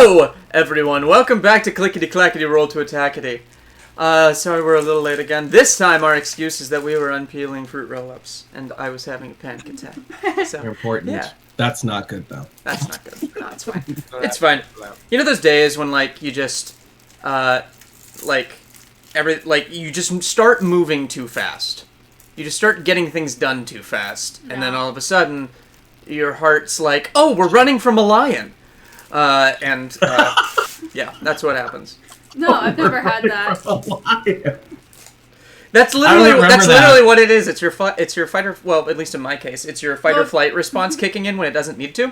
Hello, everyone. Welcome back to Clickety Clackety Roll to Attackety. Sorry we're a little late again. This time our excuse is that we were unpeeling fruit roll-ups, and I was having a panic attack. So, important. Yeah. That's not good, though. That's not good. No, it's fine. It's fine. You know those days when, like, you just, you just start moving too fast. You just start getting things done too fast, and then all of a sudden, your heart's like, oh, we're running from a lion. Yeah, that's what happens. No, I've never had that. That's literally what it is. It's your fight or, well, at least in my case, it's your fight or flight response kicking in when it doesn't need to.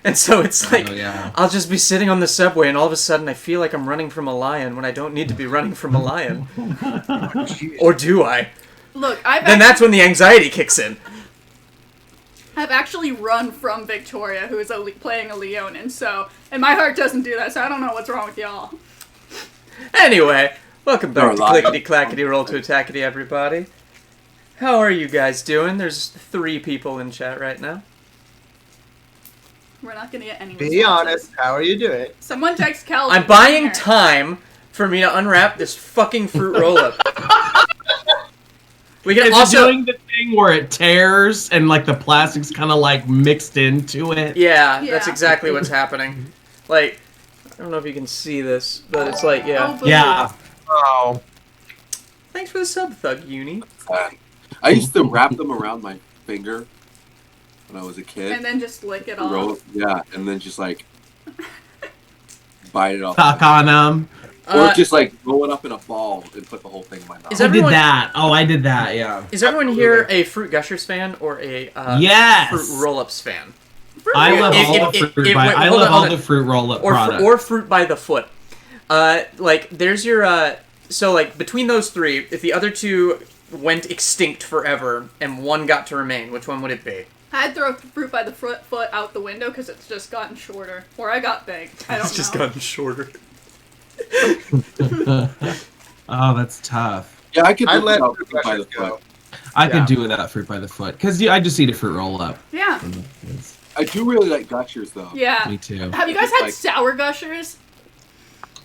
And so it's like, I'll just be sitting on the subway and all of a sudden I feel like I'm running from a lion when I don't need to be running from a lion. Or do I? Look, then that's when the anxiety kicks in. I've actually run from Victoria, who is playing a Leonin, and my heart doesn't do that, so I don't know what's wrong with y'all. Anyway, welcome back to Clickety Clackety Roll to Attackety, everybody. How are you guys doing? There's 3 people in chat right now. We're not gonna get any Be honest, how are you doing? Someone text Cal. I'm buying time for me to unwrap this fucking fruit roll-up. We can also doing the thing where it tears and like the plastic's kind of like mixed into it. Yeah, that's exactly what's happening. Like, I don't know if you can see this, but it's like, Yeah. Oh. Thanks for the sub, Thug Uni. I used to wrap them around my finger when I was a kid. And then just lick it off. Yeah, and then just like bite it off. Tuck on them. Or just like roll it up in a ball and put the whole thing in my mouth. I did that. Oh, I did that, yeah. Is everyone here a Fruit Gushers fan or a Fruit Roll-Ups fan? I love all the fruit roll-up products. Or Fruit by the Foot. Like, there's your, so, like, between those 3, if the other 2 went extinct forever and one got to remain, which one would it be? I'd throw Fruit by the Foot out the window because it's just gotten shorter. Or I got big. I don't know. It's just gotten shorter. Oh, that's tough. Yeah, I could do let without fruit by the foot. I could do without fruit by the foot because I just eat a fruit roll up. Yeah. I do really like Gushers though. Yeah. Me too. Have you guys had sour Gushers?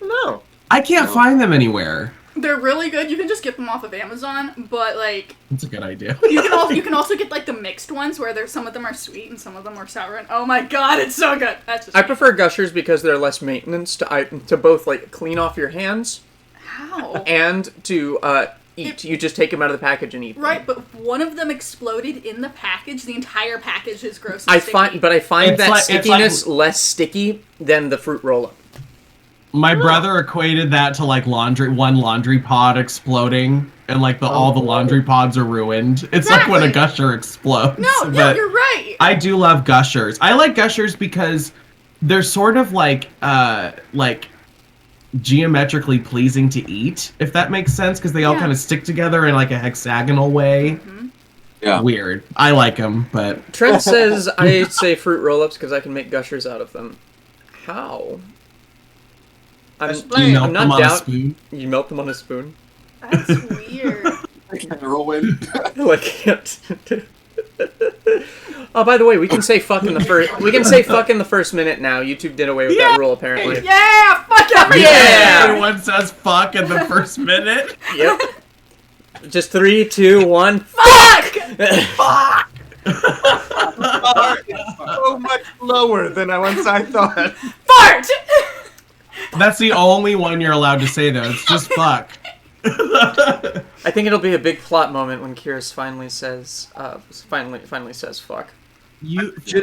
No. I can't find them anywhere. They're really good. You can just get them off of Amazon, but like that's a good idea. you can also get like the mixed ones where some of them are sweet and some of them are sour. And oh my god, it's so good. That's just I prefer Gushers because they're less maintenance to both like clean off your hands. How? And to eat. You just take them out of the package and eat them. Right, but one of them exploded in the package. The entire package is gross and sticky. I find that stickiness less sticky than the fruit roll-up. My brother equated that to like one laundry pod exploding, and like all the laundry pods are ruined. It's like when a Gusher explodes. No, you're right. I do love Gushers. I like Gushers because they're sort of like geometrically pleasing to eat, if that makes sense, because they all kind of stick together in like a hexagonal way. Mm-hmm. Yeah. Weird. I like them, but Trent says I say fruit roll-ups because I can make Gushers out of them. How? you melt them on a spoon. You melt them on a spoon? That's weird. Heroin. Like it. Oh, by the way, we can say fuck in the first. We can say fuck in the first minute now. YouTube did away with that rule, apparently. Yeah, fuck everything. Yeah. Everyone says fuck in the first minute. Yep. Just 3, 2, 1. Fuck. Fuck. So much lower than I thought. Fart. That's the only one you're allowed to say, though. It's just fuck. I think it'll be a big plot moment when Kihris finally says, finally says fuck.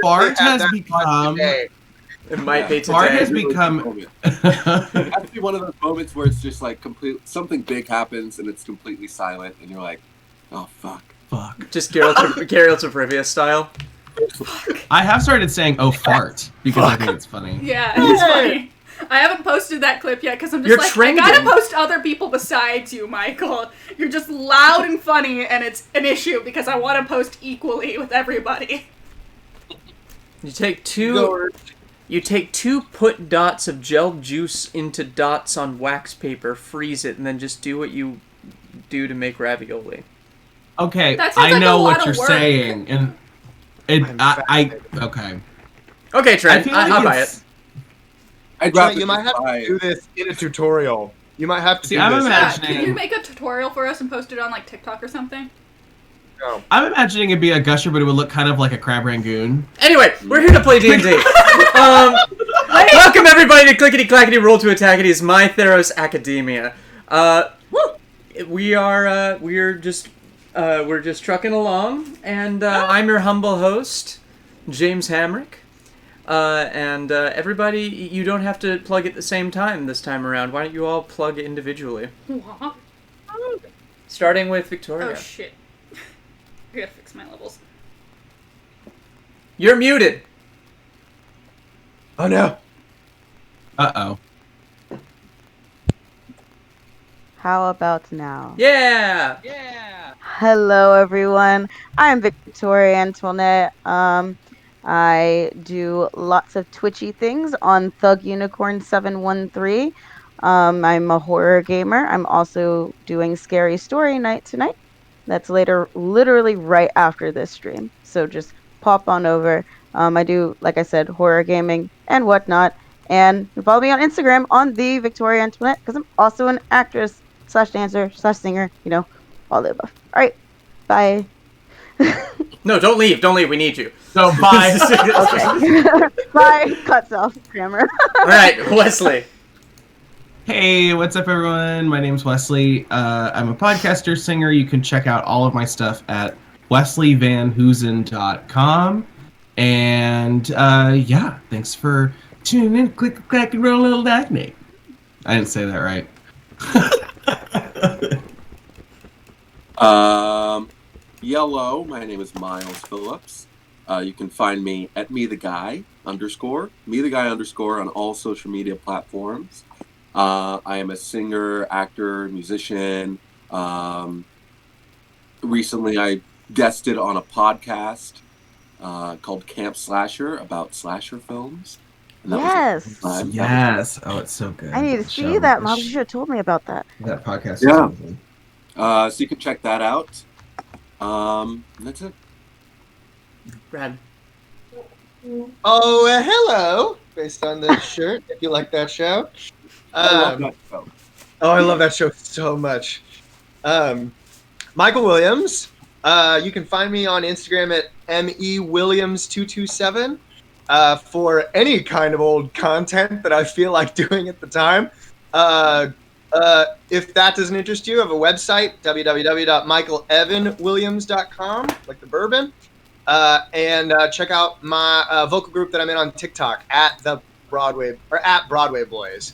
Fart has become. It might be today. Fart has become. Actually, one of those moments where it's just like something big happens and it's completely silent, and you're like, oh fuck. Fuck. Just Geralt of Rivia style. I have started saying "oh fart" because I think it's funny. Yeah, it's funny. I haven't posted that clip yet because I'm just I gotta post other people besides you, Michael. You're just loud and funny, and it's an issue because I want to post equally with everybody. You take 2 put dots of gel juice into dots on wax paper, freeze it, and then just do what you do to make ravioli. Okay, I know what you're saying, and okay. Okay, Trent, I'll buy it. You might have to do this in a tutorial. You might have to do I'm this. imagining. Can you make a tutorial for us and post it on like TikTok or something? No. I'm imagining it'd be a gusher, but it would look kind of like a crab rangoon. Anyway, we're here to play D&D. Welcome everybody to Clickety Clackety Roll to Attackity. It's my Theros Academia. We're just trucking along, and I'm your humble host, James Hamrick. Everybody, you don't have to plug at the same time this time around. Why don't you all plug individually? What? Starting with Victoria. Oh shit. I gotta fix my levels. You're muted. Oh no. Uh-oh. How about now? Yeah! Hello, everyone. I'm Victoria Antoinette. I do lots of twitchy things on Thug Unicorn 713. I'm a horror gamer. I'm also doing Scary Story Night tonight. That's literally right after this stream. So just pop on over. I do, like I said, horror gaming and whatnot. And you follow me on Instagram on the Victoria Antoinette, because I'm also an actress / dancer / singer, all the above. All right, bye. No, don't leave. Don't leave. We need you. So, bye. Okay. Bye. Cuts off grammar. All right, Wesley. Hey, what's up, everyone? My name's Wesley. I'm a podcaster, singer. You can check out all of my stuff at wesleyvanhoosen.com. And, yeah, thanks for tuning in. Click, clack, and roll a little dice. I didn't say that right. Yellow, my name is Miles Phillips. You can find me at @metheguy_, _, on all social media platforms. I am a singer, actor, musician. Recently, I guested on a podcast called Camp Slasher about slasher films. Yes. Yes. Oh, it's so good. I need to see that, Mom. You should have told me about that. That podcast. Yeah. Is amazing. So you can check that out. That's it. Brad. Oh, hello. Based on this shirt, if you like that show. I love that film. Oh, I love that show so much. Michael Williams. You can find me on Instagram at mewilliams227 for any kind of old content that I feel like doing at the time. If that doesn't interest you, I have a website, www.michaelevanwilliams.com, like the bourbon. And check out my vocal group that I'm in on TikTok at Broadway Boys.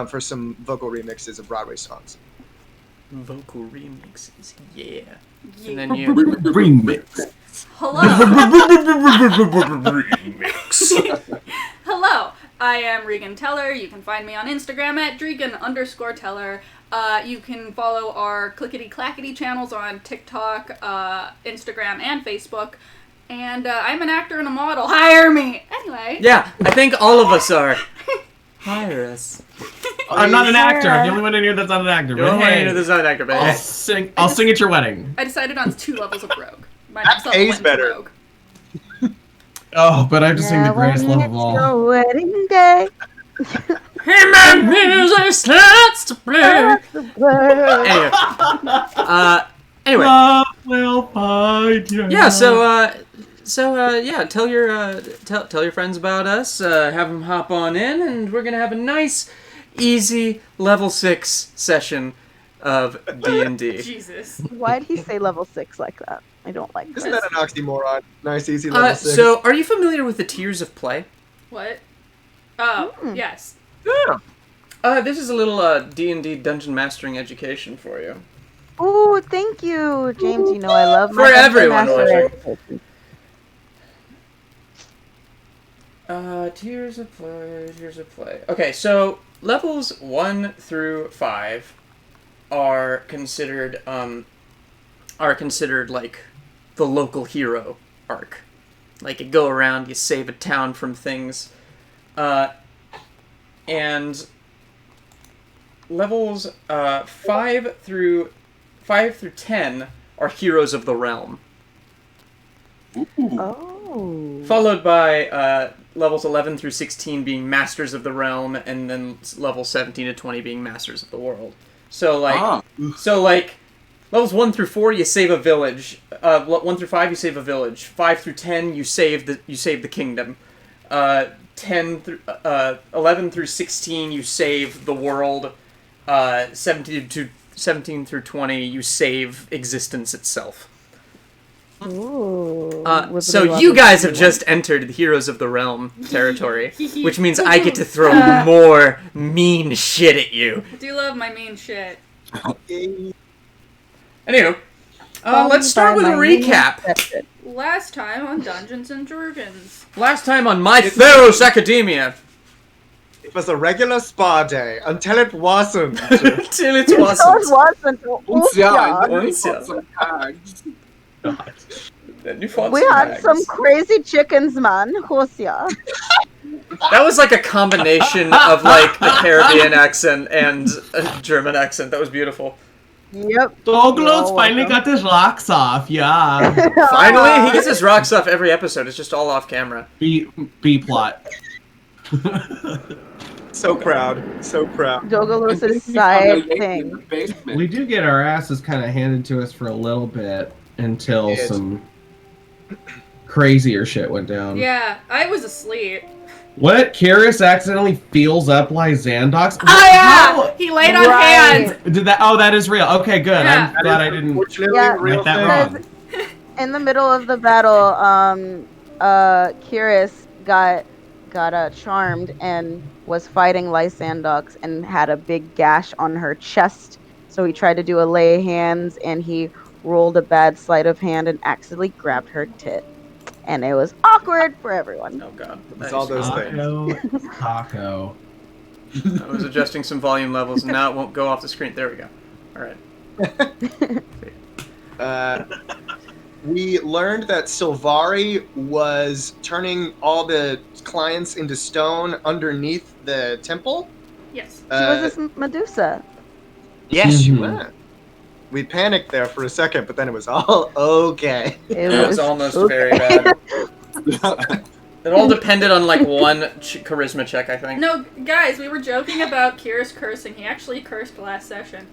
For some vocal remixes of Broadway songs. Vocal remixes, yeah. And then you... Remix. Hello. Remix. Hello. I am Regan Teller. You can find me on Instagram at Dregan_Teller. You can follow our Clickety Clackety channels on TikTok, Instagram, and Facebook. And I'm an actor and a model. Hire me! Anyway. Yeah, I think all of us are. Hire us. I'm not an actor. I'm the only one in here that's not an actor. You're the only one in here that's not an actor, but I'll sing at your wedding. I decided on 2 levels of rogue. My That next level pays went to better. rogue. Oh, but I have to sing the greatest love of all. Your wedding day. Hey man, music starts to play. Anyway. Love will find you. Yeah, yeah, tell your friends about us, have them hop on in, and we're gonna have a nice, easy level 6 session of D&D. Jesus. Why'd he say level 6 like that? I don't like Isn't this. that an oxymoron? Nice, easy level 6. So, are you familiar with the tiers of play? What? Oh, yes. Yeah. This is a little D&D dungeon mastering education for you. Oh, thank you, James. You know I love my For everyone master. Tiers of play. Okay, so levels 1 through 5 are considered like the local hero arc. Like you go around, you save a town from things, and levels 5 through 10 are heroes of the realm. Oh. Followed by levels 11 through 16 being Masters of the Realm, and then levels 17 to 20 being Masters of the World. So like levels 1 through 4 you save a village. 1 through 5 you save a village. 5 through 10 you save the kingdom. 10 through 11 through 16 you save the world. 17 through 20 you save existence itself. Ooh, so you guys have just entered the Heroes of the Realm territory, which means I get to throw more mean shit at you. I do love my mean shit. Anywho, let's start with a recap. Last time on Dungeons and Dragons. Last time on My Theros Academia. It was a regular spa day until it wasn't. Until it wasn't. We had some crazy chickens, man. Hosea. That was like a combination of like the Caribbean accent and a German accent. That was beautiful. Yep. Doglo's finally got his rocks off, yeah. Finally, he gets his rocks off every episode. It's just all off camera. B plot. So proud. So proud. Doglo's a side thing. We do get our asses kind of handed to us for a little bit until some crazier shit went down. Yeah, I was asleep. What? Kihris accidentally feels up Lysandox? Oh yeah! He laid on hands! Did that? Oh, that is real. Okay, good. Yeah. I'm glad I didn't get that wrong. In the middle of the battle, Kihris got charmed and was fighting Lysandox and had a big gash on her chest. So he tried to do a lay hands and he rolled a bad sleight of hand and accidentally grabbed her tit. And it was awkward for everyone. Oh god. It's all those things. Taco. I was adjusting some volume levels and now it won't go off the screen. There we go. Alright. We learned that Sylvari was turning all the clients into stone underneath the temple. Yes. She was this Medusa. Yes, she was. We panicked there for a second, but then it was all okay. It was almost very bad. It all depended on like one charisma check, I think. No, guys, we were joking about Kihris cursing. He actually cursed last session.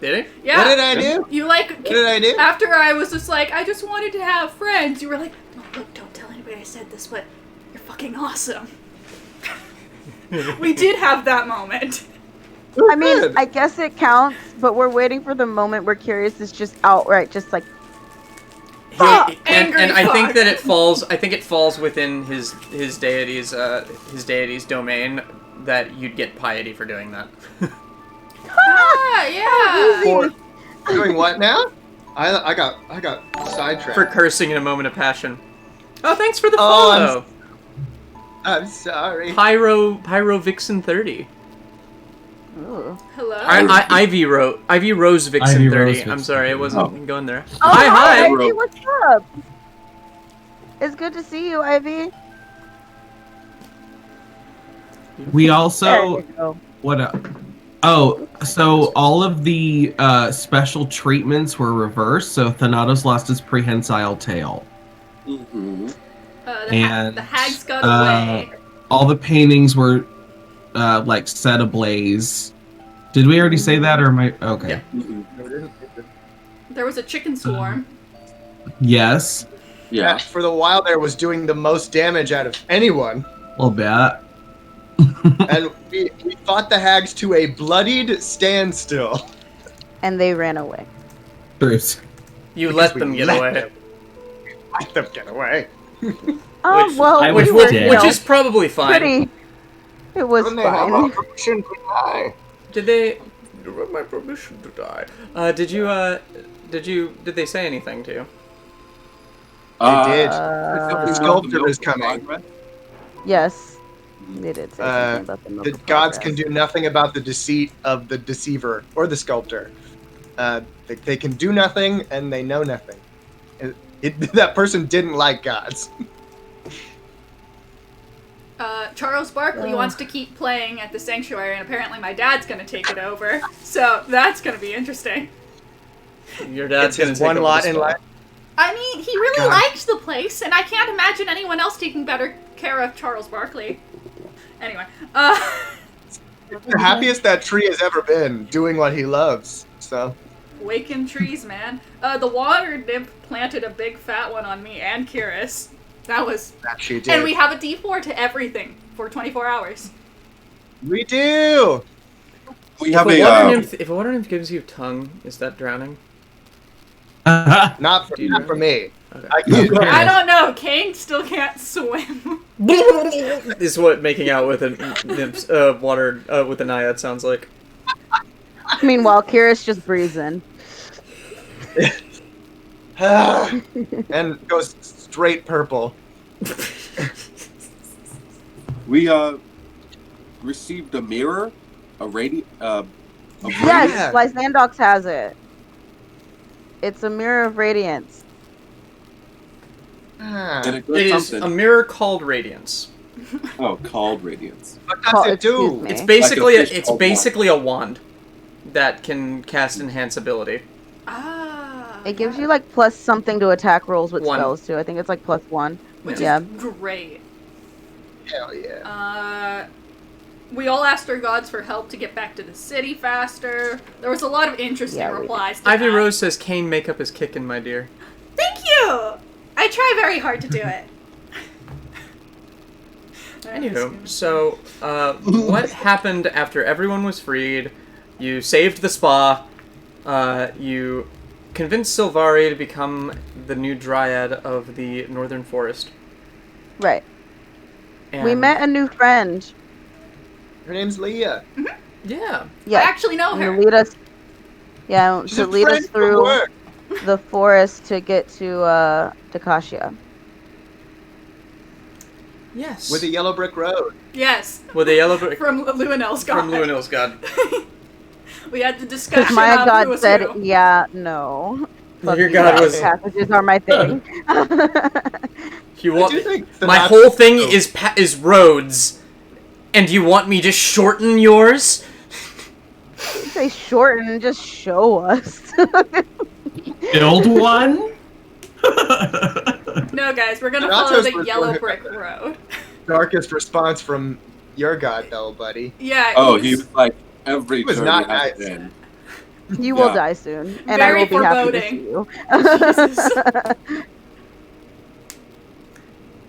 Did he? Yeah. What did I do? You like? What did I do? After I was just like, I just wanted to have friends. You were like, no, look, don't tell anybody I said this, but you're fucking awesome. We did have that moment. I mean, I guess it counts, but we're waiting for the moment where Kihris is just outright, just like, and I think that it falls. I think it falls within his deity's domain that you'd get piety for doing that. Yeah. For doing what now? I got sidetracked. For cursing in a moment of passion. Oh, thanks for the follow. I'm sorry. Pyro Vixen 30. ooh. Hello. Ivy Rose Vixen Ivy 30. Rose I'm Vixen sorry, I wasn't going there. Oh, Hi. Ivy, what's up? It's good to see you, Ivy. We There also you go. what up? Oh, so all of the special treatments were reversed. So Thanatos lost his prehensile tail. Mm-hmm. The hags got away. All the paintings were like set ablaze. Did we already say that, or am I okay? Yeah. Mm-hmm. There was a chicken swarm. Yes, Yeah. For the while there was doing the most damage out of anyone. a little bit. And we fought the hags to a bloodied standstill. And they ran away. Bruce. You let them get away. Let them get away. Oh, Which- well, I we was were, dead. you Which know, is probably fine. pretty. It was When they have fine. a permission to die. Did they? You have my permission to die. Did they say anything to you? They did. Uh, Sculptor is coming. Yes. They did say something about the milk The of gods progress. can do nothing about the deceit of the deceiver or the sculptor. They can do nothing and they know nothing. That person didn't like gods. Charles Barkley wants to keep playing at the sanctuary, and apparently my dad's gonna take it over. So that's gonna be interesting. Your dad's It's his gonna take one over lot the in spot. life. I mean, he he really liked the place, and I can't imagine anyone else taking better care of Charles Barkley. Anyway, the happiest that tree has ever been, doing what he loves. So. Waking trees, man. The water nymph planted a big fat one on me and Kihris. That she did. And we have a D4 to everything for 24 hours. We do. We have if a water nymph gives you tongue, is that drowning? Not for me. Okay. I don't know. Kaine still can't swim. Is what making out with a nymph's with a naiad sounds like. Meanwhile, Kihris just breathes in. And goes straight purple. We received a mirror, Yes, Lysandox has it. It's a mirror of radiance. And it is a mirror called Radiance. Oh, called Radiance. What does it do? It's basically basically a wand that can cast enhance ability. It gives you like plus something to attack rolls with 1. spells too. I think it's like plus 1. Which is great. Hell yeah. We all asked our gods for help to get back to the city faster. There was a lot of interesting replies to Ivy that. Rose says, Kaine, make up his kickin', my dear. Thank you! I try very hard to do it. Anywho, so, what happened after everyone was freed? You saved the spa. You convinced Sylvari to become the new dryad of the Northern Forest. Right. And we met a new friend. Her name's Leah. Yeah. I actually know her. To lead us through the forest to get to Dakacia. Yes. With a yellow brick road. Yes. With a yellow brick from Luinnil's god. From Luinnil's god. We had the discussion. My of god who was said, who. "Yeah, no." Your god was. Passages are my thing. You want my whole thing is roads, and you want me to shorten yours? Say shorten, just show us. Build one? No, guys, we're gonna follow the yellow brick road. Darkest response from your god, though, buddy. Yeah. Oh, he was like every. He was not nice. You will die soon, and Very I will be foreboding. happy to see you.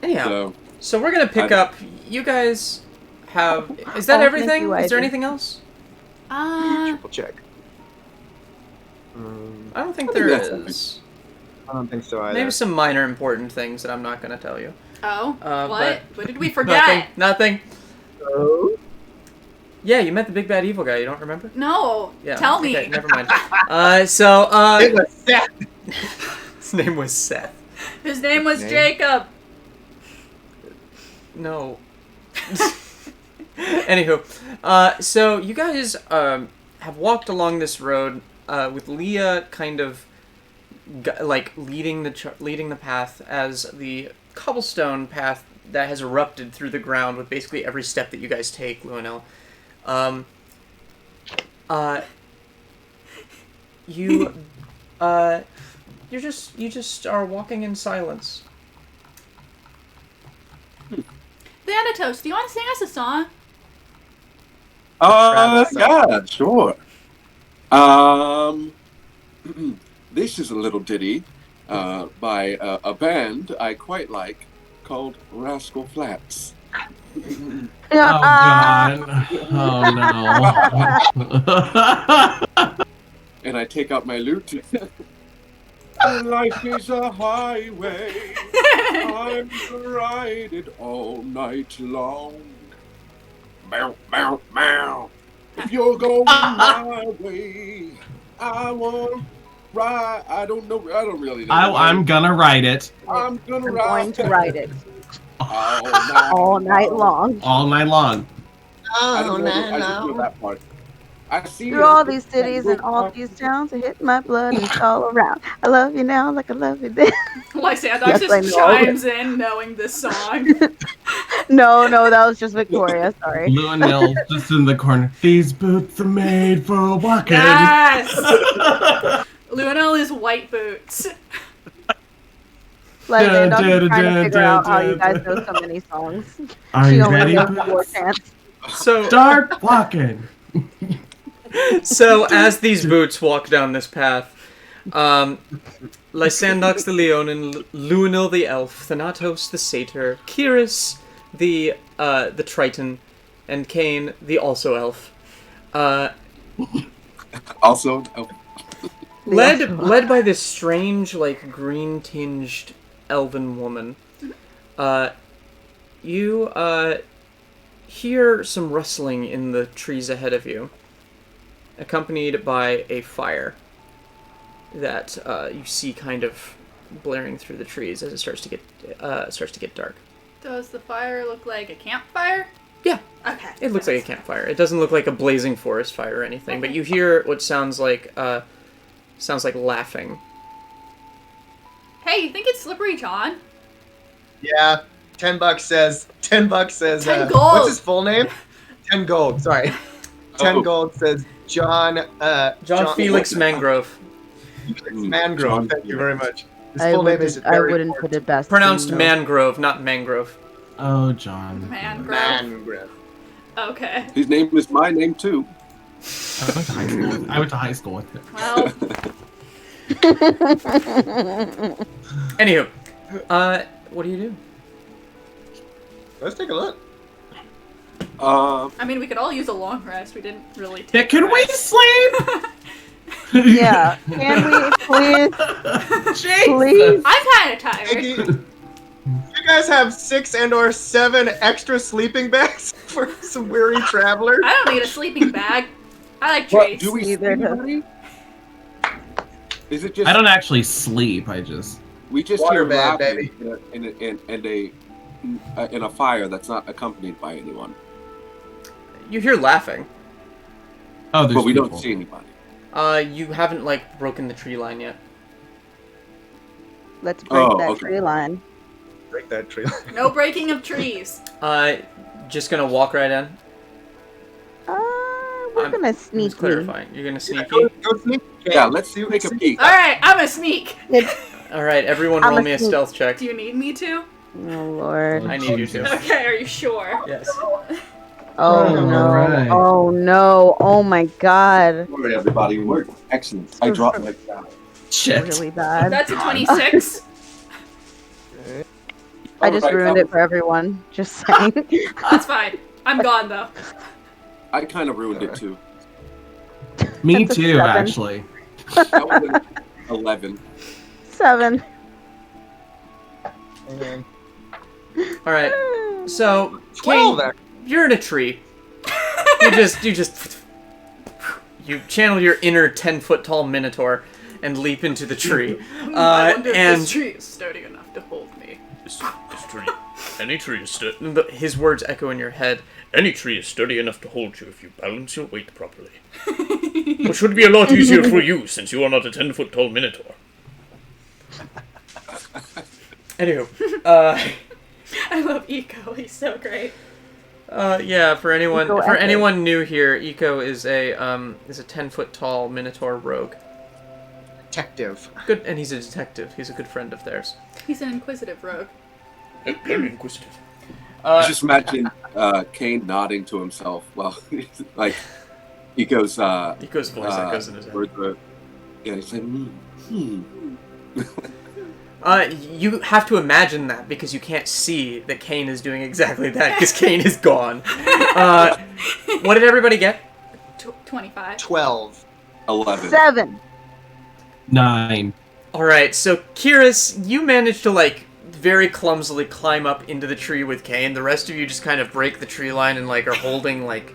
Anyhow, so we're gonna pick up. You guys have. Is that everything? Is there anything else? Triple check. I don't think there is. I don't think so either. Maybe some minor important things that I'm not gonna tell you. Oh, what? What did we forget? Nothing. Oh. Yeah, you met the big bad evil guy. You don't remember? No. Yeah. Tell me. Okay, never mind. It was Seth. His name was Seth. His name was Jacob. No. Anywho, so you guys have walked along this road with Leah kind of like leading the path as the cobblestone path that has erupted through the ground with basically every step that you guys take, Luinnil. You just are walking in silence. Thanatos, do you want to sing us a song? Yeah, sure. This is a little ditty by a band I quite like called Rascal Flatts. Oh god. Oh no. And I take out my lute. Life is a highway. I'm gonna ride it all night long. Bow, bow, bow. If you're going my way, I want ride. I don't really know. I'm gonna ride it. I'm going to ride it. All night long. All night long. I just know that part. I see Through all these cities and all these towns, I hit my blood, it's all around. I love you now like I love you then. Lysandox just chimes in knowing this song. No, that was just Victoria, sorry. Luinnil just in the corner. These boots are made for walking. Yes! Luinnil is white boots. Lysandox trying to figure out how you guys know so many songs. Are She you only ready? knows 4 chants. So Start walking. So as these boots walk down this path, Lysandox the Leonin, Luinnil the Elf, Thanatos the Satyr, Kihris the Triton, and Kaine the also Elf. Also, Led by this strange, like, green-tinged elven woman, you hear some rustling in the trees ahead of you, accompanied by a fire that you see kind of blaring through the trees as it starts to get dark. Does the fire look like a campfire? Yeah. Okay. It looks like a campfire. It doesn't look like a blazing forest fire or anything, but you hear what sounds like laughing. Hey, you think it's Slippery John? Yeah. $10 says. 10 gold. What's his full name? 10 gold. Sorry. 10 gold says John. John Felix Mangrove. Mangrove. Thank you very much. His I full name is wouldn't put it best. Pronounced to know. Mangrove, not Mangrove. Oh, John. Mangrove. Okay. his name is my name too. I went to high school with it. Well, Anywho, what do you do? Let's take a look. I mean, we could all use a long rest. We didn't really take Yeah, can a we rest. sleep? Yeah. Can we please? Please? I'm kind of tired. You guys have 6 and/or 7 extra sleeping bags for some weary travelers. I don't need a sleeping bag. I like What, trees. do we see Either does- anybody? Is it just I don't actually sleep. I just. we just Water hear bag, laughing in a fire that's not accompanied by anyone, You hear laughing. Oh, there's but we people. don't see anybody. You haven't, like, broken the tree line yet. Let's break Oh, that okay. tree line. Break that tree. No breaking of trees. Just gonna walk right in? We're gonna I'm just sneak. clarifying. You're gonna sneaky? Go sneak. Yeah, let's take a peek. All right, I'm a sneak. Alright, everyone I'm roll a me a sneak. stealth check. Do you need me to? Oh Lord. I need you to. Okay, are you sure? Yes. Oh no. Alright. Oh no. Oh my God. All right, everybody, we're excellent. I dropped my down. Shit. Really bad. That's a 26. I just ruined it for everyone. Just saying. That's fine. I'm gone though. I kind of ruined it too. Me That's a too, 7. actually. That was an 11. 7. Alright, so, 12 Kaine, you're in a tree. You channel your inner 10-foot tall minotaur and leap into the tree. I wonder if and this tree is sturdy enough to hold me. This tree, any tree is sturdy. His words echo in your head. Any tree is sturdy enough to hold you if you balance your weight properly. Which would be a lot easier for you since you are not a 10-foot tall minotaur. Anywho, I love Eco. He's so great. yeah, for Eco epic. anyone new here, Eco is a 10-foot tall minotaur rogue. Detective. Good, and he's a detective. He's a good friend of theirs. He's an inquisitive rogue. Very inquisitive. Just imagine Kaine nodding to himself while like he goes. Eco's voice echoes in his head. Yeah, he's like, You have to imagine that because you can't see that Kaine is doing exactly that because Kaine is gone. What did everybody get? 25. 12. 11. 7. 9. Alright, so Kihris, you managed to, like, very clumsily climb up into the tree with Kaine. The rest of you just kind of break the tree line and, like, are holding, like,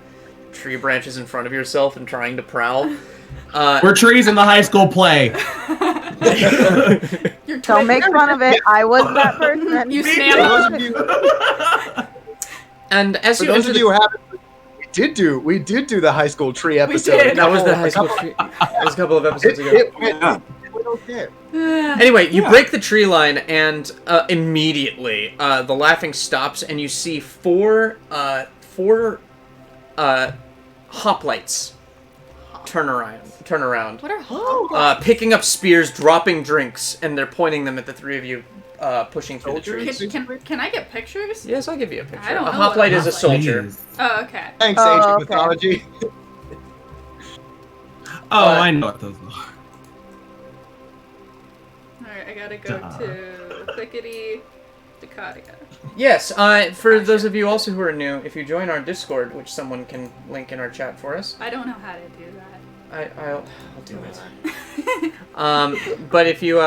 tree branches in front of yourself and trying to prowl. We're trees in the high school play. Don't make fun of it. I was that person. You For snap. those of you, And as for you those enter of you who haven't, we did do the high school tree episode. did. that was the high school tree. That was a couple of episodes ago. It Yeah. went okay. Anyway, you break the tree line, and immediately the laughing stops, and you see four hoplites turn around, What are hoplites? picking up spears, dropping drinks, and they're pointing them at the three of you pushing through the trees. Can I get pictures? Yes, I'll give you a picture. I don't know. A hoplite is a soldier. Oh, okay. Thanks, ancient mythology. I know what those are. Alright, I gotta go to Clickety Dicotica. Yes, for those of you also who are new, if you join our Discord, which someone can link in our chat for us. I don't know how to do that. I'll do it. But if you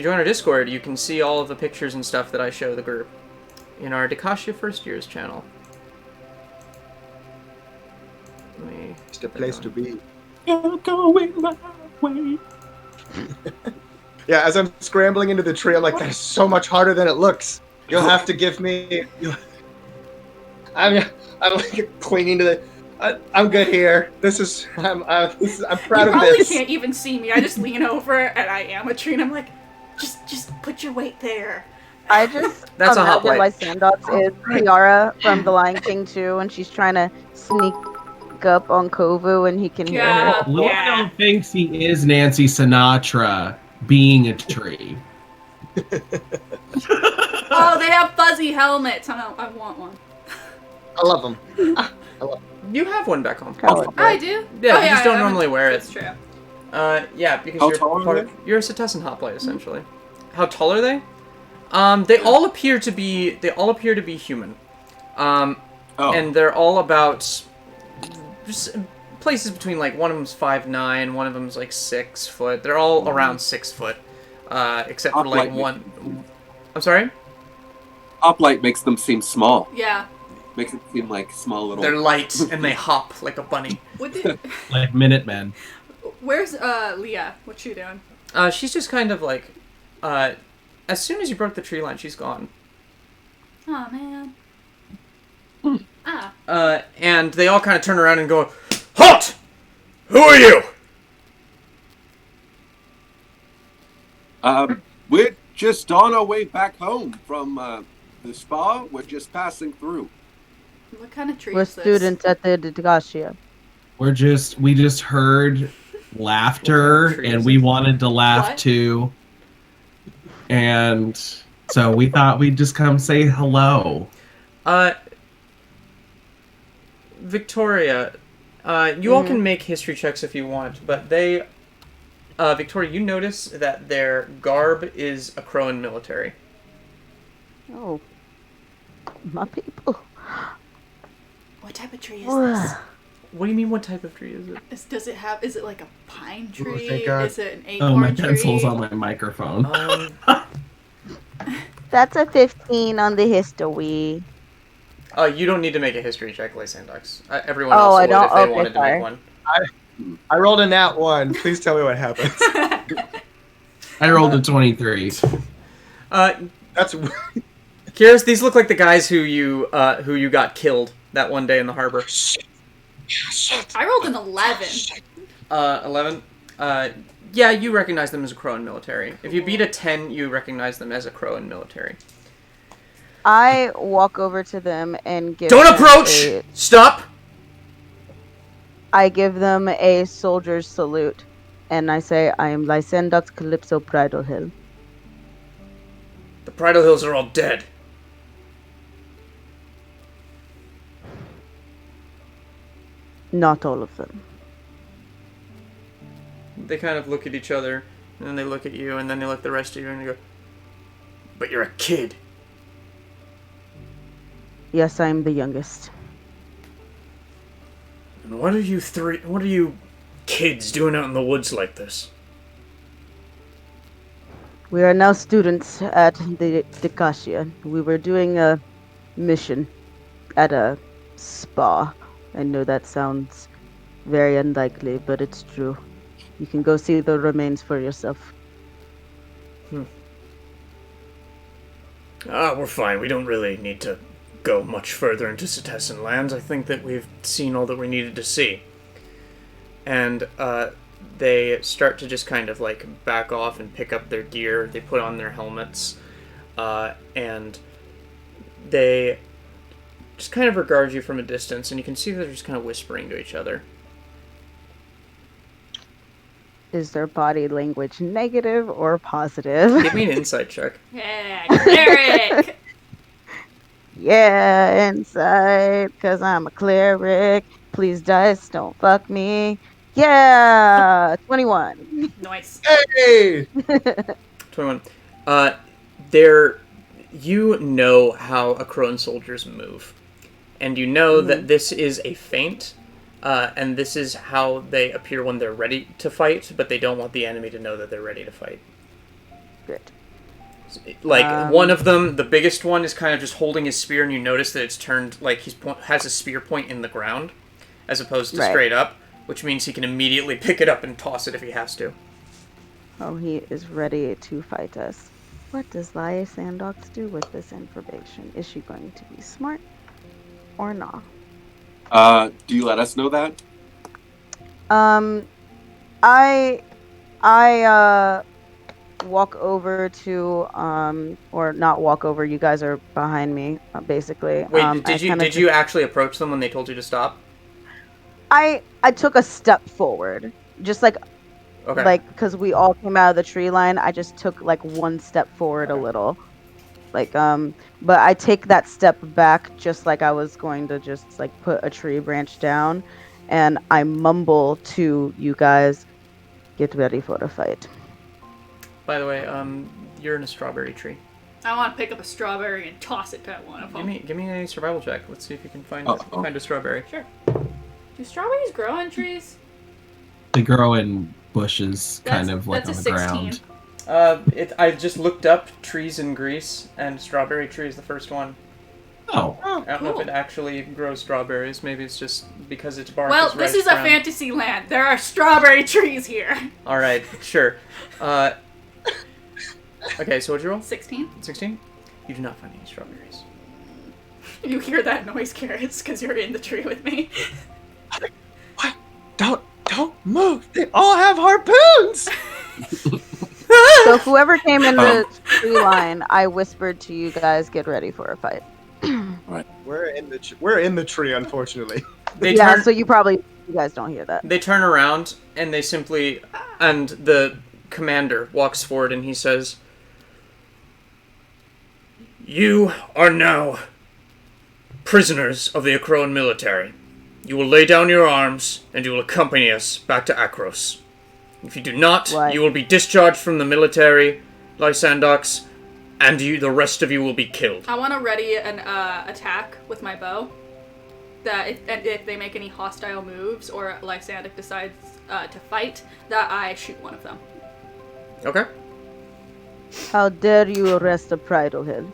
join our Discord, you can see all of the pictures and stuff that I show the group in our Dikacia First Years channel. It's the place to be. You're going my way. Yeah, as I'm scrambling into the tree, I'm like, that is so much harder than it looks. You'll have to give me. I'm like clinging to the. I'm good here. I'm proud of this. You probably can't even see me. I just lean over and I am a tree, and I'm like, just put your weight there. I just That's a hoplite. Lysandox is Kiara from The Lion King 2, and she's trying to sneak up on Kovu, and he can hear her. Luinnil thinks he is Nancy Sinatra being a tree. Oh, they have fuzzy helmets. I want one. I love them. You have one back home. I do? Yeah, you just don't normally wear it. That's true. Yeah, because you're a Cetessan hoplite, essentially. How tall are they? They all appear to be human. And they're all about just places between, like, one of them's 5'9", one of them's like 6 foot. They're all around 6 foot, except for like one. I'm sorry. Hoplite makes them seem small. Yeah. Makes it seem like small little. They're light and they hop like a bunny. Like Minutemen. Where's Leah? What's she doing? She's just kind of like, as soon as you broke the tree line, she's gone. Oh man. And they all kind of turn around and go, "Halt! Who are you?" We're just on our way back home from the spa. We're just passing through. What kind of tree We're is this? students at the Dikacia. We just heard laughter, and we wanted to laugh too. And so we thought we'd just come say hello. Victoria, you all can make history checks if you want, but Victoria, you notice that their garb is a Crowan military. Oh, my people. What type of tree is this? What do you mean, what type of tree is it? Is it like a pine tree? Thank God. Is it an acorn Oh, my tree? pencil's on my microphone. That's a 15 on the history. You don't need to make a history check, Lysandox. Everyone else would if they wanted to make one. I rolled a nat 1. Please tell me what happens. I rolled a 23. That's. Kihris, these look like the guys who you got killed that one day in the harbor. I rolled an 11. 11? Yeah, you recognize them as a Crowan military. If you beat a 10, you recognize them as a Crowan military. I walk over to them and give Don't approach! Stop! I give them a soldier's salute, and I say, I am Lysandox Calypso Pridalhil. The Pridalhils are all dead. Not all of them. They kind of look at each other, and then they look at you, and then they look at the rest of you, and they go, "But you're a kid." Yes, I am the youngest. And what are you kids doing out in the woods like this? We are now students at the Dikacia. We were doing a mission at a spa. I know that sounds very unlikely, but it's true. You can go see the remains for yourself. We're fine. We don't really need to go much further into Cetessan lands. I think that we've seen all that we needed to see. And they start to just kind of like back off and pick up their gear. They put on their helmets, and they just kind of regard you from a distance, and you can see that they're just kind of whispering to each other. Is their body language negative or positive? Give me an insight check. Yeah, Cleric! Yeah, insight, because I'm a cleric. Please, dice, don't fuck me. Yeah, 21. Nice. Hey! 21. You know how Akron soldiers move. And you know that this is a feint, and this is how they appear when they're ready to fight, but they don't want the enemy to know that they're ready to fight. Good. Like, one of them, the biggest one, is kind of just holding his spear, and you notice that it's turned, like, he has a spear point in the ground, as opposed to straight up, which means he can immediately pick it up and toss it if he has to. Oh, he is ready to fight us. What does Lysandox do with this information? Is she going to be smart or not? Do you let us know that? I walk over to or not walk over. You guys are behind me, basically. Wait, did you actually approach them when they told you to stop? I took a step forward, just like. Okay. Like, because we all came out of the tree line, I just took, like, one step forward a little. Like, but I take that step back just like I was going to just, like, put a tree branch down. And I mumble to you guys, get ready for the fight. By the way, you're in a strawberry tree. I want to pick up a strawberry and toss it at one of them. Give me a survival check. Let's see if you can find a strawberry. Sure. Do strawberries grow on trees? They grow in bushes, kind of like on the 16. ground. I just looked up trees in Greece, and strawberry tree is the first one. Oh. I don't know if it actually grows strawberries. Maybe it's just because its bark Well, is this is a brown. fantasy land. There are strawberry trees here. All right, sure. Okay, so what'd you roll? 16. 16? You do not find any strawberries. You hear that noise, Kihris, because you're in the tree with me. What? Don't move! They all have harpoons! So whoever came in the tree line, I whispered to you guys, get ready for a fight. Right. We're in the tree, unfortunately. So you guys don't hear that. They turn around, and they simply... And the commander walks forward, and he says, "You are now prisoners of the Akron military. You will lay down your arms, and you will accompany us back to Akros. If you do not, you will be discharged from the military, Lysandox, and the rest of you will be killed." I want to ready an attack with my bow. That if they make any hostile moves or Lysandox decides to fight, that I shoot one of them. Okay. How dare you arrest a Pridalhil?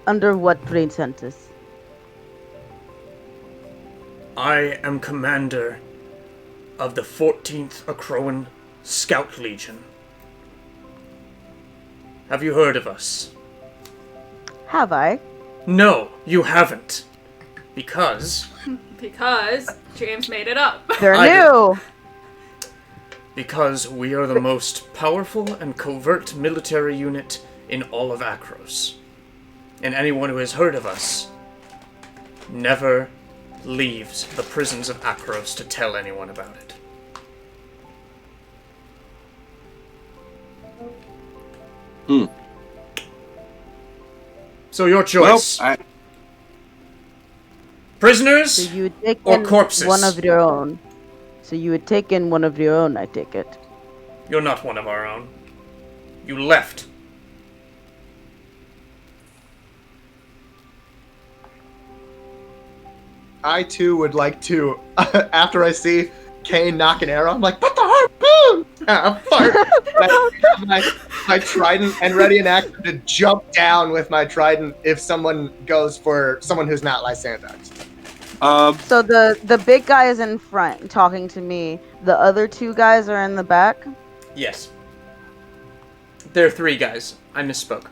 Under what pretenses? I am commander of the 14th Akroan Scout Legion. Have you heard of us? Have I? No, you haven't. Because James made it up. They're new. Because we are the most powerful and covert military unit in all of Akros. And anyone who has heard of us never leaves the prisons of Akros to tell anyone about it. So your choice. Well, Prisoners So you would take or in corpses? one of your own. So you would take in one of your own, I take it. You're not one of our own. You left. I too would like to, after I see Kaine knock an arrow, I'm like, "But the harpoon!" my trident and ready in action to jump down with my trident if someone goes for someone who's not Lysandox. So the big guy is in front talking to me. The other two guys are in the back? Yes. There are 3 guys. I misspoke.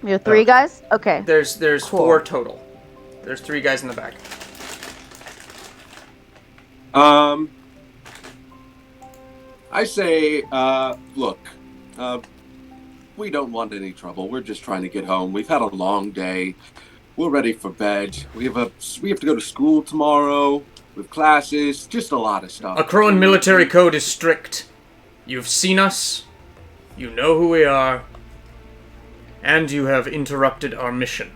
You're 3 guys? Okay. There's Cool. 4 total. There's 3 guys in the back. I say, look, we don't want any trouble. We're just trying to get home. We've had a long day. We're ready for bed. We have to go to school tomorrow. We have classes. Just a lot of stuff. Akron military code is strict. You've seen us, you know who we are, and you have interrupted our mission.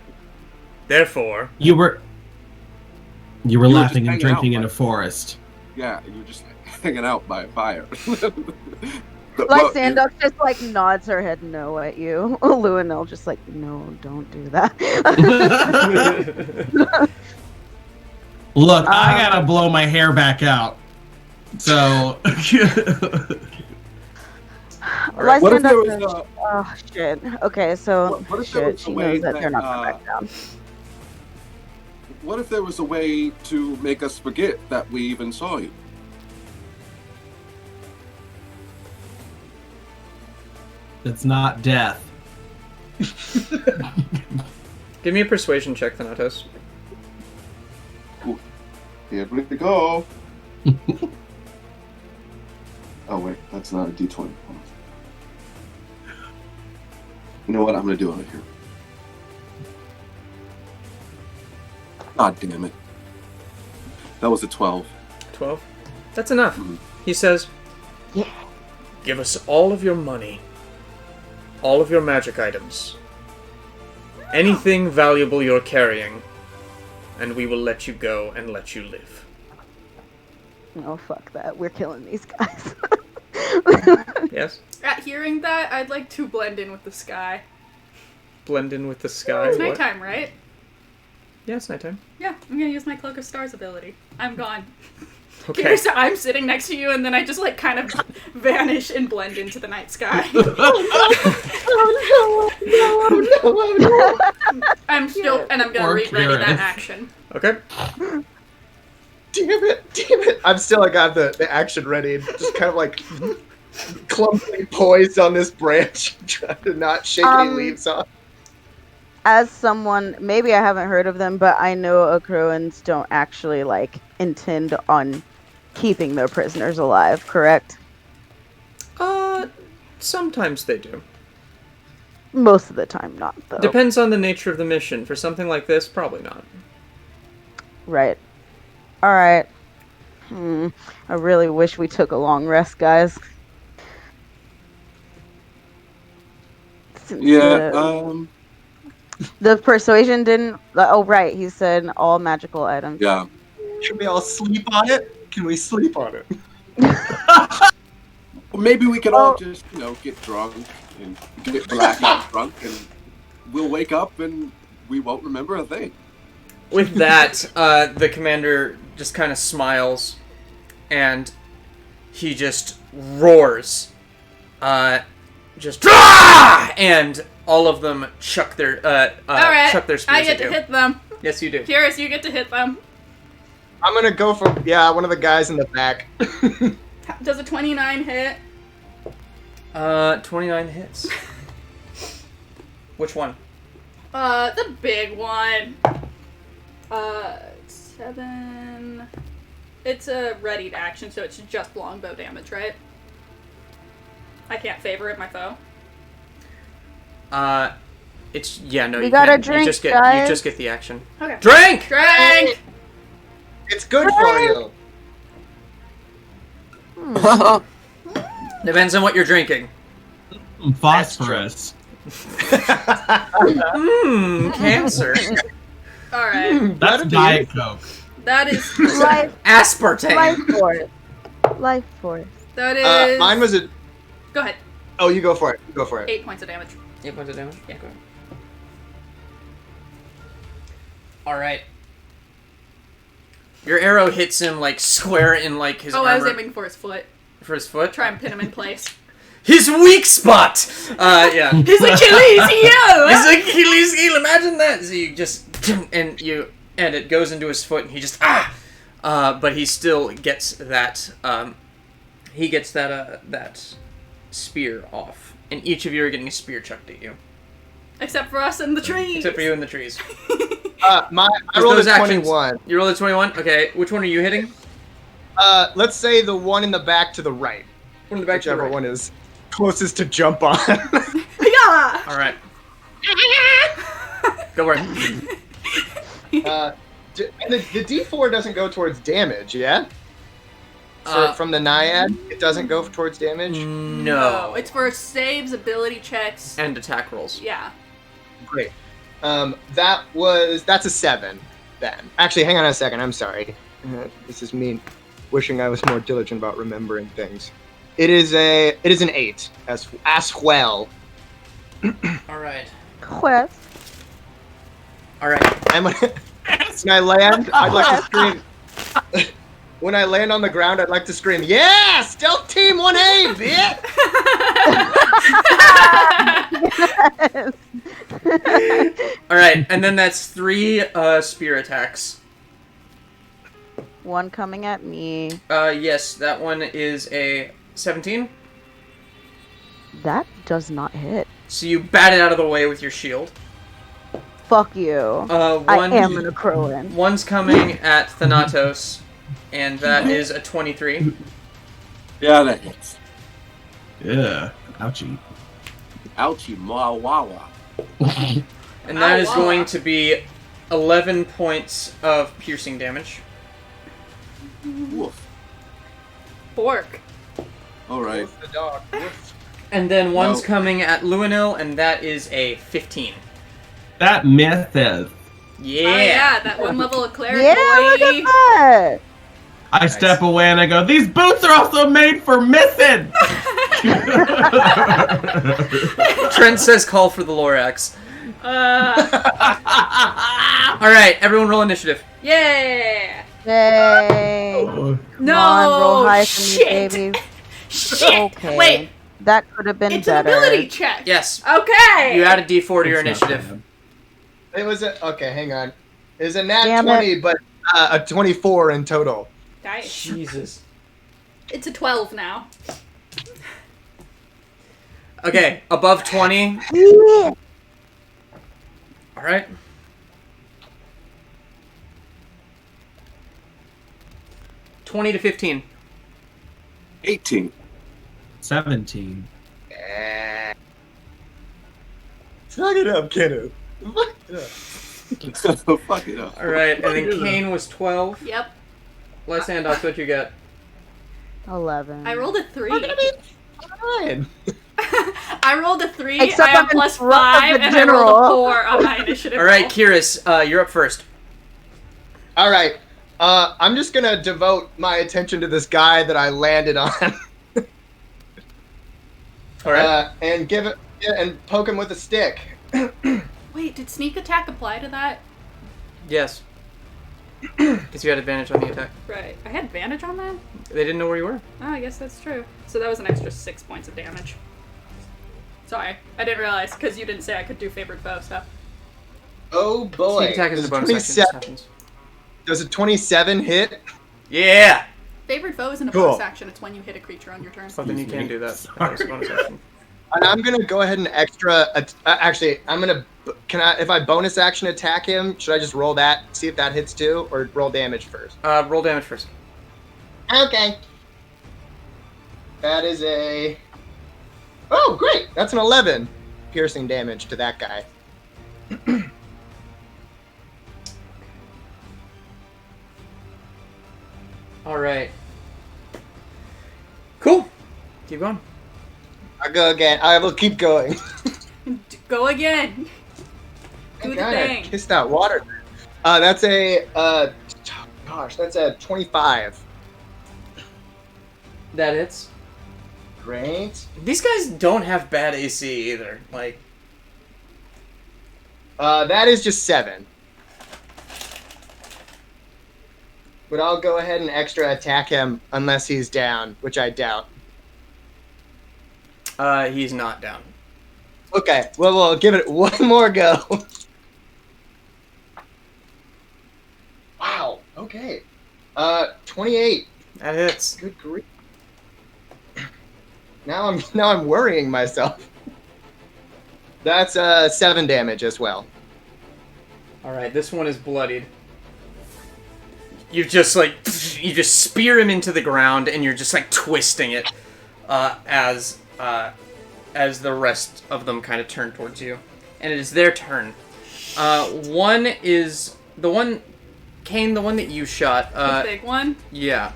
Therefore... You were laughing and drinking in a forest. Yeah, you were just hanging out by a fire. Lysandox just like nods her head no at you. Luinnil just like, no, don't do that. Look, I gotta blow my hair back out. So Lysandox oh shit. Okay, so what if she knows that they're not coming back down. What if there was a way to make us forget that we even saw you? it's not death. Give me a persuasion check, Thanatos. Here we go. Oh wait, that's not a D20. You know what? I'm gonna do it here. God damn it. That was a 12. 12? That's enough. Mm-hmm. He says, Yeah. Give us all of your money, all of your magic items, anything valuable you're carrying, and we will let you go and let you live. Oh, fuck that. We're killing these guys. Yes? At hearing that, I'd like to blend in with the sky. Blend in with the sky. It's what? nighttime, right? Yeah, it's nighttime. Yeah, I'm gonna use my Cloak of Stars ability. I'm gone. Okay. Kihris, I'm sitting next to you, and then I just like kind of vanish and blend into the night sky. I'm still, and I'm gonna ready that action. Okay. Damn it. I'm still, I got the action ready, just kind of like clumsily poised on this branch, trying to not shake any leaves off. As someone, maybe I haven't heard of them, but I know Akruans don't actually like intend on keeping their prisoners alive, correct? Sometimes they do. Most of the time not, though. Depends on the nature of the mission. For something like this, probably not. Right. Alright. I really wish we took a long rest, guys. The persuasion didn't... Oh, right. He said all magical items. Yeah. Should we all sleep on it? Can we sleep on it? Well, maybe we could all just, get drunk and get blackout drunk, and we'll wake up and we won't remember a thing. With that, the commander just kind of smiles, and he just roars. Just Drah! And all of them chuck their chuck their spears I get at to you. hit them. Yes, you do. Kihris, you get to hit them. I'm gonna go for, one of the guys in the back. Does a 29 hit? 29 hits. Which one? The big one. 7. It's a readied action, so it's just longbow damage, right? I can't favorite my foe. It's no. We You got a can't. drink, you just get guys. you just get the action. Okay. Drink. Drink. It's good for you. Depends on what you're drinking. Phosphorus. Cancer. All right. That's Diet Coke. That is. Aspartame. Life force. That is. Mine was a... Go ahead. Oh, you go for it. 8 points of damage. 8 points of damage? Yeah. Okay. Alright. Your arrow hits him, square in, his armor. I was aiming for his foot. For his foot? Try and pin him in place. His weak spot! Yeah. His Achilles heel! His Achilles heel, imagine that! So you just... And it goes into his foot, and he just... but he still gets that... he gets that spear off. And each of you are getting a spear chucked at you. Except for us in the trees. Except for you in the trees. I rolled a 21. You rolled a 21? Okay, which one are you hitting? Let's say the one in the back to the right. One in the back Whichever to the right. one is closest to jump on. Yeah! Alright. Go for it. And the D4 doesn't go towards damage, yeah? from the Naiad, it doesn't go towards damage? No. It's for saves, ability checks. And attack rolls. Yeah. Great. That's a 7 then. Actually, hang on a second. I'm sorry. This is me wishing I was more diligent about remembering things. It is an 8 as well. All right. Quest. All right. When I land, I'd like to scream. When I land on the ground, I'd like to scream, "Yeah, Stealth Team 1A, bitch!" All right, and then that's 3 spear attacks. One coming at me. Yes, that one is a 17. That does not hit. So you bat it out of the way with your shield. Fuck you. I am an Acroan. One's coming at Thanatos, and that is a 23. Yeah, that hits. Yeah. Ouchie. Ouchie, wawa. And that is going to be 11 points of piercing damage. Woof. Bork. All right. The dog. And then one's coming at Luinnil, and that is a 15. That misses. Yeah. Oh, yeah, that one level of Cleric. Yeah, boy. look at that. I step away and I go, these boots are also made for missing! Trent says call for the Lorax. Alright, everyone roll initiative. Yeah. Yay. Oh, No. Come on, roll high for me, shit. baby. Shit. Okay. Wait. That could have been It's better. an ability check. Yes. Okay. You add a d4 to your it's not initiative. bad. It was okay. Hang on. It was a nat Damn 20, but a 24 in total. Nice. Jesus. It's a 12 now. Okay, above 20. Yeah. Alright. $20 to 15. 18. 17. Suck it up, Kenneth. Fuck it up. Fuck it up. Alright, and then Kaine was 12. Yep. Lysandox, what you got? 11. I rolled a 3. Fine. I rolled a 3. Except I have I'm in plus front of 5, the and I rolled a general. 4 on my initiative. Alright, roll. Kihris, you're up first. All right. I'm just gonna devote my attention to this guy that I landed on. Alright. And give it and poke him with a stick. Wait, did sneak attack apply to that? Yes. Because you had advantage on the attack. Right. I had advantage on that? They didn't know where you were. Oh, I guess that's true. So that was an extra 6 points of damage. Sorry, I didn't realize, because you didn't say I could do favored foe stuff. Oh boy. Sneak attack is Does a bonus action. This happens. Does a 27 hit? Yeah! Favored foe isn't a Cool. bonus action, it's when you hit a creature on your turn. Well, then you can do that. That was a bonus action. And I'm gonna go ahead and actually, I'm gonna. If I bonus action attack him, should I just roll that, see if that hits too, or roll damage first? Roll damage first. Okay. That is a. Oh, great! That's an 11 piercing damage to that guy. Alright. Cool. Keep going. I'll go again. I will keep going. Go again! Do the God, thing! I kissed that water. That's a. Gosh, that's a 25. That hits. Great. These guys don't have bad AC either. Like, That is just 7. But I'll go ahead and extra attack him unless he's down, which I doubt. he's not down. Okay, well, we'll give it one more go. Wow, okay. 28. That hits. Good grief. Now I'm worrying myself. That's 7 damage as well. Alright, this one is bloodied. You just spear him into the ground and you're just like twisting it as the rest of them kind of turn towards you. And it is their turn. The one Kaine, the one that you shot. The big one? Yeah.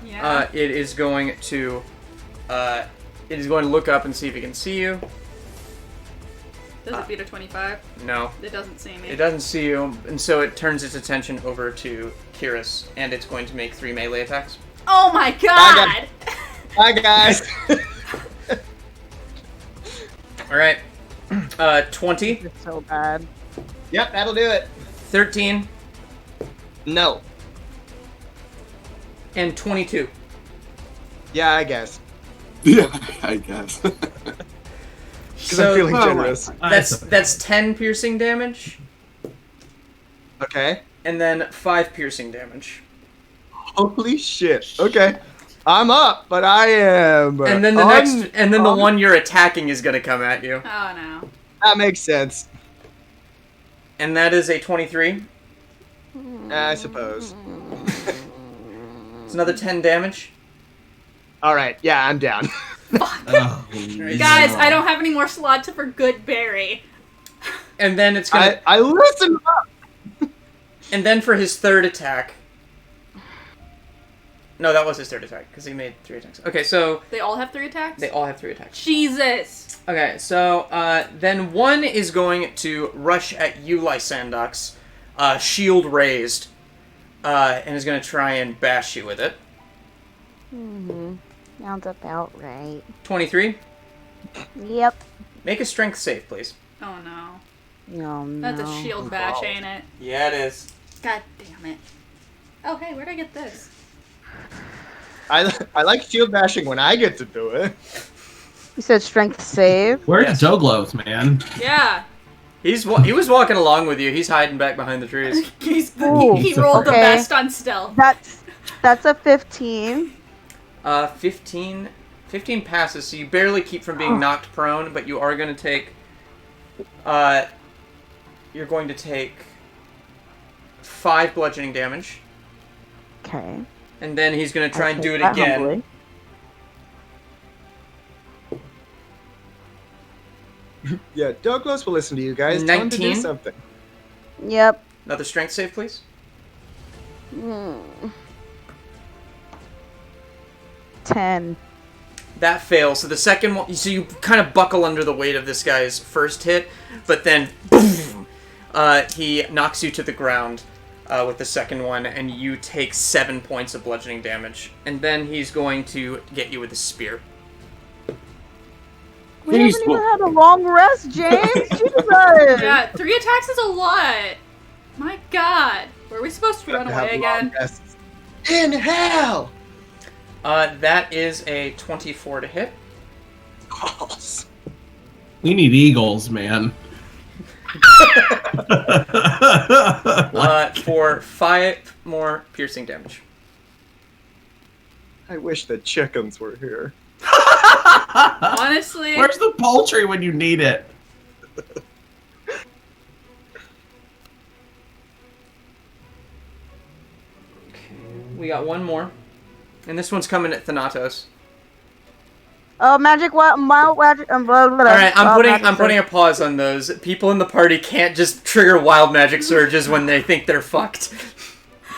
It is going to look up and see if it can see you. Does it beat a 25? No. It doesn't see me. It doesn't see you, and so it turns its attention over to Kihris, and it's going to make 3 melee attacks. Oh my god! Bye, guys. Alright. 20. It's so bad. Yep, that'll do it. 13. No. And 22. Yeah, I guess. Yeah, I guess. Because I'm feeling generous. That's 10 piercing damage. Okay. And then 5 piercing damage. Holy shit. Okay. I'm up, but I am. And then the one you're attacking is gonna come at you. Oh no. That makes sense. And that is a 23. I suppose. It's another 10 damage. Alright, yeah, I'm down. Oh, Guys, I don't have any more slots for good berry. And then it's gonna. I listen up. And then for his third attack. No, that was his third attack because he made 3 attacks. Okay, so They all have 3 attacks? they all have 3 attacks. Jesus! Okay, so then one is going to rush at you, Lysandox, shield raised, and is going to try and bash you with it. Sounds about right. 23. Yep. Make a strength save, please. Oh no. Oh, no. That's a shield bash, ain't it? Yeah, it is. God damn it. Oh hey, where'd I get this? I like shield bashing when I get to do it. You said strength save? Where's Yes. Doglos, man? Yeah. He was walking along with you. He's hiding back behind the trees. He rolled the okay. best on stealth. That's a 15. 15 passes, so you barely keep from being knocked prone, but you are going to take, you're going to take 5 bludgeoning damage, Okay. and then he's going to try and do it That again. humbly. Yeah, Douglas will listen to you guys. Tell him to do 19? something. Yep. Another strength save, please. 10. That fails. So the second one, so you kind of buckle under the weight of this guy's first hit, but then boom, he knocks you to the ground with the second one, and you take 7 points of bludgeoning damage. And then he's going to get you with a spear. We haven't even had a long rest, James. Jesus. Yeah, 3 attacks is a lot. My god. Were we supposed to run away again? In hell! That is a 24 to hit. We need eagles, man. For 5 more piercing damage. I wish the chickens were here. Honestly. Where's the poultry when you need it? We got one more. And this one's coming at Thanatos. Oh, magic what? Magic. Alright, I'm putting a pause on those. People in the party can't just trigger wild magic surges when they think they're fucked.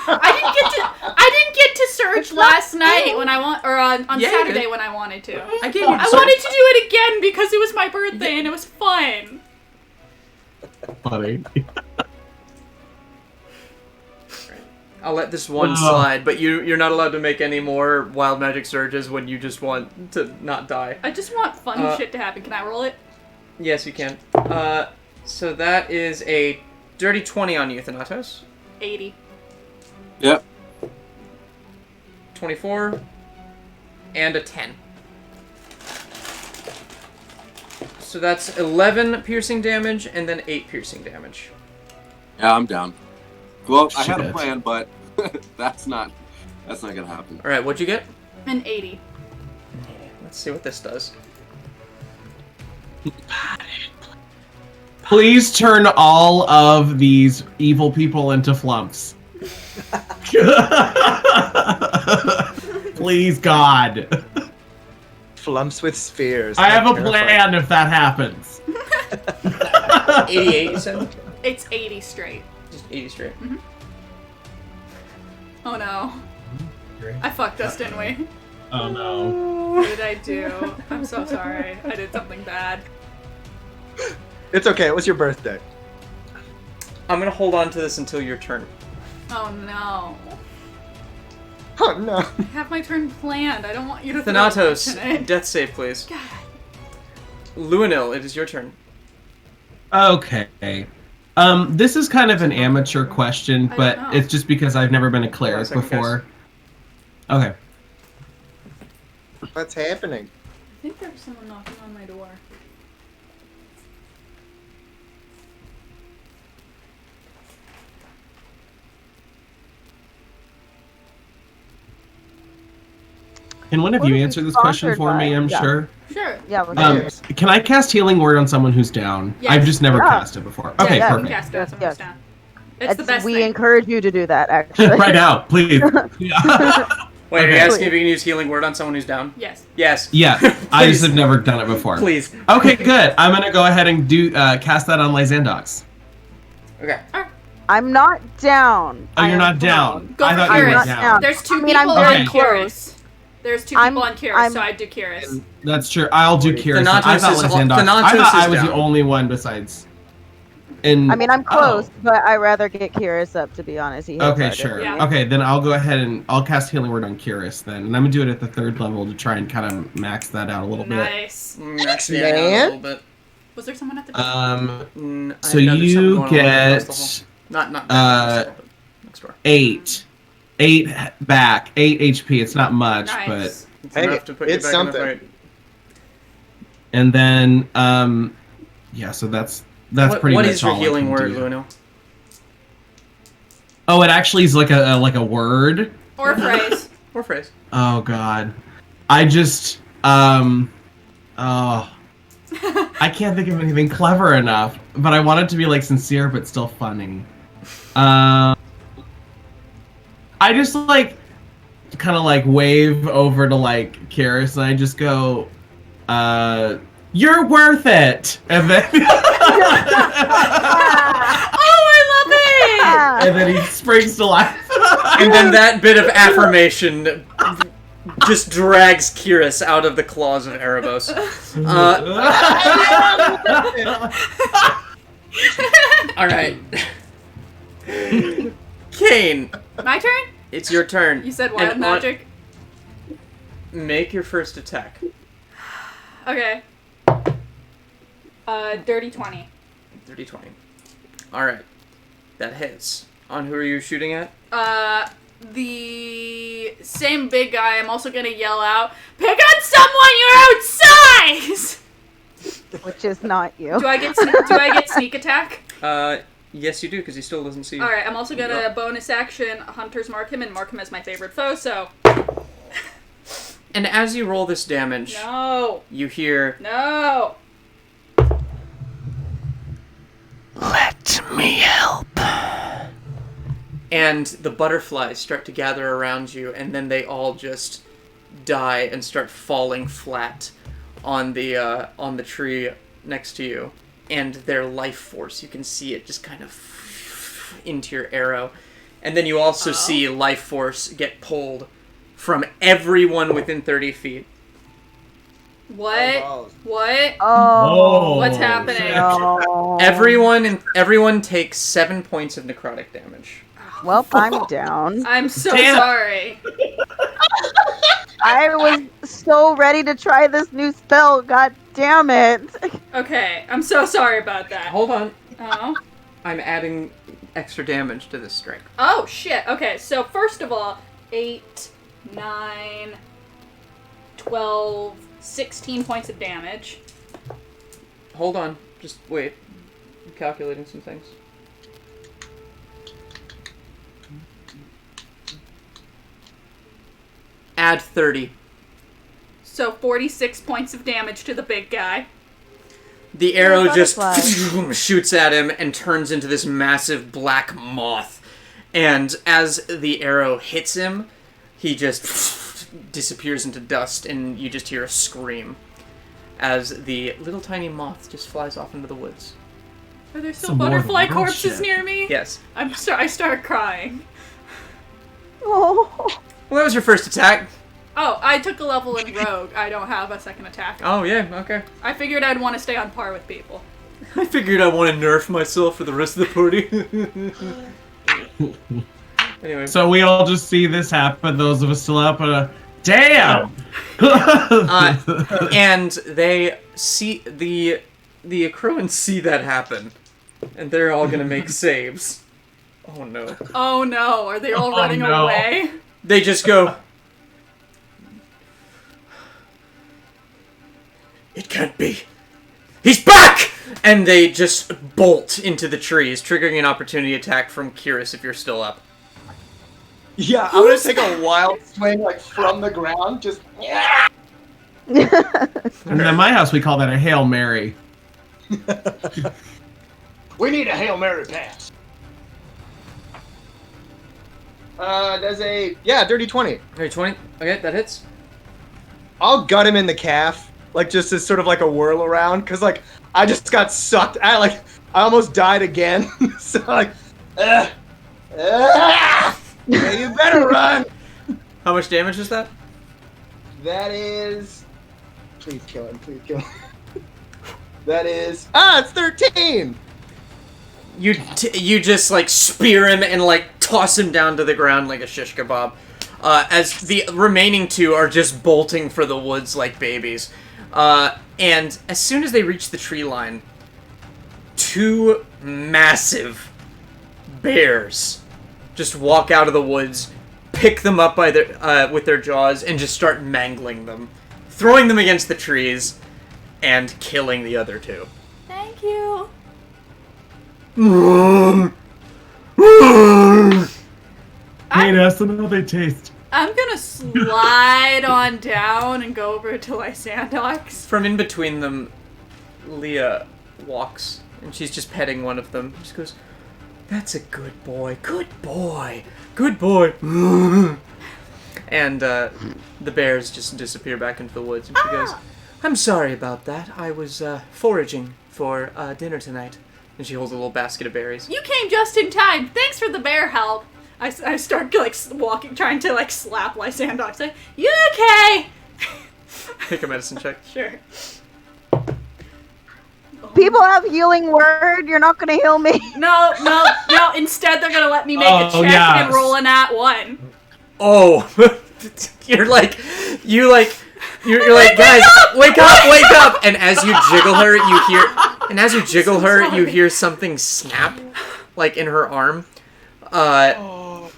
I didn't get to surge last night when I want, or on Saturday when I wanted to. I wanted to do it again because it was my birthday and it was fun. Funny. I'll let this one slide, but you're not allowed to make any more wild magic surges when you just want to not die. I just want fun shit to happen. Can I roll it? Yes, you can. So that is a dirty 20 on you, Thanatos. 80. Yep. 24. And a 10. So that's 11 piercing damage and then 8 piercing damage. Yeah, I'm down. Well, I had a plan, but that's not gonna happen. Alright, what'd you get? An 80. Let's see what this does. Please turn all of these evil people into flumps. Please, God. Flumps with spheres. I have a plan if that happens. 88, you said? It's 80 straight. Just 80 straight. Mm-hmm. Oh no. I fucked us, didn't we? Oh no. What did I do? I'm so sorry. I did something bad. It's okay. It was your birthday. I'm gonna hold on to this until your turn. Oh no. Oh no. I have my turn planned. I don't want you to Thanatos, throw death save, please. God. Luinnil, it is your turn. Okay. This is kind of an amateur question, but it's just because I've never been a cleric before. Okay. What's happening? I think there's someone knocking on my door. Can one of you answer this question for me? I'm sure. Sure. Yeah. Can I cast Healing Word on someone who's down? Yes. I've just never cast it before. Okay, yeah, perfect. You can cast it on someone who's down. It's the best we thing. encourage you to do that, actually. Right now, please. Wait, are you asking if you can use Healing Word on someone who's down? Yes. Yes. Yeah, I just have never done it before. Please. Okay, good. I'm gonna go ahead and do cast that on Lysandox. Okay. I'm not down. Oh, you're not down. Go I for thought you were Kihris. down. There's two I'm people very on close. Kihris. There's two people on Kihris, so I'd do Kihris. That's true. I'll do Kihris. I Thanatos thought is- Lysandox. Thanatos I thought is I was the down. only one besides. And I mean, I'm close, but I rather get Kihris up, to be honest. He hits Okay, harder. sure. Yeah. Okay, then I'll go ahead and I'll cast Healing Word on Kihris then, and I'm gonna do it at the 3rd level to try and kind of max that out a little bit. Nice. Max me out a little bit. Was there someone at the door? So you get not next door. 8 back, 8 HP. It's not much, Nice. It's Hey, enough to put you it's back in something. the fight. and then yeah. So that's pretty What much is your all I healing can word, do. Luinnil? Oh, it actually is like a word. Or a phrase. Or phrase. Oh God, I just oh. I can't think of anything clever enough, but I want it to be like sincere but still funny. I just like kind of like wave over to like Kihris and I just go, "You're worth it," and then and then he springs to life. And then that bit of affirmation just drags Kihris out of the claws of Erebos. Alright. Kaine, My turn? it's your turn. You said wild And magic? Make your first attack. Okay. Dirty 20. 30-20. Alright. That hits. On who are you shooting at? The same big guy. I'm also gonna yell out, "Pick on someone your own size!" Which is not you. Do I get sneak attack? Yes you do, because he still doesn't see you. Alright, I'm also gonna bonus action Hunter's Mark him and mark him as my favorite foe, so... And as you roll this damage, No! you hear, No! "Let me help." And the butterflies start to gather around you, and then they all just die and start falling flat on the tree next to you. And their life force, you can see it just kind of into your arrow. And then you also see life force get pulled from everyone within 30 feet. What? Oh, What? Oh. What's happening? No. Everyone takes 7 points of necrotic damage. Well, I'm down. I'm so Damn. sorry. I was so ready to try this new spell. God damn it. Okay, I'm so sorry about that. Hold on. Oh. I'm adding extra damage to this strike. Oh, shit. Okay, so first of all, 8, 9, 12, 16 points of damage. Hold on. Just wait. I'm calculating some things. Add 30. So 46 points of damage to the big guy. The arrow just butterfly. shoots at him and turns into this massive black moth. And as the arrow hits him, he just disappears into dust, and you just hear a scream as the little tiny moth just flies off into the woods. Are there still Some more butterfly little corpses shit. near me? Yes. I start crying. Oh. Well, that was your first attack. Oh, I took a level in Rogue. I don't have a second attack. Oh, yeah, okay. I figured I'd want to stay on par with people. I figured I want to nerf myself for the rest of the party. Anyway. So we all just see this happen, those of us still up, damn! And they see, the Akroans see that happen. And they're all gonna make saves. Oh no. Oh no, are they all running away? They just go... It can't be. He's back! And they just bolt into the trees, triggering an opportunity attack from Kihris if you're still up. Yeah, I'm gonna take a wild swing, like, from the ground, just... And in my house, we call that a Hail Mary. We need a Hail Mary pass. There's a... Yeah, dirty 20. Dirty 20? Okay, that hits. I'll gut him in the calf, like, just as sort of like a whirl around, because, like, I just got sucked. I almost died again. So, like, yeah, you better run. How much damage is that? That is... Please kill him, please kill him. That is... it's 13! You just, like, spear him and, like, toss him down to the ground like a shish kebab. As the remaining two are just bolting for the woods like babies. And as soon as they reach the tree line, two massive bears just walk out of the woods, pick them up by their with their jaws, and just start mangling them, throwing them against the trees, and killing the other two. Thank you. Hey, ask them how they taste. I'm gonna slide on down and go over to Lysandox. From in between them, Leah walks, and she's just petting one of them. She goes, "That's a good boy, good boy, good boy." And the bears just disappear back into the woods, and she goes, "I'm sorry about that. I was foraging for dinner tonight." And she holds a little basket of berries. You came just in time. Thanks for the bear help. I start, like, walking, trying to, like, slap Lysandox. Like, you okay? Take a medicine check. Sure. People have healing word. You're not going to heal me. No. Instead, they're going to let me make a check and roll a nat 1. Oh. You're like, guys, wake up. And as you jiggle her, you hear something snap, like, in her arm.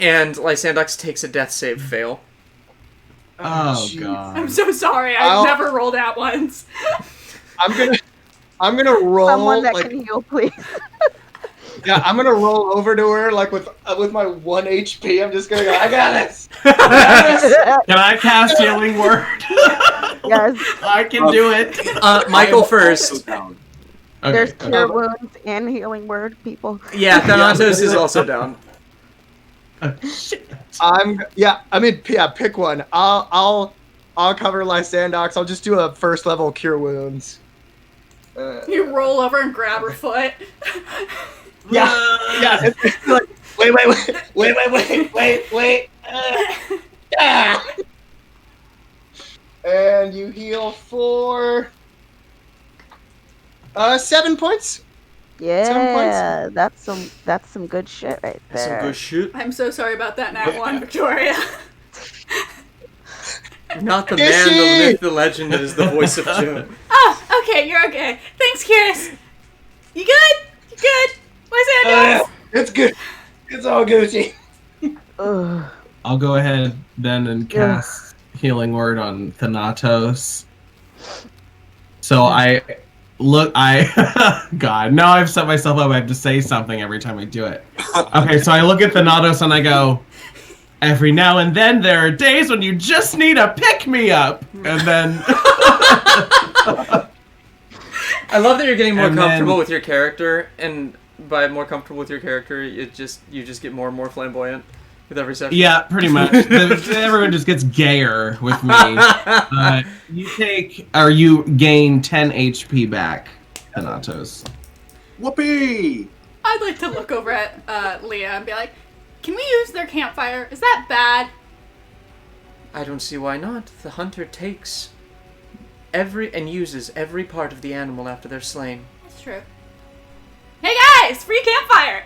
And Lysandox takes a death save fail. Oh god. I'm so sorry. I've never rolled out once. I'm gonna roll. Someone that can heal, please. Yeah, I'm gonna roll over to her like with my 1 HP. I'm just gonna go. I got this. Can I cast healing word? Yes. I can do it. Michael first. Okay. There's cure wounds and healing word, people. Yeah, Thanatos is also down. Shit. Pick one. I'll cover Lysandox. I'll just do a first level cure wounds. You roll over and grab her foot. Yeah. It's like, wait. And you heal for 7 points. Yeah, that's some good shit right there. Some good shit. I'm so sorry about that nat 1, Victoria. Not the man, the myth, the legend that is the voice of June. Oh, okay, you're okay. Thanks, Kihris. You good? You good? Lysandox? It's good. It's all Gucci. I'll go ahead then and cast healing word on Thanatos. So God, now I've set myself up. I have to say something every time I do it. Okay, so I look at Thanatos and I go, every now and then there are days when you just need a pick-me-up. And then... I love that you're getting more comfortable with your character, and by more comfortable with your character, you just get more and more flamboyant with every session. Yeah, pretty much. Everyone just gets gayer with me. You gain 10 HP back, Thanatos. Whoopee! I'd like to look over at Leah and be like, Can we use their campfire? Is that bad? I don't see why not. The hunter takes and uses every part of the animal after they're slain. That's true. Hey guys, free campfire!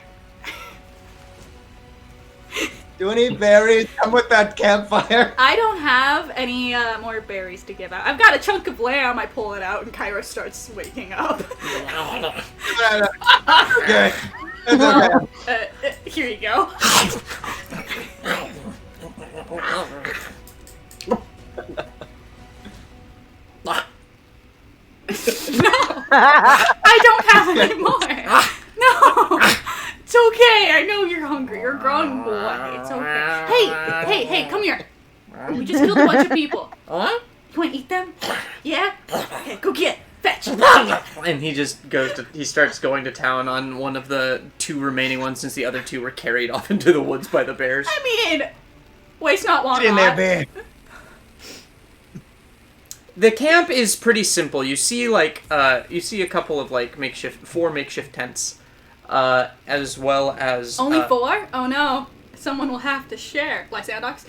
Do any berries come with that campfire? I don't have any more berries to give out. I've got a chunk of lamb. I pull it out, and Kihris starts waking up. Okay. It's okay. Here you go. No, I don't have any more. No, it's okay. I know you're hungry. You're a grown boy. It's okay. Hey, come here. We just killed a bunch of people. You want to eat them? Yeah? Okay, go get it. Fetch. And he starts going to town on one of the 2 remaining ones since the other 2 were carried off into the woods by the bears. I mean, waste not, want Get in there, not. bear. The camp is pretty simple. You see a couple of 4 makeshift tents, as well as Only 4? Oh no, someone will have to share. Lysandox.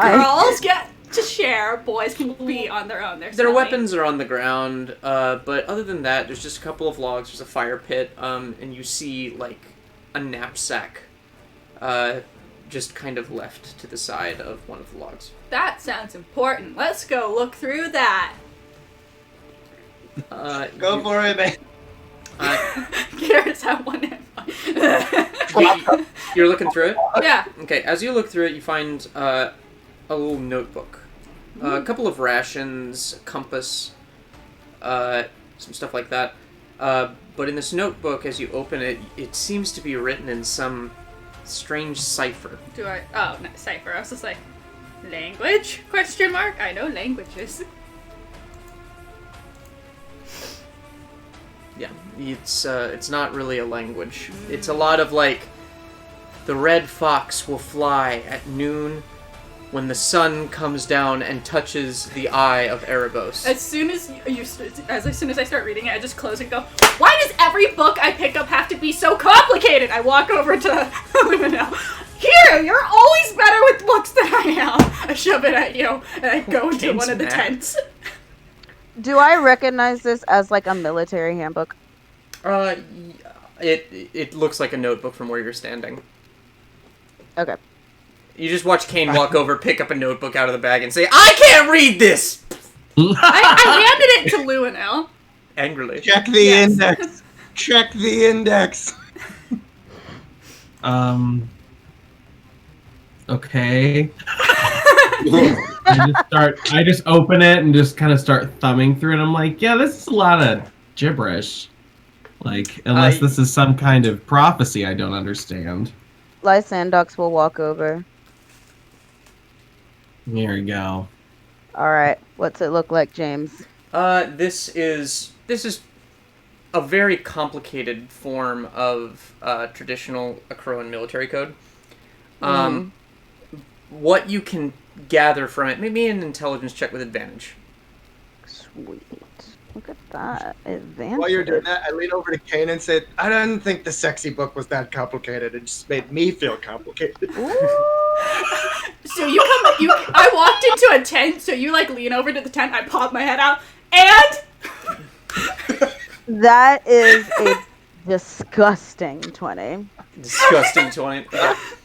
Girls get to share. Boys can be on their own. Their weapons are on the ground, but other than that, there's just a couple of logs. There's a fire pit, and you see a knapsack. Just kind of left to the side of one of the logs. That sounds important. Let's go look through that. Go for it, man. Kihris have one hit. You're looking through it? Yeah. Okay, as you look through it, you find a little notebook. A couple of rations, a compass, some stuff like that. But in this notebook, as you open it, it seems to be written in some strange cipher. Oh, no, cipher. I was just like, language? Question mark? I know languages. Yeah, it's not really a language. It's a lot of the red fox will fly at noon when the sun comes down and touches the eye of Erebos. As soon as I start reading it, I just close and go, why does every book I pick up have to be so complicated? I walk over to Luinnil. Here, you're always better with books than I am. I shove it at you, and I go into one of the tents. Do I recognize this as a military handbook? It looks like a notebook from where you're standing. Okay. You just watch Kaine walk over, pick up a notebook out of the bag, and say, I can't read this! I handed it to Luinnil. Angrily. Check the index. Check the index. Okay. I just open it and just kind of start thumbing through it. I'm like, yeah, this is a lot of gibberish. Unless this is some kind of prophecy I don't understand. Lysandox will walk over. Here we go. Alright, what's it look like, James? This is a very complicated form of traditional Akroan military code. What you can gather from it, maybe an intelligence check with advantage. Sweet. Look at that. Advantage. While you're doing that, I lean over to Kaine and said, I didn't think the sexy book was that complicated. It just made me feel complicated. So I walked into a tent, so you lean over to the tent, I pop my head out, and... That is a disgusting 20. Disgusting 20.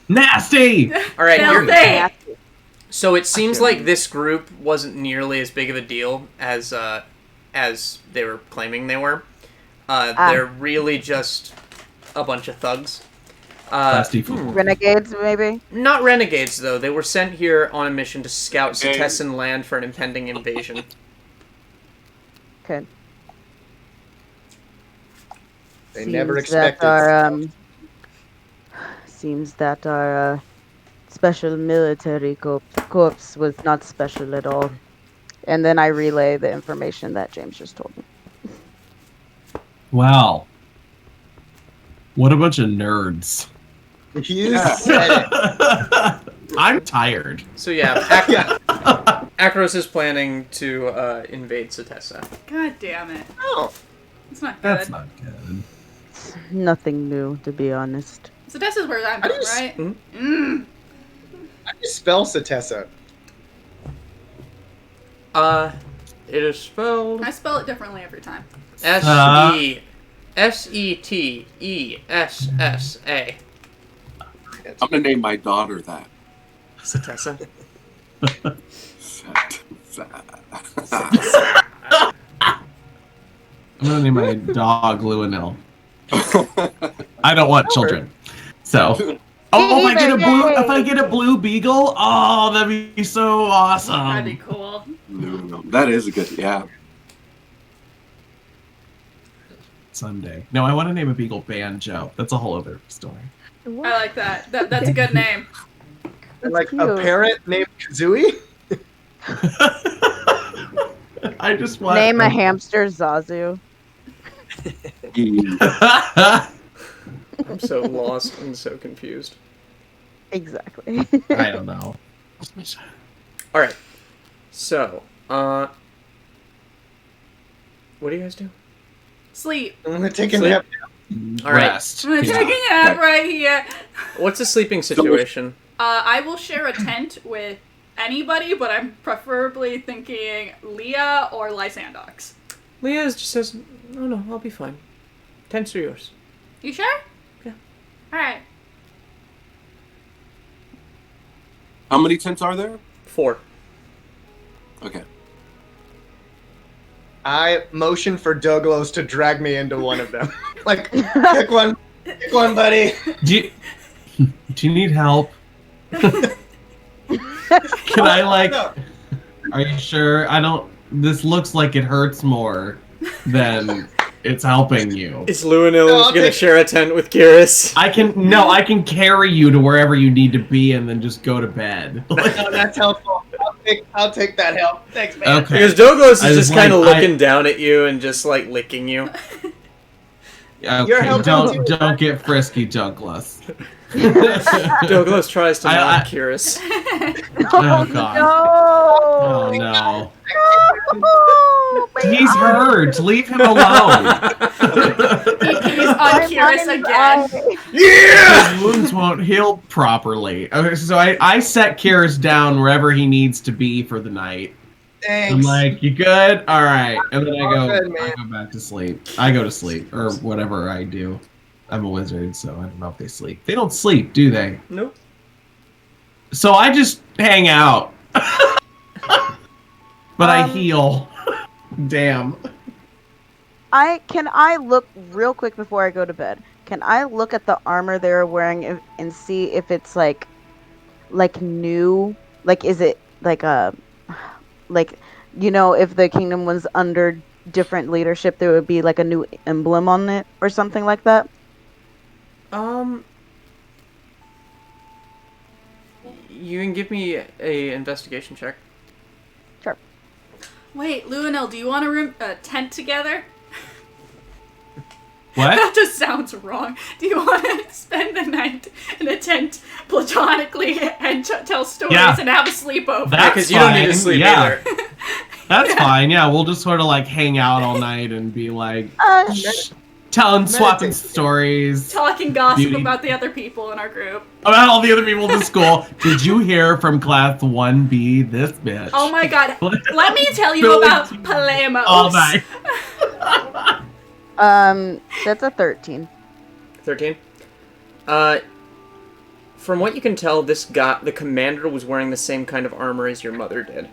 Nasty! Alright, so it seems like this group wasn't nearly as big of a deal as they were claiming they were. They're really just a bunch of thugs. Renegades, maybe? Not renegades, though. They were sent here on a mission to scout Setessan land for an impending invasion. Okay. They never expected. Seems that our special military corps was not special at all. And then I relay the information that James just told me. Wow. What a bunch of nerds. You said it. I'm tired. So yeah, Akros is planning to invade Setessan. God damn it. Oh. It's not good. That's not good. Nothing new, to be honest. So this is where I'm from, right? How do you spell Setessa? It is spelled... I spell it differently every time. S-E-S-E-T-E-S-S-A. I'm gonna name my daughter that. Setessa. I'm gonna name my dog Luinnil. I don't want children, so. Oh, if I get a blue beagle, oh, that'd be so awesome. That'd be cool. No, that is a good, yeah. Someday. No, I want to name a beagle Banjo. That's a whole other story. I like that. That's a good name. Like cute. a parrot named Kazooie? I just want Name a hamster Zazu. I'm so lost and so confused. Exactly. I don't know. Alright. So, what do you guys do? Sleep. I'm gonna take a Sleep. nap. All right. Rest. I'm taking a nap right here. What's the sleeping situation? I will share a tent with anybody, but I'm preferably thinking Leah or Lysandox. Leah just says, no, I'll be fine. Tents are yours. You sure? Yeah. Alright. How many tents are there? 4. Okay. I motion for Douglas to drag me into one of them. Like, pick one, buddy. Do you need help? Can I No. Are you sure? This looks like it hurts more than it's helping you. Is Luinnil No, gonna share a tent with Kihris? I can carry you to wherever you need to be and then just go to bed. No, that's helpful. I'll take that help. Thanks, man. Okay. Because Douglas is just kind of like, looking down at you and just like licking you. Okay, You're helping too. don't get frisky, Douglas. Douglas tries to knock Kihris. Oh god. No. Oh no. No. He's hurt. Leave him alone. He's on Kihris again. His wounds won't heal properly. Okay, so I set Kihris down wherever he needs to be for the night. Thanks. I'm like, you good? All right. And then All good, man. I go back to sleep. I go to sleep or whatever I do. I'm a wizard, so I don't know if they sleep. They don't sleep, do they? Nope. So I just hang out. But I heal. Damn. Can I look real quick before I go to bed? Can I look at the armor they're wearing and see if it's like new? Like, is it like if the kingdom was under different leadership, there would be like a new emblem on it or something like that? You can give me a investigation check. Sure. Wait, Luinnil, do you want to tent together? What? That just sounds wrong. Do you want to spend the night in a tent platonically and tell stories and have a sleepover? Because you don't need to sleep either. That's fine. Yeah, we'll just sort of like hang out all night and be like swapping stories, talking gossip about the other people in our group. About all the other people in the school. Did you hear from class 1B this bitch? Oh my god. Let me tell you about Palemos. All night. That's a 13. 13? From what you can tell, the commander was wearing the same kind of armor as your mother did.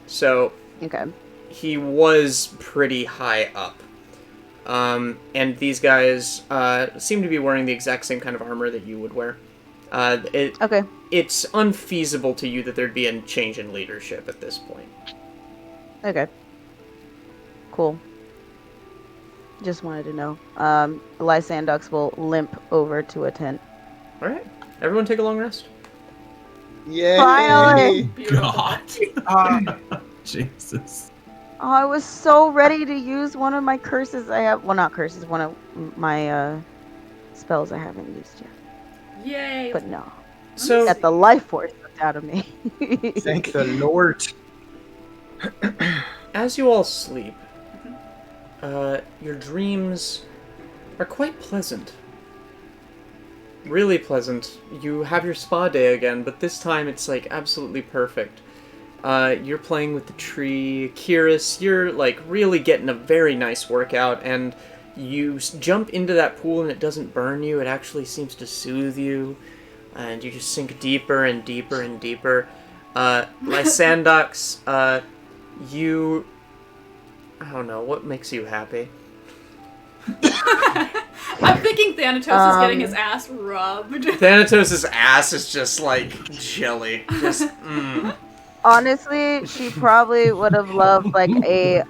So, okay. He was pretty high up. And these guys seem to be wearing the exact same kind of armor that you would wear. Okay. It's unfeasible to you that there'd be a change in leadership at this point. Okay. Cool. Just wanted to know. Lysandox will limp over to a tent. Alright. Everyone take a long rest. Yeah. Finally! God. Jesus. Oh, I was so ready to use one of my curses I have. Well, not curses. One of my spells I haven't used yet. Yay! But no. So Got the life force out of me. Thank the Lord. as you all sleep, your dreams are quite pleasant. Really pleasant. You have your spa day again, but this time it's like absolutely perfect. You're playing with the tree. Kihris, you're like really getting a very nice workout, and you jump into that pool and it doesn't burn you. It actually seems to soothe you, and you just sink deeper and deeper and deeper. Lysandox, you... I don't know, what makes you happy? I'm thinking Thanatos is getting his ass rubbed. Thanatos' ass is just like jelly. Just, Honestly, she probably would have loved like a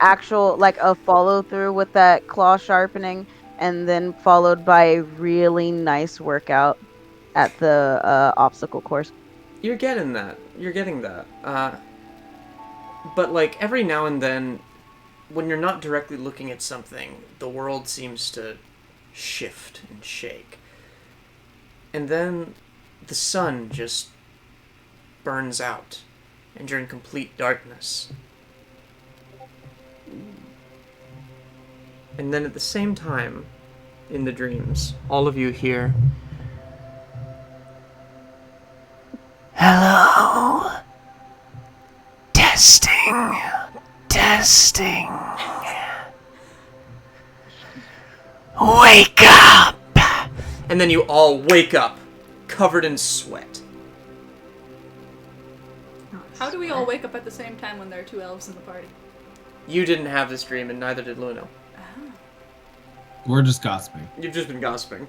actual like a follow through with that claw sharpening, and then followed by a really nice workout at the obstacle course. You're getting that. You're getting that. But like every now and then, when you're not directly looking at something, the world seems to shift and shake. And then the sun just burns out, and you're in complete darkness. And then at the same time, in the dreams, all of you hear, "Hello? Testing. Testing. Wake up!" And then you all wake up, covered in sweat. How do we all wake up at the same time when there are two elves in the party? You didn't have this dream, and neither did Luinnil. We're just gossiping. You've just been gossiping.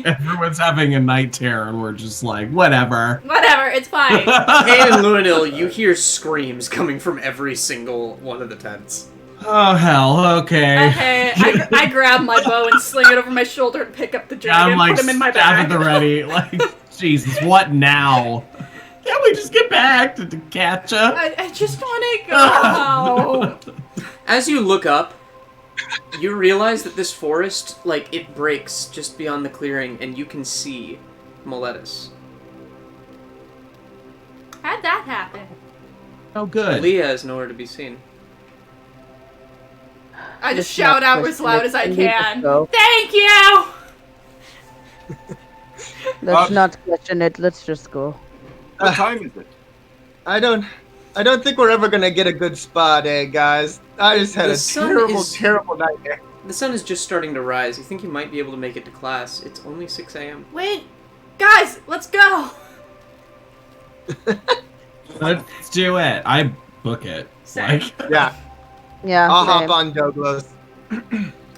Everyone's having a night terror, and we're just like, whatever. Whatever, it's fine. Kaine and Luinnil, you hear screams coming from every single one of the tents. Oh, hell, okay. Okay, I grab my bow and sling it over my shoulder and pick up the dragon and put him in my bag. at the ready. Like, Jesus, what now? Can't we just get back to catch up? I just want to go. As you look up, you realize that this forest, like, it breaks just beyond the clearing, and you can see Meletis. How'd that happen? Oh, good. Leah is nowhere to be seen. I just shout out as loud as I can. Thank you! Let's not question it. Let's just go. What time is it? I don't think we're ever gonna get a good spa day, guys. I just had terrible nightmare. The sun is just starting to rise. You think you might be able to make it to class. It's only 6 a.m. Wait, guys, let's go! Let's do it. I book it. Same. Like, Yeah. I'll same. hop on Douglas.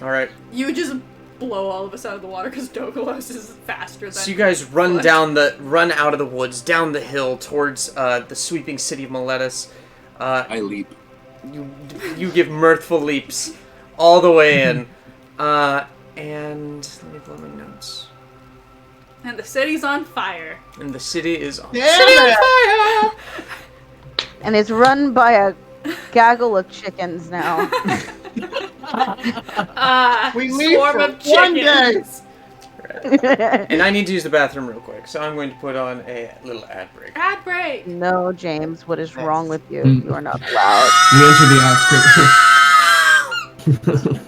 Alright. You just blow all of us out of the water because Douglas is faster than... So you guys run out of the woods, down the hill towards the sweeping city of Meletis. I leap. You give mirthful leaps all the way in. And let me pull my notes. And the city's on fire. And the city is on Yeah! fire! And it's run by a gaggle of chickens now. We leave Swarm for of one day. chickens. And I need to use the bathroom real quick, so I'm going to put on a little ad break. Ad break. No, James, what is wrong with you? You are not allowed. we enter the Astrapes.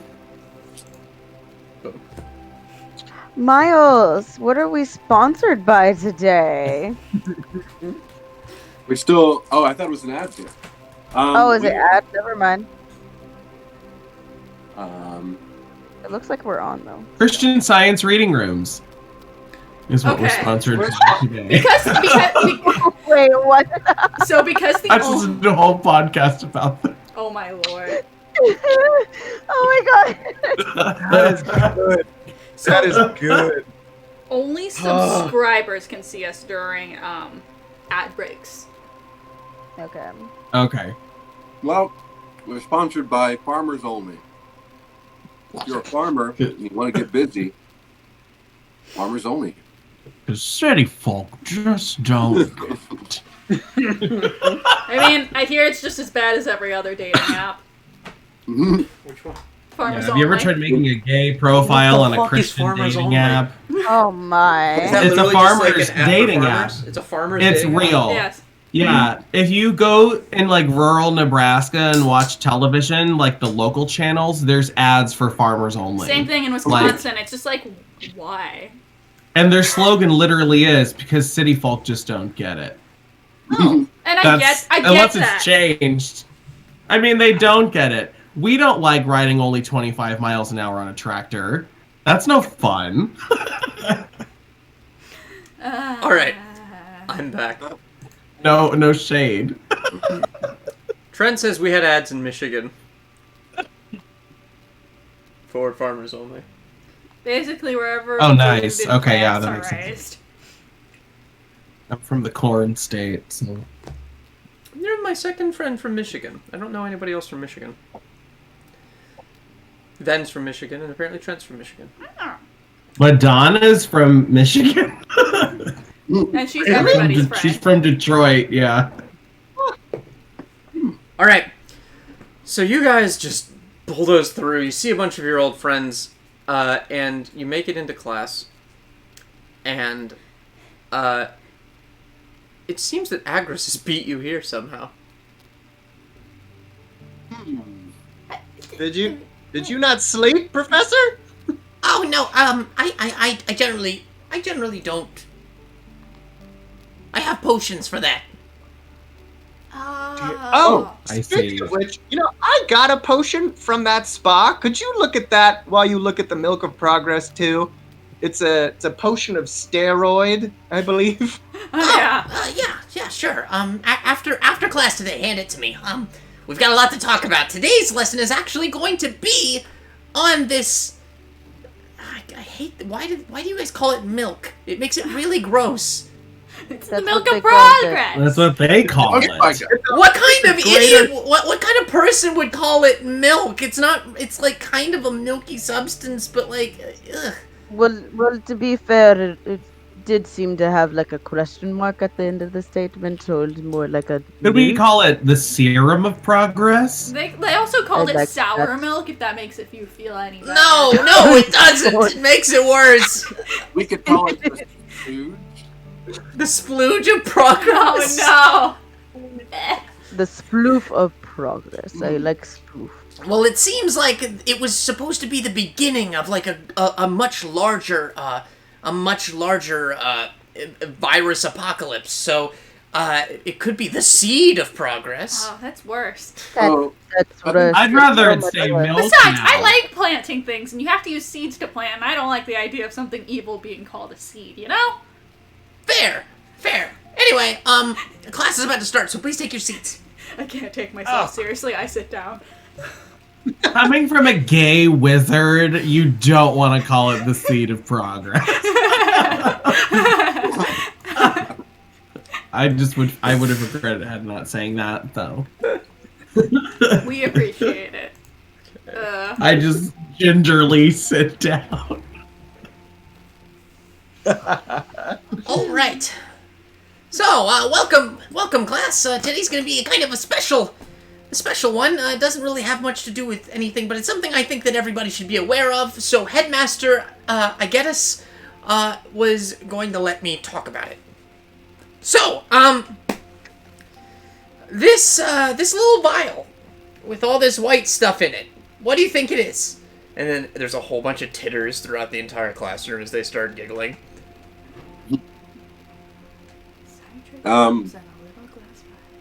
Miles, what are we sponsored by today? We still... Oh, I thought it was an ad here. Is it ad? Never mind. It looks like we're on, though. Christian Science Reading Rooms is what we're sponsored today. Because Wait, what? so because the I just listened to a whole podcast about that. oh my lord. Oh my god. That is good. That is good. Only subscribers can see us during ad breaks. Okay. Okay. Well, we're sponsored by Farmers Only. If you're a farmer and you want to get busy, Farmers Only. The city folk just don't. I mean, I hear it's just as bad as every other dating app. Mm-hmm. Which one? Farmers Have you ever Only. tried making a gay profile on a fuck is Christian Farmers dating Only? app? Oh my. Is that It's a literally just farmer's an app for dating farmers? app. It's a farmer's It's dating app? real. Yes. Yeah, if you go in like rural Nebraska and watch television, like the local channels, there's ads for farmers only. Same thing in Wisconsin. It's just like, why? And their slogan literally is because city folk just don't get it. Oh, and I get unless that. It's changed. I mean, they don't get it. We don't like riding only 25 miles an hour on a tractor. That's no fun. All right, I'm back. No shade. Trent says we had ads in Michigan. For farmers only. Basically, wherever. Oh, nice. Okay, yeah, that makes sense. Raised. I'm from the corn state, so. You're my second friend from Michigan. I don't know anybody else from Michigan. Ven's from Michigan, and apparently Trent's from Michigan. Oh. Madonna's from Michigan. And she's everybody's friend. She's from Detroit, yeah. All right. So you guys just bulldoze through. You see a bunch of your old friends, and you make it into class. And it seems that Agris has beat you here somehow. Did you not sleep, Professor? Oh no, I generally don't. I have potions for that. Oh, I speaking see. of which, I got a potion from that spa. Could you look at that while you look at the Milk of Progress too? It's a potion of steroid, I believe. Yeah, sure. After class today, hand it to me. We've got a lot to talk about. Today's lesson is actually going to be on this. I hate. Why do you guys call it milk? It makes it really gross. It's the Milk of Progress. That's what they call it. What kind of idiot? What kind of person would call it milk? It's not. It's like kind of a milky substance, but like, ugh. Well, to be fair, it did seem to have like a question mark at the end of the statement, so it's more like a. Could we call it the serum of progress? They also called it like sour that. milk, if that makes you feel any better. No, it doesn't. It makes it worse. We could call it the food. The splooge of progress. Oh no. The sploof of progress. I like sploof. Well, it seems like it was supposed to be the beginning of like a much larger virus apocalypse. So it could be the seed of progress. Oh, that's worse. That's what I'd rather it say milk. Besides, now. I like planting things, and you have to use seeds to plant, and I don't like the idea of something evil being called a seed, you know? Fair. Anyway, the class is about to start, so please take your seats. I can't take myself seriously. I sit down. Coming from a gay wizard, you don't want to call it the seed of progress. I would have regretted had not saying that though. We appreciate it. I just gingerly sit down. All right. So, welcome, class. Today's going to be a kind of a special one. It doesn't really have much to do with anything, but it's something I think that everybody should be aware of. So, Headmaster Agetis was going to let me talk about it. So, this little vial with all this white stuff in it. What do you think it is? And then there's a whole bunch of titters throughout the entire classroom as they start giggling. A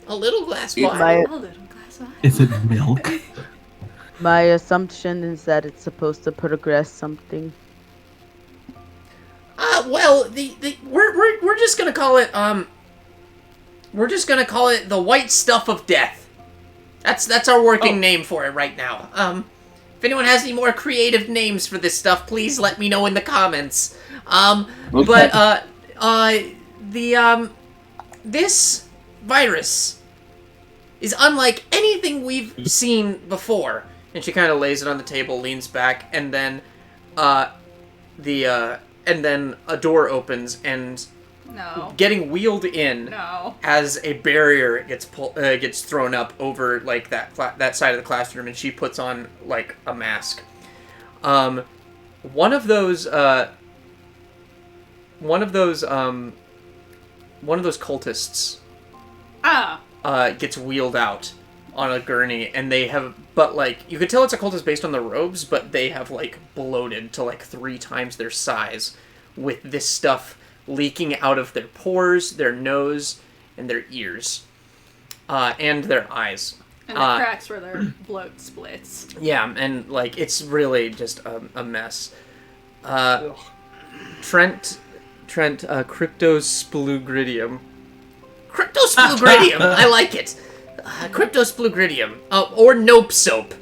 little glass vial. Is it milk? My assumption is that it's supposed to progress something. Well, we're just gonna call it the white stuff of death. That's our working name for it right now. If anyone has any more creative names for this stuff, please let me know in the comments. Okay. But this virus is unlike anything we've seen before. And she kind of lays it on the table, leans back, and then a door opens, and No. getting wheeled in No. as a barrier gets thrown up over like that side of the classroom, and she puts on like a mask. One of those cultists gets wheeled out on a gurney, and they have, but like, you could tell it's a cultist based on the robes, but they have like bloated to like 3 times their size with this stuff leaking out of their pores, their nose, and their ears, and their eyes. And the cracks where their bloat splits. Yeah, and like, it's really just a mess. Trent, Cryptosplugidium. Cryptosplugidium! I like it. Cryptosplugidium. Or Nope Soap.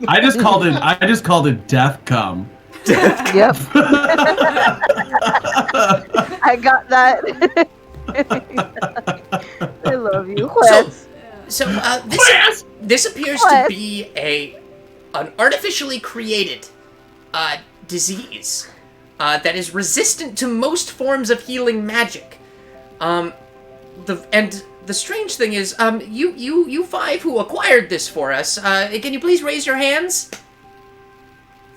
I just called it Death Cum. Yep. I got that. I love you. This appears to be an artificially created disease that is resistant to most forms of healing magic. The strange thing is, you 5 who acquired this for us, can you please raise your hands?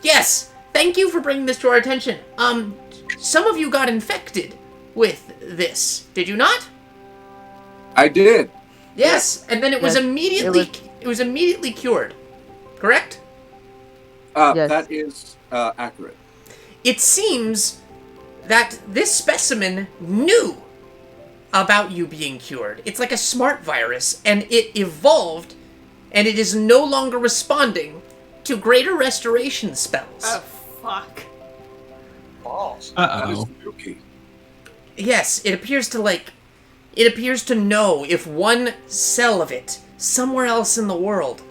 Yes, thank you for bringing this to our attention. Some of you got infected with this, did you not? I did. Yes, and then it was immediately cured. Correct? Yes. That is accurate. It seems that this specimen knew about you being cured. It's like a smart virus, and it evolved, and it is no longer responding to greater restoration spells. Oh, fuck. Balls. Uh-oh. Okay. Yes, it appears to know if one cell of it somewhere else in the world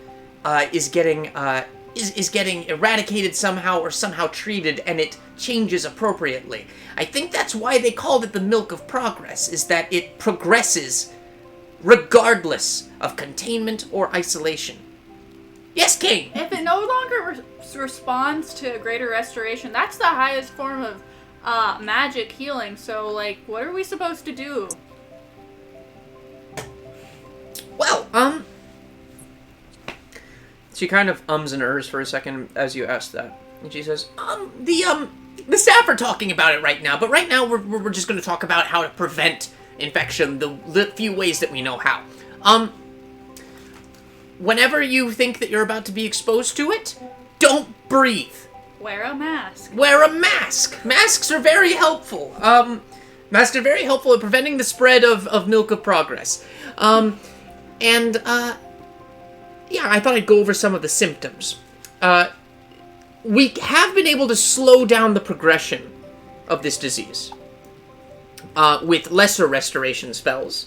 is getting eradicated somehow or somehow treated, and it changes appropriately. I think that's why they called it the milk of progress, is that it progresses regardless of containment or isolation. Yes, Kaine? If it no longer responds to greater restoration, that's the highest form of magic healing, so, like, what are we supposed to do? Well, she kind of ums and ers for a second as you ask that. And she says, the staff are talking about it right now, but right now we're just going to talk about how to prevent infection the few ways that we know how. Whenever you think that you're about to be exposed to it, don't breathe. Wear a mask. Wear a mask. Masks are very helpful. Masks are very helpful at preventing the spread of milk of progress. Yeah, I thought I'd go over some of the symptoms. We have been able to slow down the progression of this disease with lesser restoration spells.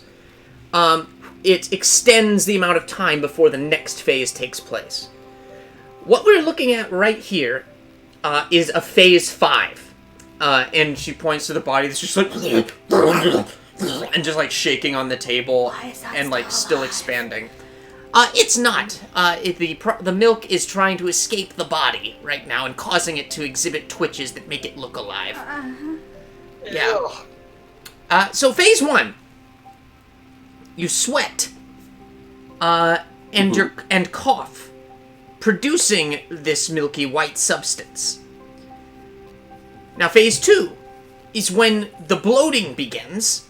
It extends the amount of time before the next phase takes place. What we're looking at right here is a phase 5. And she points to the body that's just like... and just like shaking on the table and like still expanding. It's not. The milk is trying to escape the body right now and causing it to exhibit twitches that make it look alive. Yeah. So phase 1. You sweat. And cough, producing this milky white substance. Now phase 2 is when the bloating begins,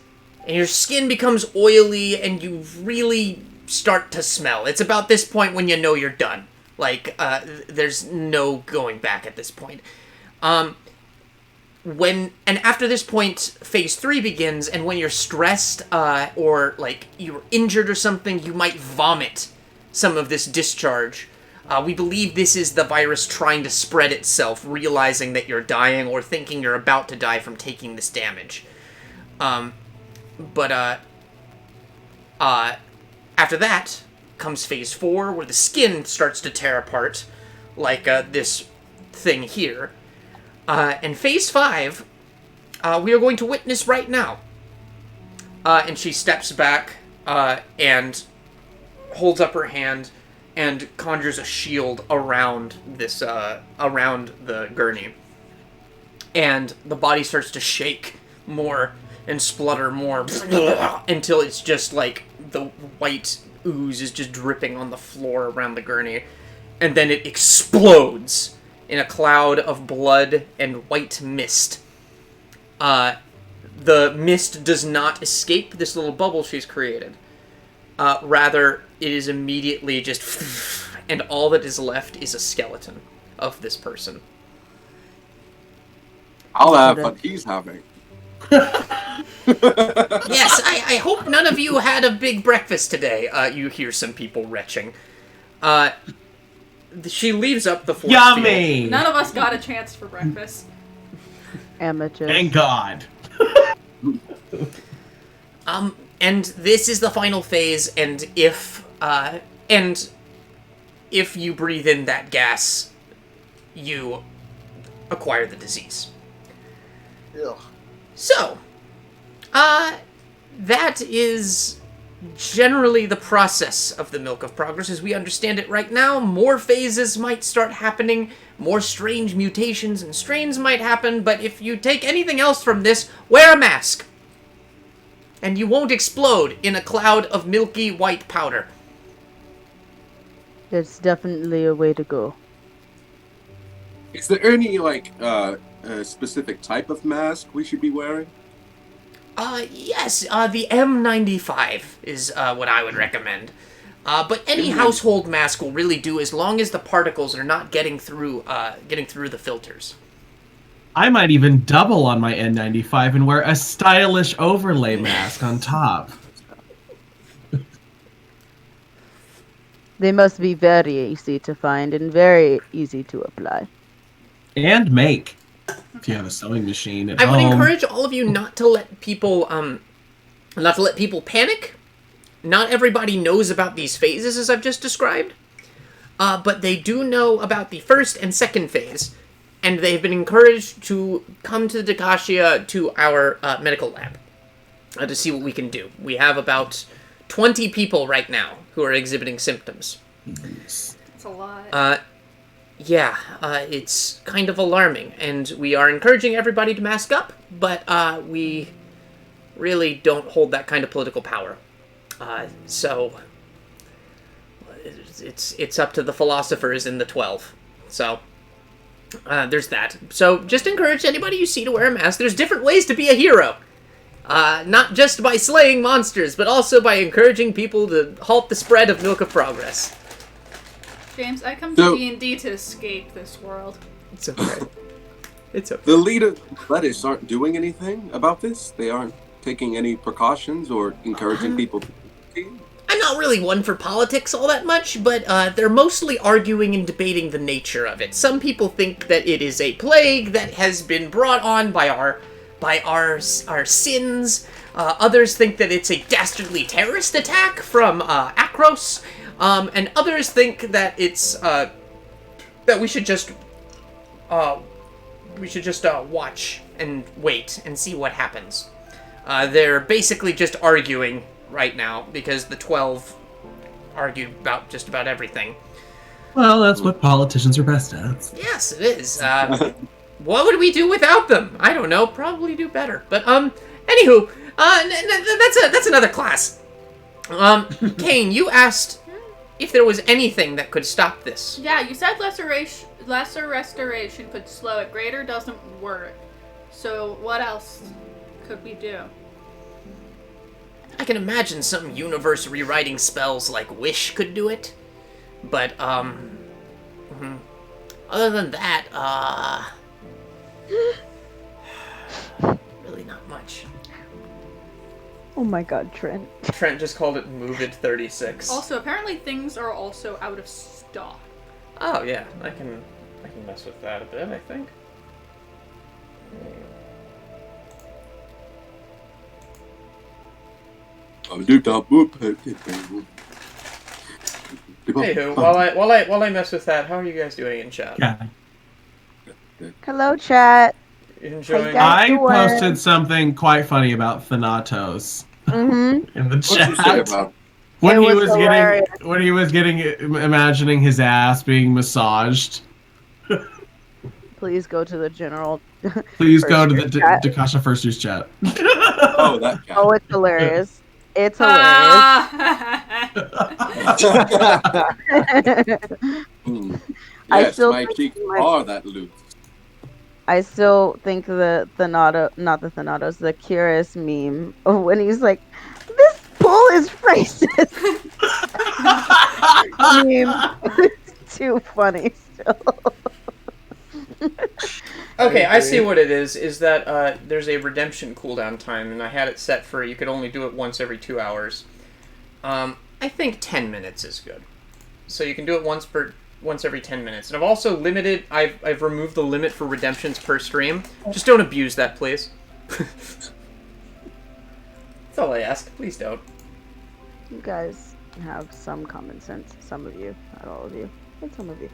and your skin becomes oily, and you really start to smell. It's about this point when you know you're done. Like, there's no going back at this point. And after this point, phase 3 begins, and when you're stressed, or, like, you're injured or something, you might vomit some of this discharge. We believe this is the virus trying to spread itself, realizing that you're dying, or thinking you're about to die from taking this damage. After that comes phase 4, where the skin starts to tear apart, like this thing here. And phase 5, we are going to witness right now. And she steps back and holds up her hand and conjures a shield around this, around the gurney. And the body starts to shake more and splutter more until it's just like the white ooze is just dripping on the floor around the gurney. And then it explodes in a cloud of blood and white mist. the mist does not escape this little bubble she's created. Rather, it is immediately just... and all that is left is a skeleton of this person. I'll have what he's having. Yes, I hope none of you had a big breakfast today. You hear some people retching. She leaves up the force Yummy! field. None of us got a chance for breakfast. Amateur. Thank God. And this is the final phase, and if you breathe in that gas, you acquire the disease. Ugh. So, that is generally the process of the Milk of Progress as we understand it right now. More phases might start happening, more strange mutations and strains might happen, but if you take anything else from this, wear a mask. And you won't explode in a cloud of milky white powder. It's definitely a way to go. Is there any, like, a specific type of mask we should be wearing? Yes, the M95 is what I would recommend. But any household mask will really do as long as the particles are not getting through the filters. I might even double on my N95 and wear a stylish overlay mask on top. They must be very easy to find and very easy to apply. And make. If you have a sewing machine at I home. would encourage all of you not to let people panic. Not everybody knows about these phases as I've just described, but they do know about the first and second phase, and they've been encouraged to come to the Dikashia to our medical lab to see what we can do. We have about 20 people right now who are exhibiting symptoms. It's a lot. Yeah, it's kind of alarming, and we are encouraging everybody to mask up, but we really don't hold that kind of political power. So it's up to the philosophers in the 12. So there's that. So just encourage anybody you see to wear a mask. There's different ways to be a hero. Not just by slaying monsters, but also by encouraging people to halt the spread of Milk of Progress. James, I come to D&D to escape this world. It's okay. It's okay. The leader of Lettuce aren't doing anything about this? They aren't taking any precautions or encouraging people to... I'm not really one for politics all that much, but they're mostly arguing and debating the nature of it. Some people think that it is a plague that has been brought on by our sins. Others think that it's a dastardly terrorist attack from Akros. And others think that it's that we should just watch and wait and see what happens. They're basically just arguing right now because the 12 argue about just about everything. Well, that's what politicians are best at. Yes, it is. What would we do without them? I don't know. Probably do better. But anywho, that's another class. Kaine, you asked if there was anything that could stop this. Yeah, you said lesser restoration could slow it. Greater doesn't work. So what else could we do? I can imagine some universe rewriting spells like Wish could do it. But, other than that, really not much. Oh my god, Trent. Trent just called it Movid 36. Also, apparently things are also out of stock. Oh yeah, I can mess with that a bit, I think. Anywho, while I mess with that, how are you guys doing in chat? Yeah. Hello, chat. Enjoying. I posted something quite funny about Thanatos in the chat. When he was imagining his ass being massaged. Please go to the general. Please go to the Dakasha First Use chat. Oh, that guy. Oh, it's hilarious. It's hilarious. Yes, my cheeks think are that loose. I still think the Kihris meme of when he's like, "This bull is racist." Meme. It's too funny still. Okay, I see what it is. Is that there's a redemption cooldown time, and I had it set for you could only do it once every 2 hours. I think 10 minutes is good. So you can do it once every 10 minutes. And I've also limited. I've removed the limit for redemptions per stream. Just don't abuse that, please. That's all I ask. Please don't. You guys have some common sense. Some of you, not all of you, but some of you.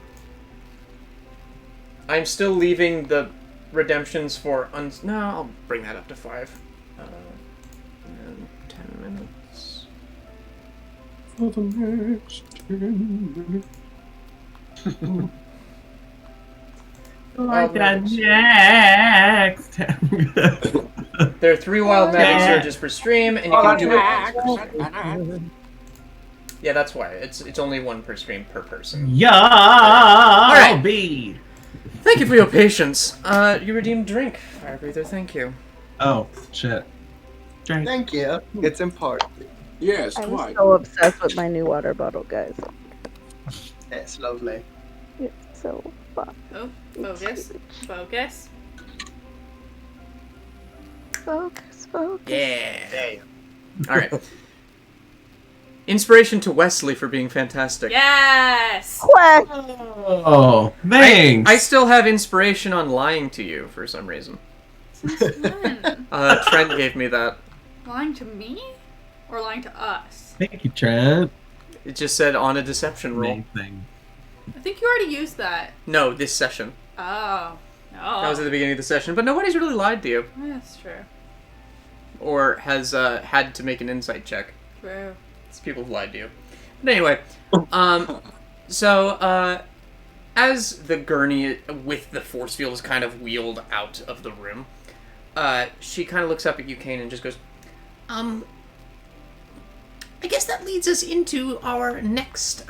I'm still leaving the redemptions for no, I'll bring that up to 5. And 10 minutes. For the next 10 minutes. Like the next. There are 3 wild magic surges per stream, and you can do it. Yeah, that's why. It's only 1 per stream per person. Yeah. All right. B. Thank you for your patience. You redeemed drink, Fire Breather. Thank you. Oh shit. Drink. Thank you. It's important. Yes, I'm quite. so obsessed with my new water bottle, guys. It's lovely. It's so fun. Oh, focus. Focus. Focus, focus. Yeah. Damn. All right. Inspiration to Wesley for being fantastic. Yes! Quack! Oh, thanks. I still have inspiration on lying to you for some reason. Since when? Trent gave me that. Lying to me? Or lying to us? Thank you, Trent. It just said on a deception roll. Amazing. I think you already used that. No, this session. Oh. No. That was at the beginning of the session, but nobody's really lied to you. That's true. Or has had to make an insight check. True. It's people who've lied to you. But anyway, so, as the gurney with the force field is kind of wheeled out of the room, she kind of looks up at you, Kaine, and just goes, I guess that leads us into our next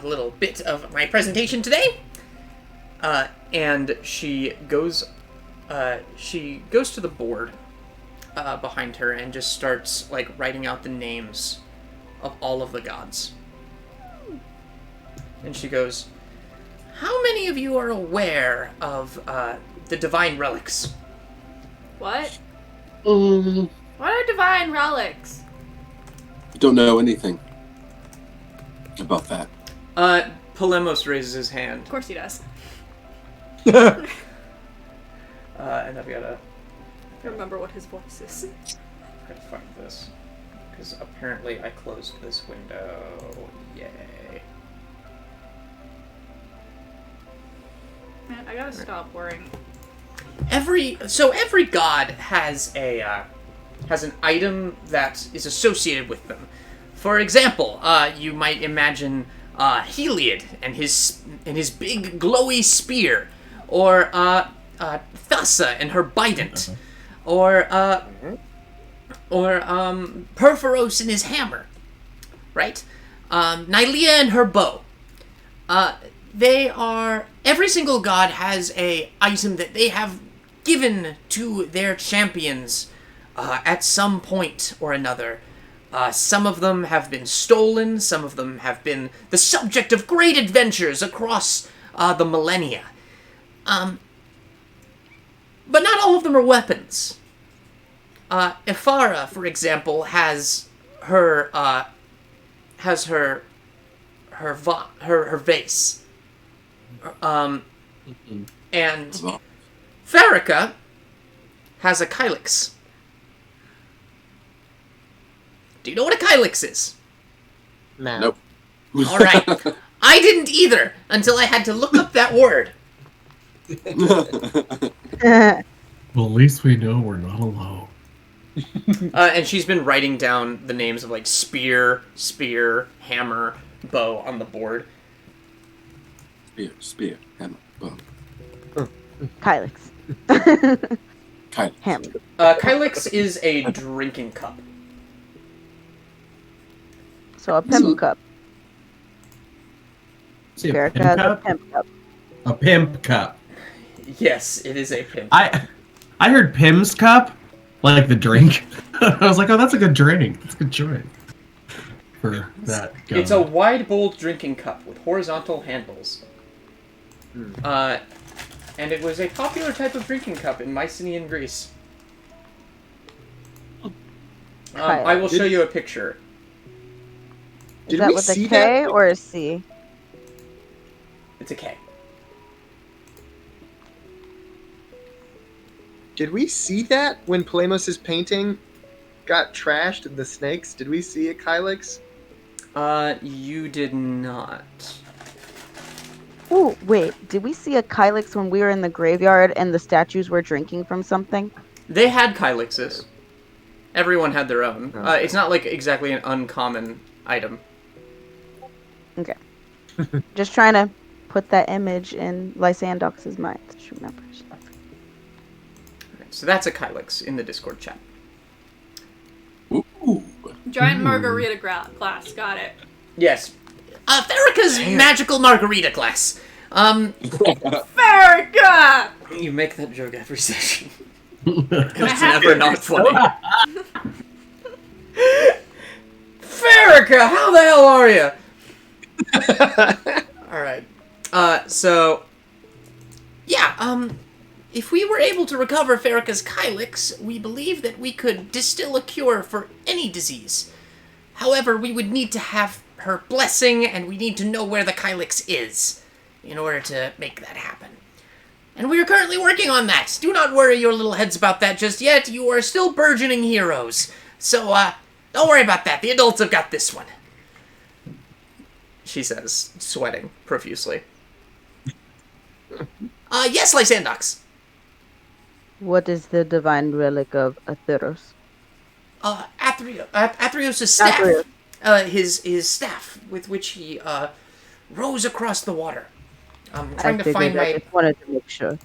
little bit of my presentation today. And she goes to the board behind her and just starts like writing out the names of all of the gods. And she goes, How many of you are aware of the divine relics? What? What are divine relics? Don't know anything about that. Polemos raises his hand. Of course he does. And I've got to Remember what his voice is. try to find this. Because apparently I closed this window. Yay. Man, I gotta stop worrying. Every god has an item that is associated with them. For example, you might imagine Heliod and his big glowy spear, or Thassa and her bident, or Perforos and his hammer, right? Nylea and her bow. Every single god has a item that they have given to their champions at some point or another. Some of them have been stolen, some of them have been the subject of great adventures across the millennia. But not all of them are weapons. Ifara, for example, has her vase. And Farrakha has a kylix. Do you know what a kylix is? No. Nope. Alright. I didn't either, until I had to look up that word. Well, at least we know we're not alone. And she's been writing down the names of like spear, hammer, bow on the board. Spear, hammer, bow. Kylix. Kylix. Hammer. Kylix is a drinking cup. So a pimp cup. See, a Farrakha pimp has a cup? pimp cup. A pimp cup. Yes, it is a pimp. I heard Pim's cup, like the drink. I was like, oh, that's a good drink. That's a good choice for that. It's a wide-bowled drinking cup with horizontal handles. And it was a popular type of drinking cup in Mycenaean Greece. I will show you a picture. Is that with a K or a C? It's a K. Did we see that when Palamos' painting got trashed in the snakes? Did we see a Kylix? You did not. Oh, wait. Did we see a Kylix when we were in the graveyard and the statues were drinking from something? They had Kylixes. Everyone had their own. It's not like exactly an uncommon item. Okay. Just trying to put that image in Lysandox's mind. She remembers. So that's a Kylix in the Discord chat. Ooh. Giant margarita glass. Got it. Yes. Farrakha's magical margarita glass. Farrakha! You make that joke every session. It's never not funny. Farrakha, how the hell are you? Alright. If we were able to recover Farrakha's Kylix, we believe that we could distill a cure for any disease. However, we would need to have her blessing, and we need to know where the Kylix is in order to make that happen. And we are currently working on that. Do not worry your little heads about that just yet. You are still burgeoning heroes. So, don't worry about that. The adults have got this one. She says, sweating profusely. Yes, Lysandox. What is the divine relic of Theros? Athreos' staff. His staff with which he rows across the water. I'm trying to find my... I just wanted to make sure.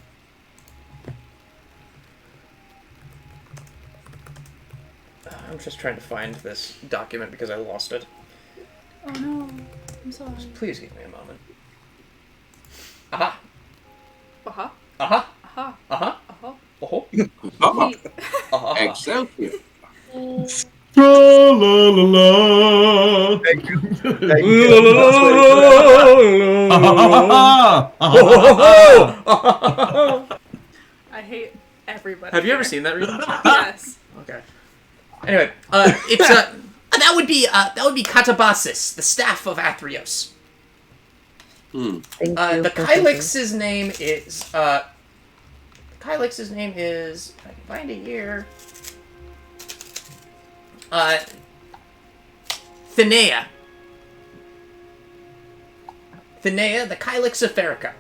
I'm just trying to find this document because I lost it. Oh no, I'm sorry. Just please give me a moment. Aha. Uh-huh. Uh-huh. Uh-huh. Uh-huh. Uh-huh. Uh-huh. Uh-huh. Excelsior. La la la la. Thank you. I hate everybody. Have you ever seen that, Regan? Yes. Okay. Anyway, it's that would be Katabasis, the staff of Athreos. The Kylix's name is Kylix's name is, if I can find it here, Thenea. Thenea, the Kylix of Farrakha.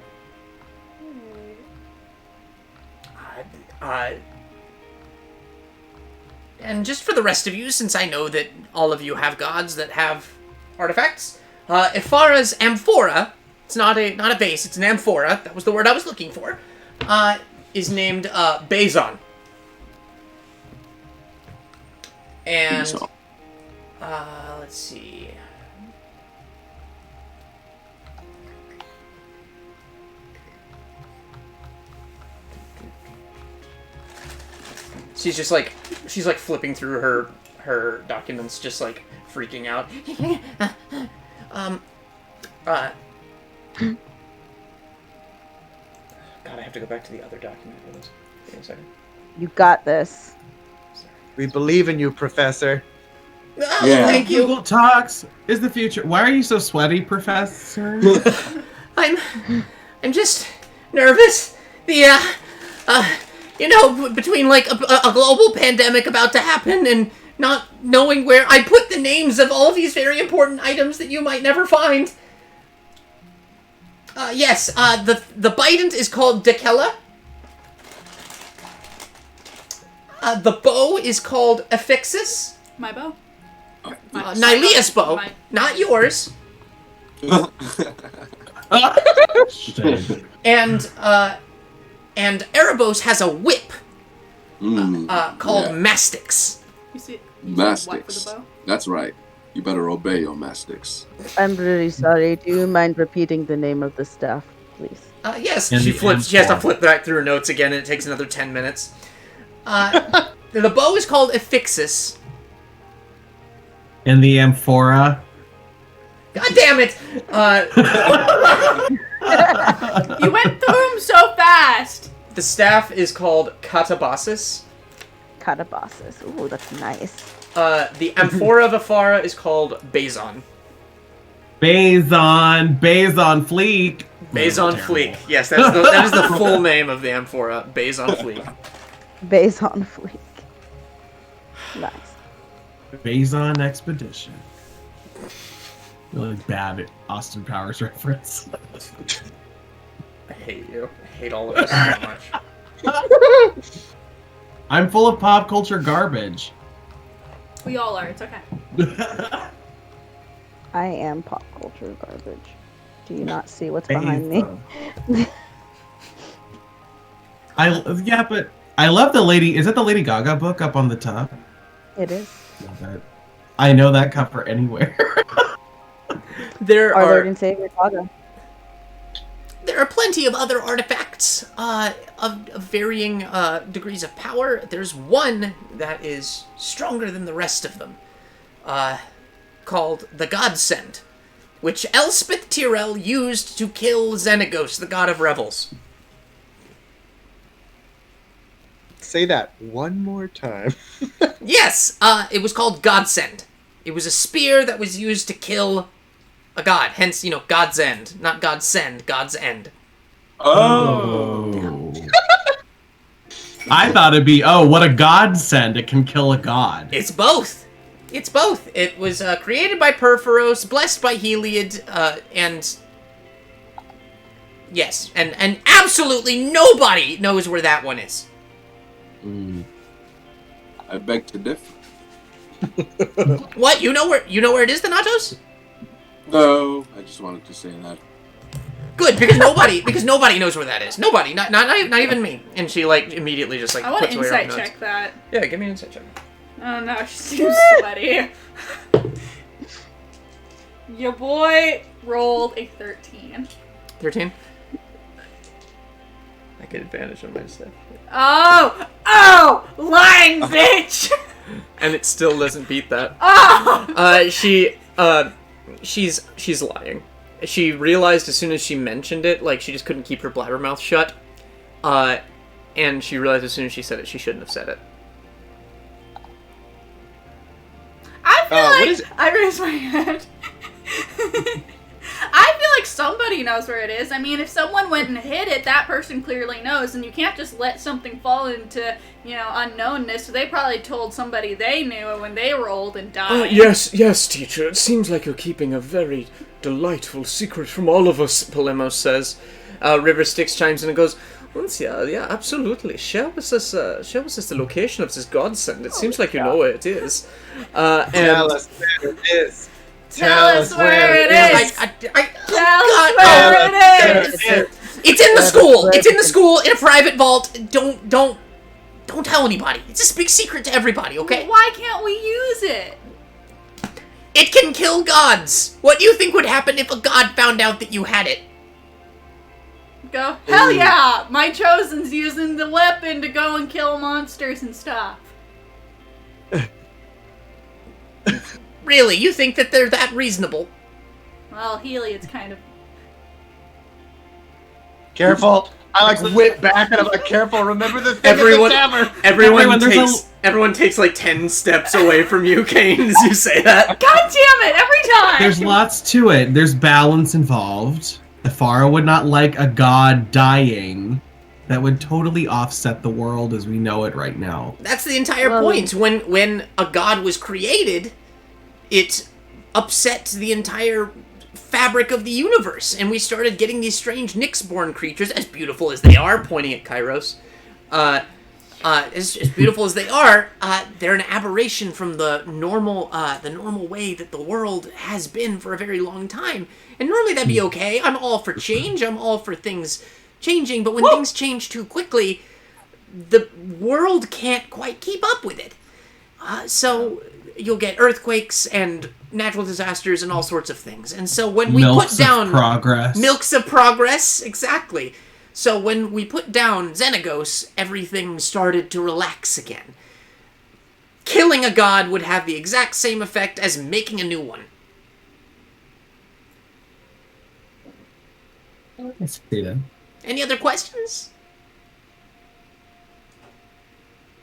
And just for the rest of you, since I know that all of you have gods that have artifacts, Ifara's amphora, it's not a vase, it's an amphora, that was the word I was looking for, is named Bazon. And, let's see. She's like flipping through her documents, just like freaking out. God, I have to go back to the other document. Give me a second. You got this. We believe in you, Professor. Oh, yeah. Thank you. Google Talks is the future. Why are you so sweaty, Professor? I'm just nervous. Between like a global pandemic about to happen and not knowing where I put the names of all of these very important items that you might never find. Yes, the bident is called Dekella. The bow is called Affixis. My bow? Nylea's bow, not yours. And Erebos has a whip called Mastix. You see Mastix. what for the bow? That's right. You better obey your Mastix. I'm really sorry. Do you mind repeating the name of the staff? please. Yes, she flips. She has to flip back through her notes again, and it takes another 10 minutes. The bow is called Ephixis. And the amphora. God damn it! You went through them so fast. The staff is called Katabasis. Katabasis. Ooh, that's nice. The amphora of Afara is called Bazon. Bazon Fleek. Bazon Fleek. Yes, that is the full name of the amphora. Bazon Fleek. Bazon Fleek. Nice. Bazon Expedition. Really bad Austin Powers reference. I hate you. I hate all of us so much. I'm full of pop culture garbage. We all are. It's okay. I am pop culture garbage. Do you not see what's behind me? But I love the lady. Is it the Lady Gaga book up on the top? It is. Love it. I know that cover anywhere. There Our are Lord and Savior Gaga. There are plenty of other artifacts of varying degrees of power. There's one that is stronger than the rest of them, called the Godsend, which Elspeth Tyrell used to kill Xenagos, the god of revels. Say that one more time. Yes, it was called Godsend. It was a spear that was used to kill a god, hence, God's End. Not God's Send, God's End. Oh. I thought it'd be, what a godsend, it can kill a god. It's both. It's both. It was created by Perforos, blessed by Heliod, and... Yes, and absolutely nobody knows where that one is. I beg to differ. What? You know where it is, Thanatos? No, I just wanted to say that. Good, because nobody knows where that is. Nobody, not even me. and she immediately just I want to puts away her insight notes. check that. Yeah, give me an insight check. Oh no, she seems sweaty. Your boy rolled a 13. 13. I get advantage on my stuff. Oh, lying bitch. And it still doesn't beat that. Oh. She's lying. She realized as soon as she mentioned it, she just couldn't keep her blabbermouth shut. And she realized as soon as she said it, she shouldn't have said it. I feel I raised my hand. I feel like somebody knows where it is. I mean, if someone went and hid it, that person clearly knows, and you can't just let something fall into, unknownness. So they probably told somebody they knew when they rolled and died. Yes, teacher. It seems like you're keeping a very delightful secret from all of us, Polemos says. River Styx chimes in and goes, yeah, absolutely. Share with us the location of this godsend. It seems like you know where it is. Tell us where it is. Tell us where it is. Tell us where it is. It's in the school. It's in the school in a private vault. Don't tell anybody. It's a big secret to everybody, okay? Why can't we use it? It can kill gods. What do you think would happen if a god found out that you had it? Go, hell yeah! My chosen's using the weapon to go and kill monsters and stuff. Really? You think that they're that reasonable? Well, Heliod's kind of... Careful! I whip back and I'm careful, remember the thing Everyone takes 10 steps away from you, Kaine, as you say that. God damn it, every time! There's lots to it. There's balance involved. Afara would not like a god dying. That would totally offset the world as we know it right now. That's the entire point. When a god was created, it upset the entire fabric of the universe, and we started getting these strange Nyxborn creatures, as beautiful as they are, pointing at Kairos. As beautiful as they are, they're an aberration from the normal way that the world has been for a very long time. And normally that'd be okay. I'm all for change. I'm all for things changing. But when things change too quickly, the world can't quite keep up with it. So you'll get earthquakes and natural disasters and all sorts of things. And so when we put down... Milks of progress, exactly. So when we put down Xenagos, everything started to relax again. Killing a god would have the exact same effect as making a new one. I see that. Any other questions?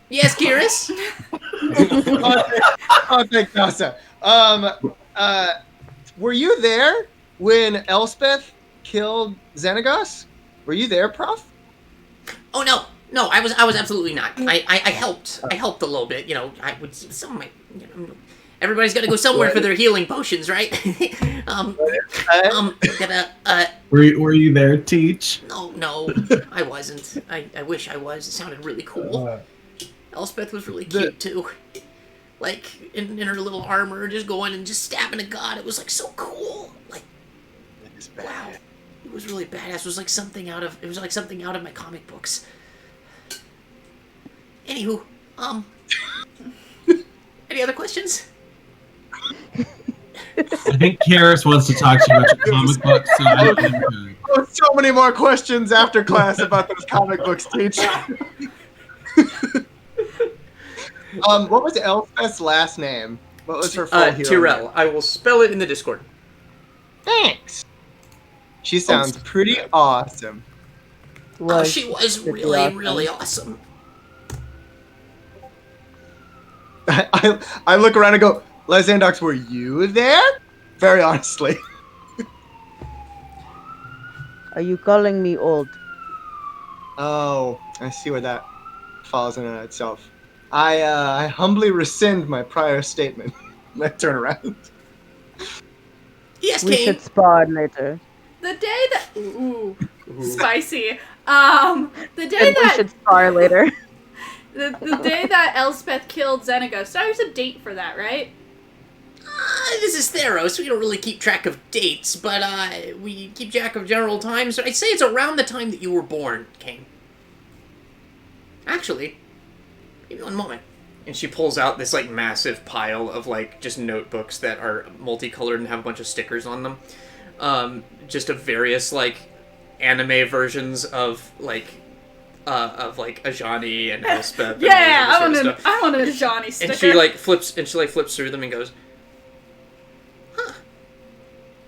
Yes, Kihris? Oh, thank Nasa. Were you there when Elspeth killed Xenagos? Were you there, Prof? Oh no, I was absolutely not. I helped a little bit. You know, I would some of my. You know, everybody's got to go somewhere for their healing potions, right? Were you there, Teach? No, I wasn't. I wish I was. It sounded really cool. Elspeth was really cute too. Like in her little armor, just going and just stabbing a god. It was like so cool. Like, wow, it was really badass. It was like something out of my comic books. Anywho, any other questions? I think Kihris wants to talk to you about your comic books. So many more questions after class about those comic books, Teach. What was Elspeth's last name? What was her full hero Tyrell. name? I will spell it in the Discord. Thanks. She sounds pretty awesome. She was really awesome. I look around and go, Lysandox, were you there? Very honestly. Are you calling me old? Oh, I see where that falls in itself. I humbly rescind my prior statement. I turn around. Yes, we Kaine. should spar later. The day that spicy. The day and we should spar later. The day that Elspeth killed Xenagos. So there's a date for that, right? This is Theros. We don't really keep track of dates, but we keep track of general times. So I'd say it's around the time that you were born, Kaine. Actually, give me one moment. And she pulls out this, like, massive pile of, like, just notebooks that are multicolored and have a bunch of stickers on them. Just of various, like, anime versions of Ajani and Elspeth. Yeah, I want a Ajani sticker. And she flips through them and goes, huh.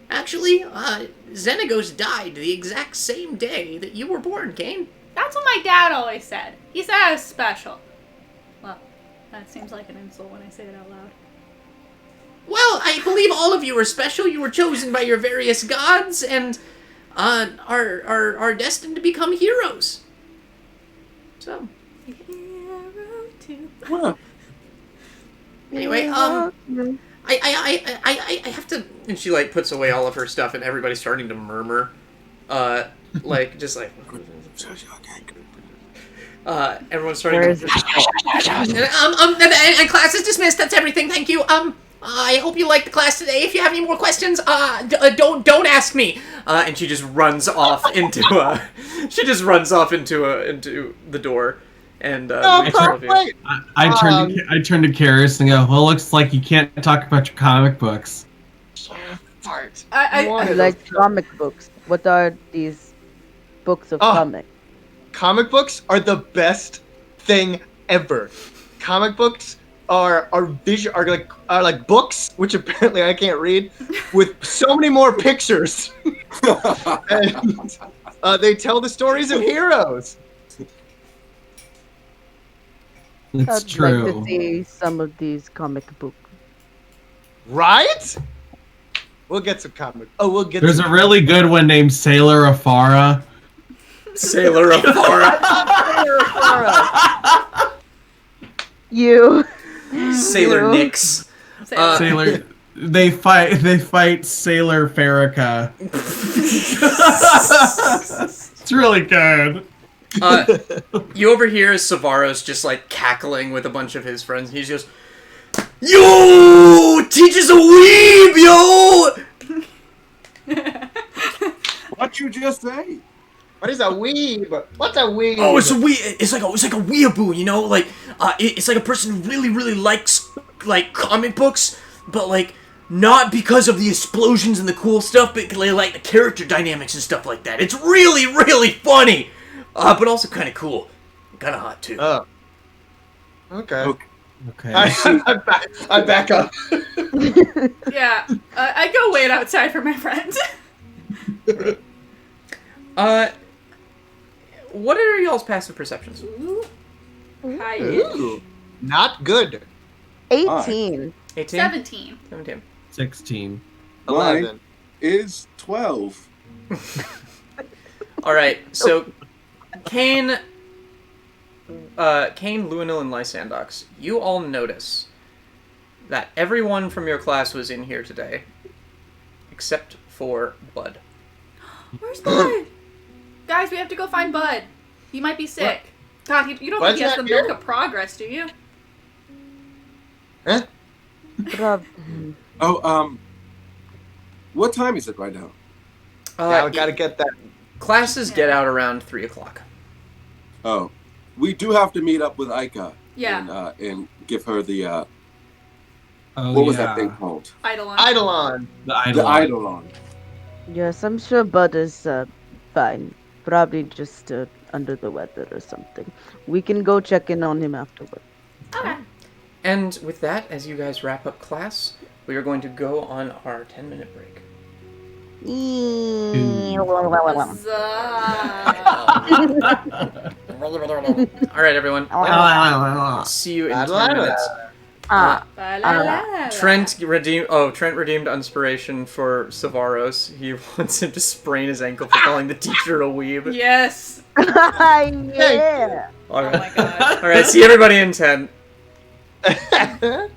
Actually, Xenagos died the exact same day that you were born, Kaine. That's what my dad always said. He said I was special. Well, that seems like an insult when I say it out loud. Well, I believe all of you are special. You were chosen by your various gods and are destined to become heroes. So. Huh. Anyway, I have to. and she, like, puts away all of her stuff, and everybody's starting to murmur. Everyone's starting to... And class is dismissed. That's everything. Thank you. I hope you liked the class today. If you have any more questions, don't ask me. And she just runs off into into the door. And I turn to Kihris and go, well, looks like you can't talk about your comic books. I like comic books. What are these books of comic? Comic books are the best thing ever. Comic books are like books, which apparently I can't read, with so many more pictures. And they tell the stories of heroes. It's I'd true. like to see some of these comic books. Right? We'll get some comic. Oh, we'll get. There's a really good one named Sailor Afara. Sailor Afara. You. Sailor Nix. Sailor. They fight Sailor Farrakha. It's really good. You overhear Savaros just, like, cackling with a bunch of his friends. He just goes, "Yo! Teach us a weeb, yo!" What you just say? What is a weeb? What's a weeb? Oh, it's like a weeaboo, you know? Like, it's like a person who really, really likes like comic books, but like not because of the explosions and the cool stuff, but like the character dynamics and stuff like that. It's really, really funny, but also kind of cool, kind of hot too. Oh. Okay. I back up. Yeah, I go wait outside for my friend. What are y'all's passive perceptions? Ooh. Not good. 18. 18? 17. 17. 16. 11. Is 12. All right, so Kaine, Luinnil, and Lysandox, you all notice that everyone from your class was in here today, except for Bud. Where's Bud? Guys, we have to go find Bud. He might be sick. God, you don't think he has the milk of progress, do you? Huh? What time is it right now? Yeah, we gotta get that. Classes get out around 3 o'clock. Oh, we do have to meet up with Aika. Yeah. And give her the, Oh, what was that thing called? Eidolon. The Eidolon. Yes, I'm sure Bud is fine. Probably just under the weather or something. We can go check in on him afterward. Okay. And with that, as you guys wrap up class, we are going to go on our 10-minute break. All right, everyone. See you in 10 minutes. Trent redeemed inspiration for Savaros. He wants him to sprain his ankle for calling the teacher a weeb. Yes. Yeah. All right. Oh my god. All right. See everybody in 10. Boom.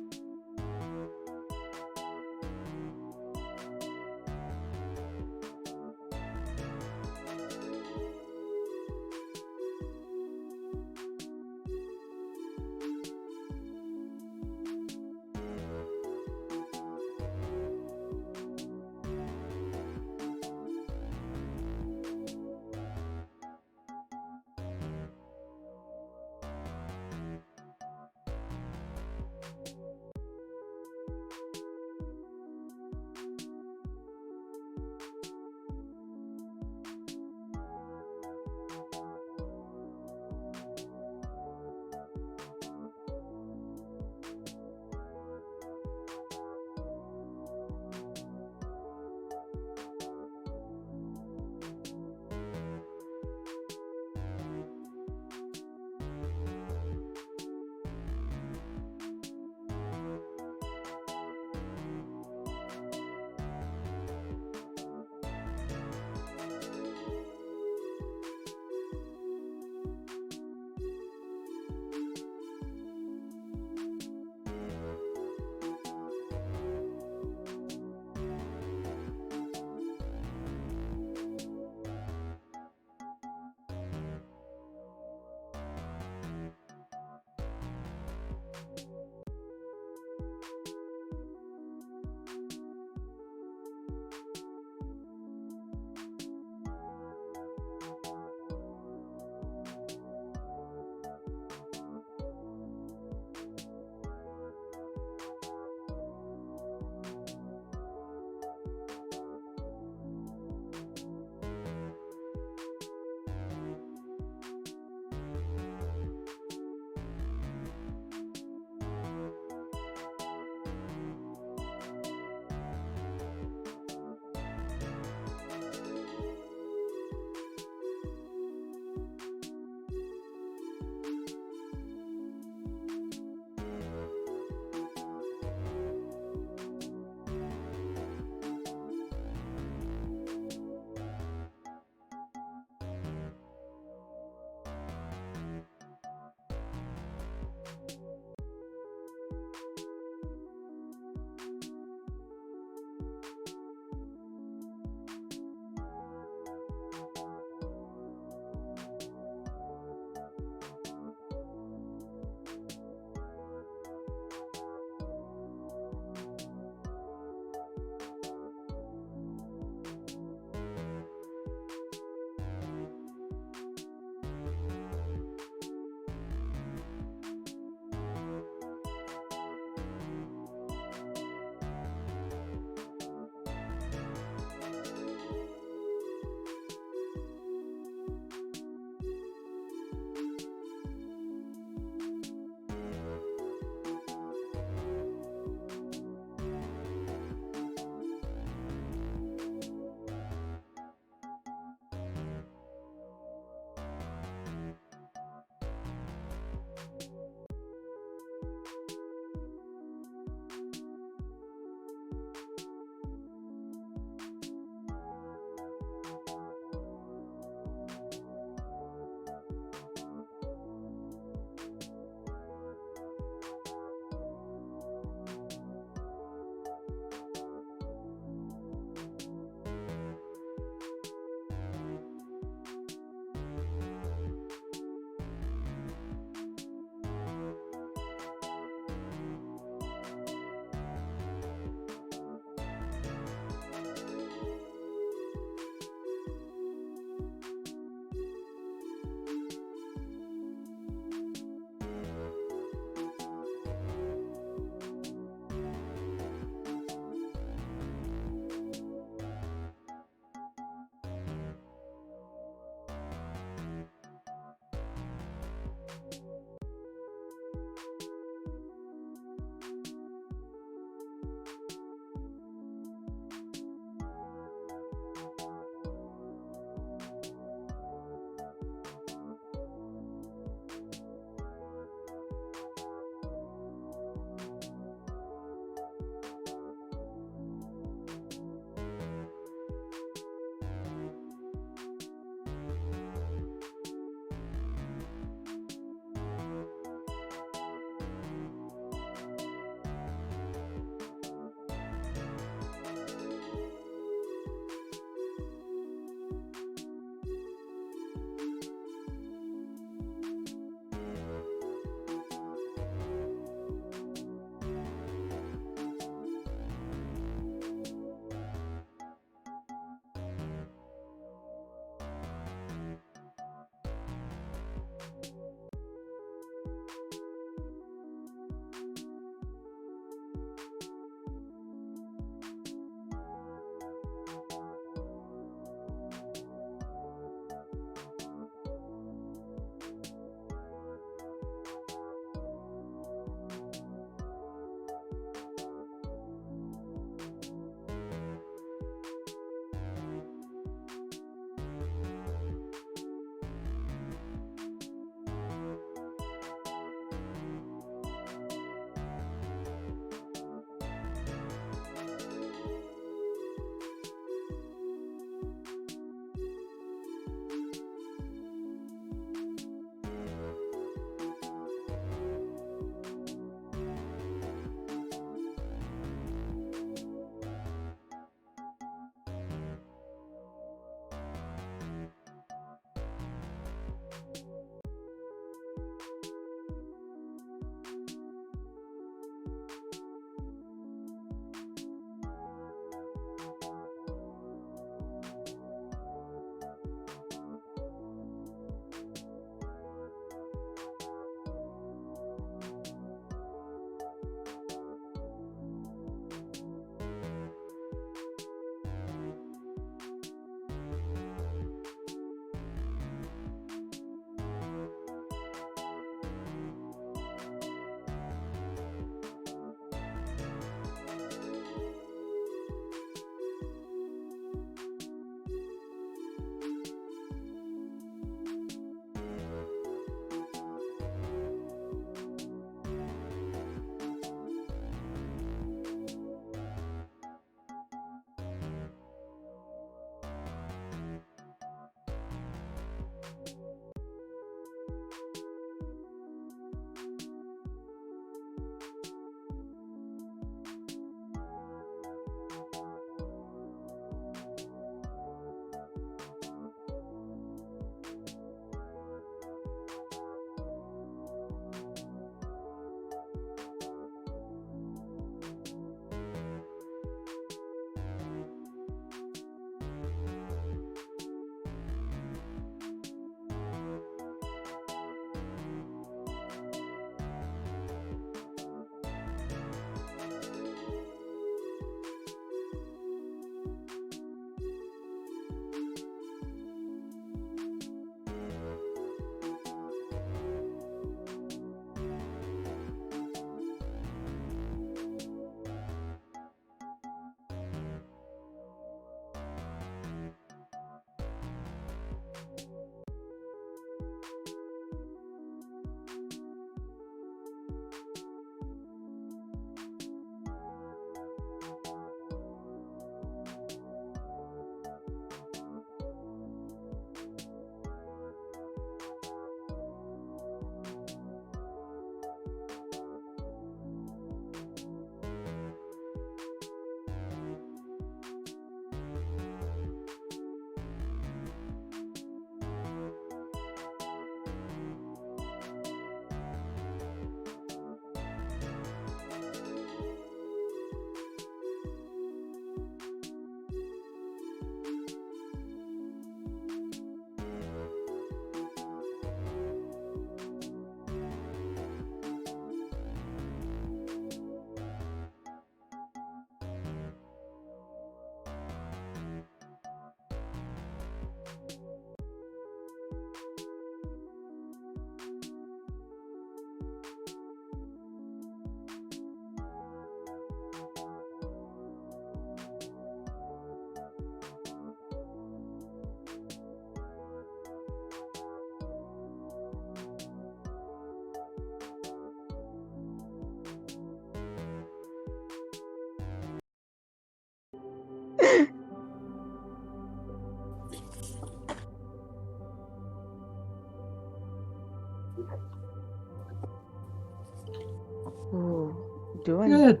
Ooh, doing Good.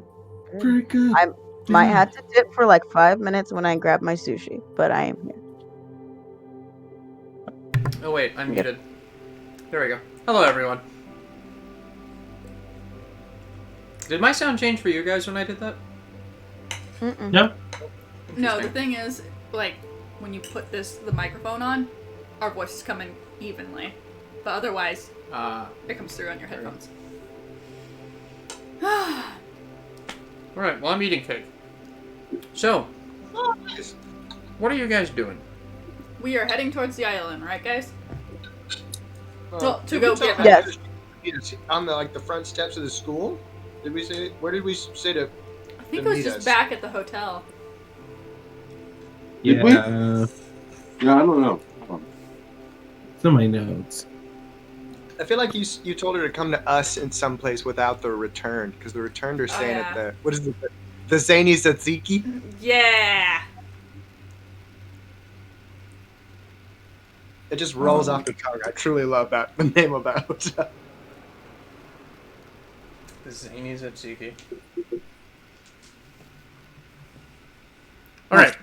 Very good. I might have to dip for like 5 minutes when I grab my sushi, but I am here. Oh wait, I'm muted. There we go. Hello everyone. Did my sound change for you guys when I did that? No. No, the thing is, like, when you put the microphone on, our voices come in evenly. But otherwise, it comes through on your headphones. Alright, well I'm eating cake. So, what are you guys doing? We are heading towards the island, right, guys? Well, to go get Yes. On the front steps of the school. Did we say? Where did we say to? I think it was just back at the hotel. Yeah. Yeah, I don't know. It's in my notes. I feel like you told her to come to us in some place without the returned, because the returned are staying at the what is it? The Zany Tzatziki? Yeah. It just rolls off the tongue. I truly love that. The name of that hotel. The Zany Tzatziki. Alright.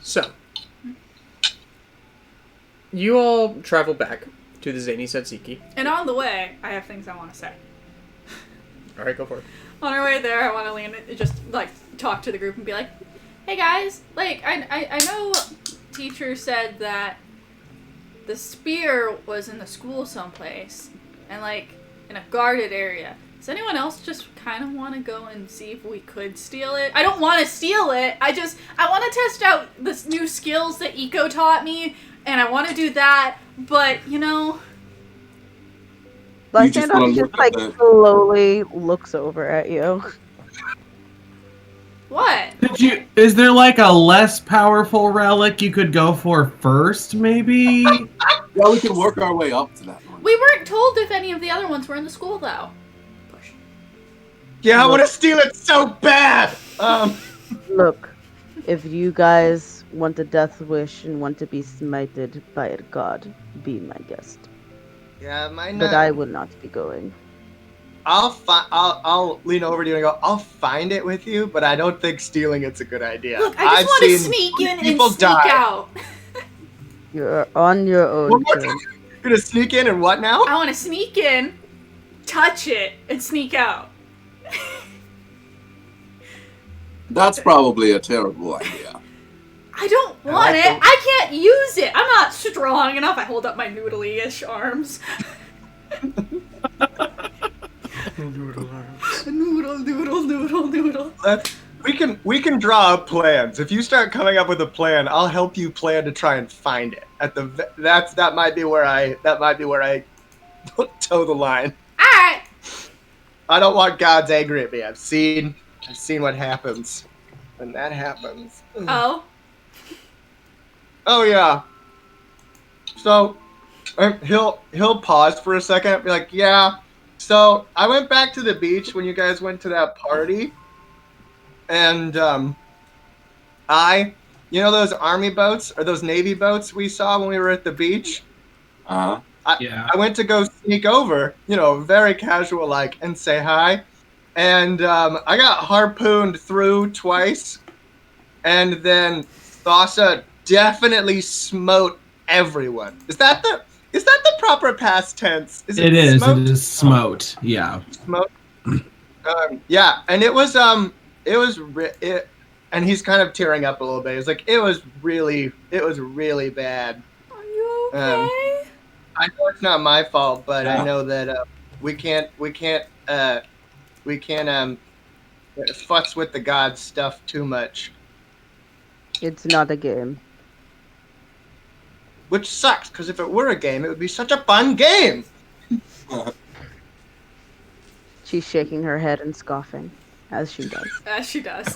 So, you all travel back to the Zany Tzatziki. And on the way, I have things I want to say. Alright, go for it. On our way there, I want to lean, just like talk to the group and be like, "Hey guys, like I know teacher said that the spear was in the school someplace, and like in a guarded area. Does anyone else just kind of want to go and see if we could steal it? I don't want to steal it. I want to test out the new skills that Eco taught me, and I want to do that. But you know." Lysandox just like slowly looks over at you. What? Is there like a less powerful relic you could go for first, maybe? Yeah, we can work our way up to that one. We weren't told if any of the other ones were in the school, though. Push. Yeah, I want to steal it so bad. Look, if you guys want a death wish and want to be smited by a god, be my guest. Yeah, mine. But I will not be going. I'll lean over to you and go, I'll find it with you, but I don't think stealing it's a good idea. Look, I just want to sneak in and sneak out. You're on your own. You're gonna sneak in and what now? I want to sneak in, touch it, and sneak out. That's probably a terrible idea. I don't want it. I can't use it. I'm not strong enough. I hold up my noodly-ish arms. Noodle arms. Noodle. We can draw up plans. If you start coming up with a plan, I'll help you plan to try and find it. That might be where I toe the line. All right. I don't want gods angry at me. I've seen what happens when that happens. Oh. Oh yeah. So he'll pause for a second and be like, yeah. So I went back to the beach when you guys went to that party, and you know those army boats or those navy boats we saw when we were at the beach? Uh-huh. I went to go sneak over, very casual like, and say hi, and I got harpooned through twice, and then Thassa definitely smote everyone. Is that the proper past tense? It is. Smote? It is smote. Yeah. Smote. Yeah, and it was and he's kind of tearing up a little bit. He's like, it was really bad. Are you okay? I know it's not my fault, but I know that we can't futz with the gods stuff too much. It's not a game. Which sucks, because if it were a game, it would be such a fun game. She's shaking her head and scoffing, as she does. As she does.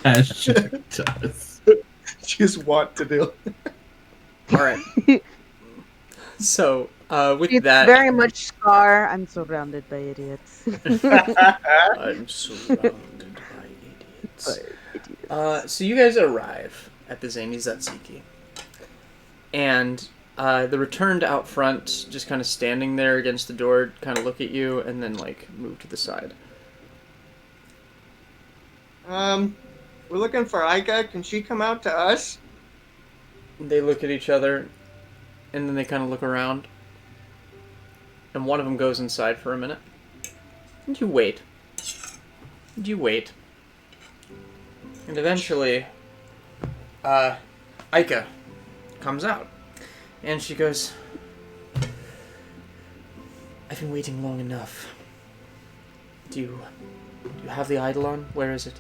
As she does. She's want to do. All right. So, with it's that, very much Scar. I'm surrounded by idiots. I'm surrounded by idiots. minutes. So you guys arrive at the Zany Zatsiki. And the returned out front, just kind of standing there against the door, kind of look at you, and then, like, move to the side. We're looking for Aika. Can she come out to us? They look at each other, and then they kind of look around. And one of them goes inside for a minute. And you wait. And you wait. And eventually, Aika comes out. And she goes, I've been waiting long enough. Do you have the Eidolon? Where is it?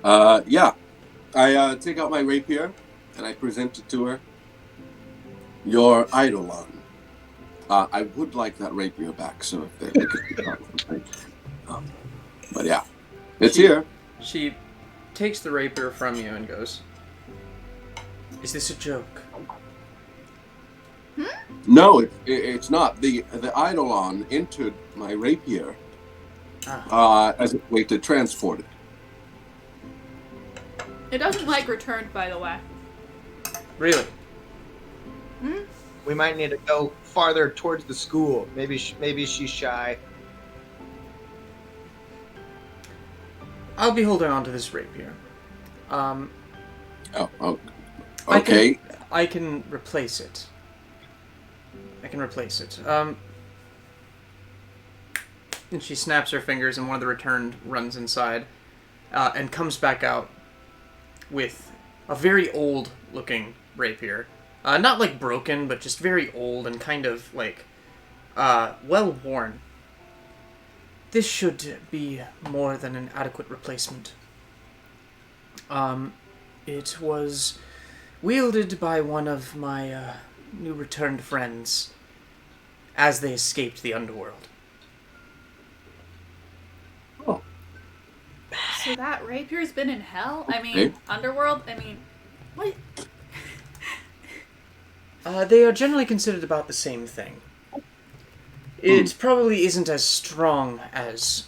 Yeah. I take out my rapier, and I present it to her. Your Eidolon. I would like that rapier back, so if they could... but yeah. It's here. She takes the rapier from you and goes, is this a joke? No, it's not. The Eidolon entered my rapier as a way to transport it. It doesn't like returned, by the way. Really? We might need to go farther towards the school. Maybe she's shy. I'll be holding on to this rapier. Okay. I can replace it. And she snaps her fingers, and one of the returned runs inside, and comes back out with a very old-looking rapier. Not, like, broken, but just very old and kind of, like, well-worn. This should be more than an adequate replacement. It was wielded by one of my new returned friends as they escaped the underworld. Oh. So that rapier's been in hell? I mean, underworld? I mean, what? They are generally considered about the same thing. It probably isn't as strong as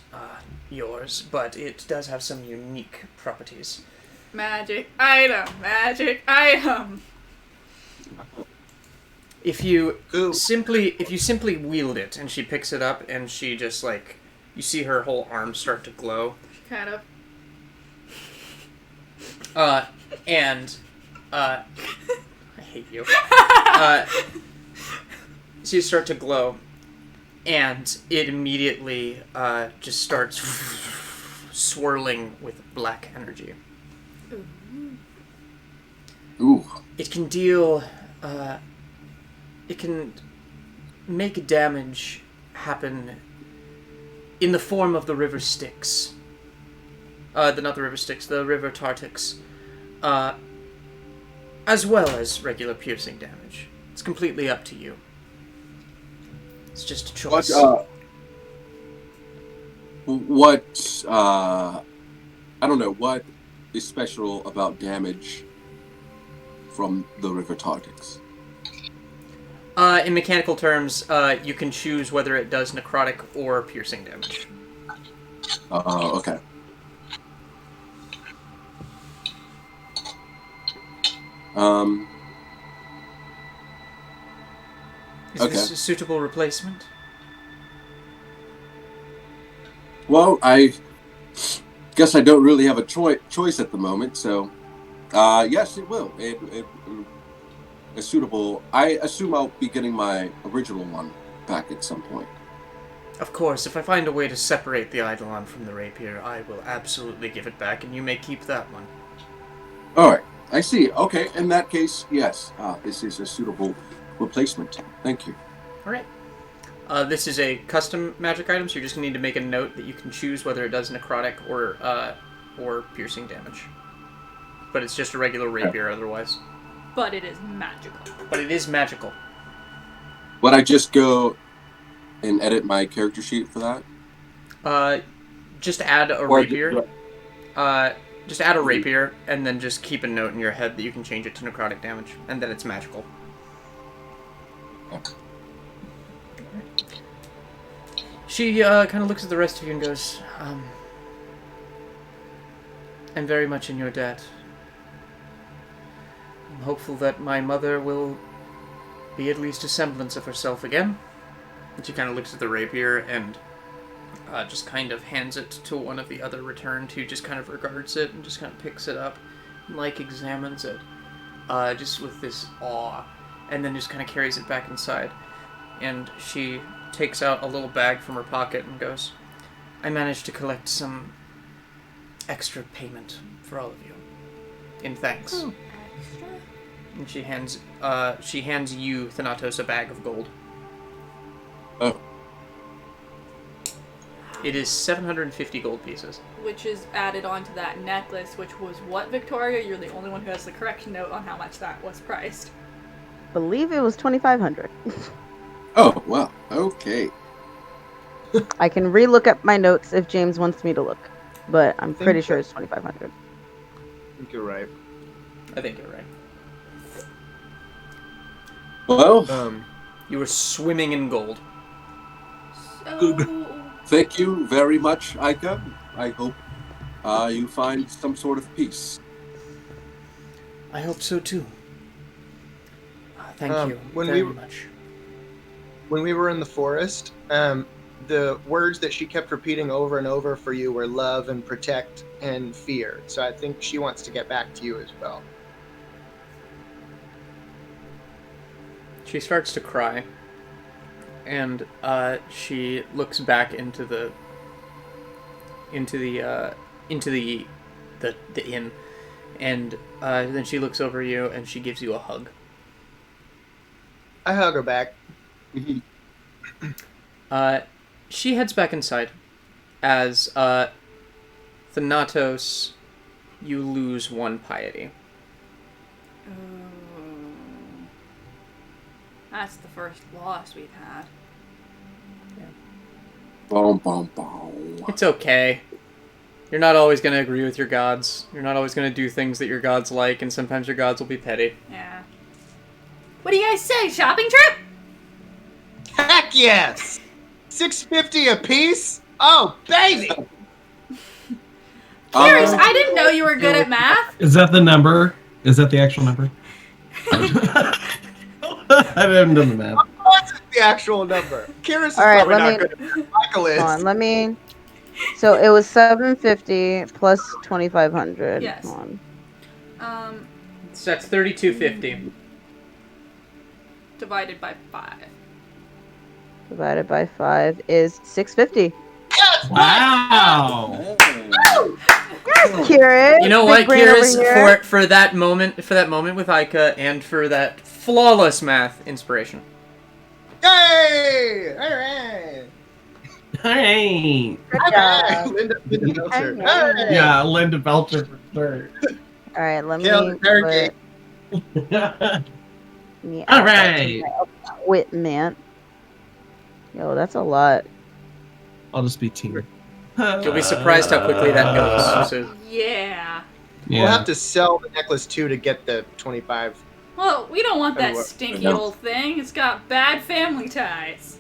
yours, but it does have some unique properties. Magic item, magic item. If you simply wield it, and she picks it up, and she just, like, you see her whole arm start to glow. Kind of. I hate you. So you start to glow, and it immediately just starts swirling with black energy. Ooh. It can deal... it can make damage happen in the form of the river Styx. Not the river Styx, the river Tartix. As well as regular piercing damage. It's completely up to you. It's just a choice. I don't know, what is special about damage from the river Tartix? In mechanical terms, you can choose whether it does necrotic or piercing damage. Okay. Is this a suitable replacement? Well, I guess I don't really have a choice at the moment, so yes, it will. It is suitable. I assume I'll be getting my original one back at some point. Of course, if I find a way to separate the Eidolon from the rapier, I will absolutely give it back, and you may keep that one. Alright, I see. Okay, in that case, yes. This is a suitable replacement. Thank you. Alright. This is a custom magic item, so you're just going to need to make a note that you can choose whether it does necrotic or piercing damage. But it's just a regular rapier otherwise. But it is magical. Would I just go and edit my character sheet for that? Just add a rapier. Just add a rapier, and then just keep a note in your head that you can change it to necrotic damage, and then it's magical. Okay. She kind of looks at the rest of you and goes, I'm very much in your debt. I'm hopeful that my mother will be at least a semblance of herself again. And she kind of looks at the rapier and just kind of hands it to one of the other returned, who just kind of regards it and just kind of picks it up and, like, examines it, just with this awe, and then just kind of carries it back inside. And she takes out a little bag from her pocket and goes, I managed to collect some extra payment for all of you, in thanks. Oh. And she hands you, Thanatos, a bag of gold. Oh. It is 750 gold pieces. Which is added onto that necklace, which was what, Victoria? You're the only one who has the correct note on how much that was priced. Believe it was 2,500. Oh, well, okay. I can re-look up my notes if James wants me to look, but I'm pretty sure it's 2,500. I think you're right. I think you're right. Well, you were swimming in gold. So... Thank you very much, Aika. I hope you find some sort of peace. I hope so too. Thank you very much. When we were in the forest, the words that she kept repeating over and over for you were love and protect and fear. So I think she wants to get back to you as well. She starts to cry, and she looks back into the inn, and then she looks over you and she gives you a hug. I hug her back. She heads back inside as Thanatos, you lose 1 piety. That's the first loss we've had. Yeah. Boom, boom, boom. It's okay. You're not always going to agree with your gods. You're not always going to do things that your gods like, and sometimes your gods will be petty. Yeah. What do you guys say? Shopping trip? Heck yes! $6.50 a piece? Oh, baby! Kihris, I didn't know you were good at math. Is that the number? Is that the actual number? I haven't done the math. What's the actual number? Kihris is All right, probably not good at math. Michael is. Hold on, So it was 750 plus 2,500. Yes. Hold on. So that's 3250. Divided by 5. Divided by 5 is 650. Yes! Wow! Yes, Kihris. You know what, Kihris, for that moment with Aika, and for that flawless math inspiration. Yay! Alright! Hey! Good job. Linda Belcher. Hey. Hey. Yeah, Linda Belcher for sure. Alright, let Kill the turkey. me All right. Whitman. Yo, that's a lot. I'll just be team. You'll be surprised how quickly that goes. So, Yeah. We'll have to sell the necklace too to get the 25. Well, we don't want that Anyway. stinky old thing. It's got bad family ties.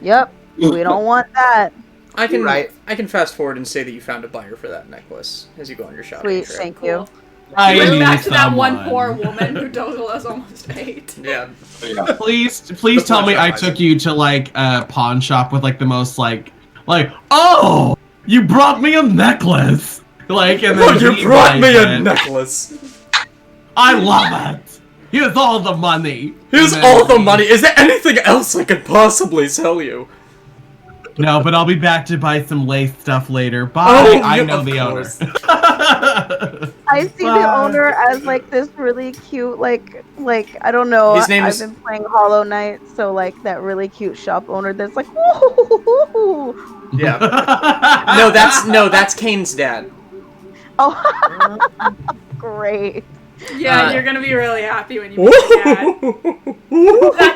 Yep. We don't want that. I can Right. I can fast forward and say that you found a buyer for that necklace as you go on your shopping Sweet, trip. thank you. I Went need back to that one someone. poor woman who totaled us almost 8. Yeah. Please The tell me pawn I shop took you to like a pawn shop with like the most like oh, you brought me a necklace. Like and then he buys it. necklace. I love it. Here's all the money. Here's And then- all the money. Is there anything else I could possibly sell you? No, but I'll be back to buy some lace stuff later. Bye. I know of the course. owner. I see the owner as like this really cute, like I don't know. His name I've is- been playing Hollow Knight, so like that really cute shop owner that's like, woo. Yeah. No, that's Kaine's dad. Oh, great. Yeah, you're gonna be really happy when you meet the dad.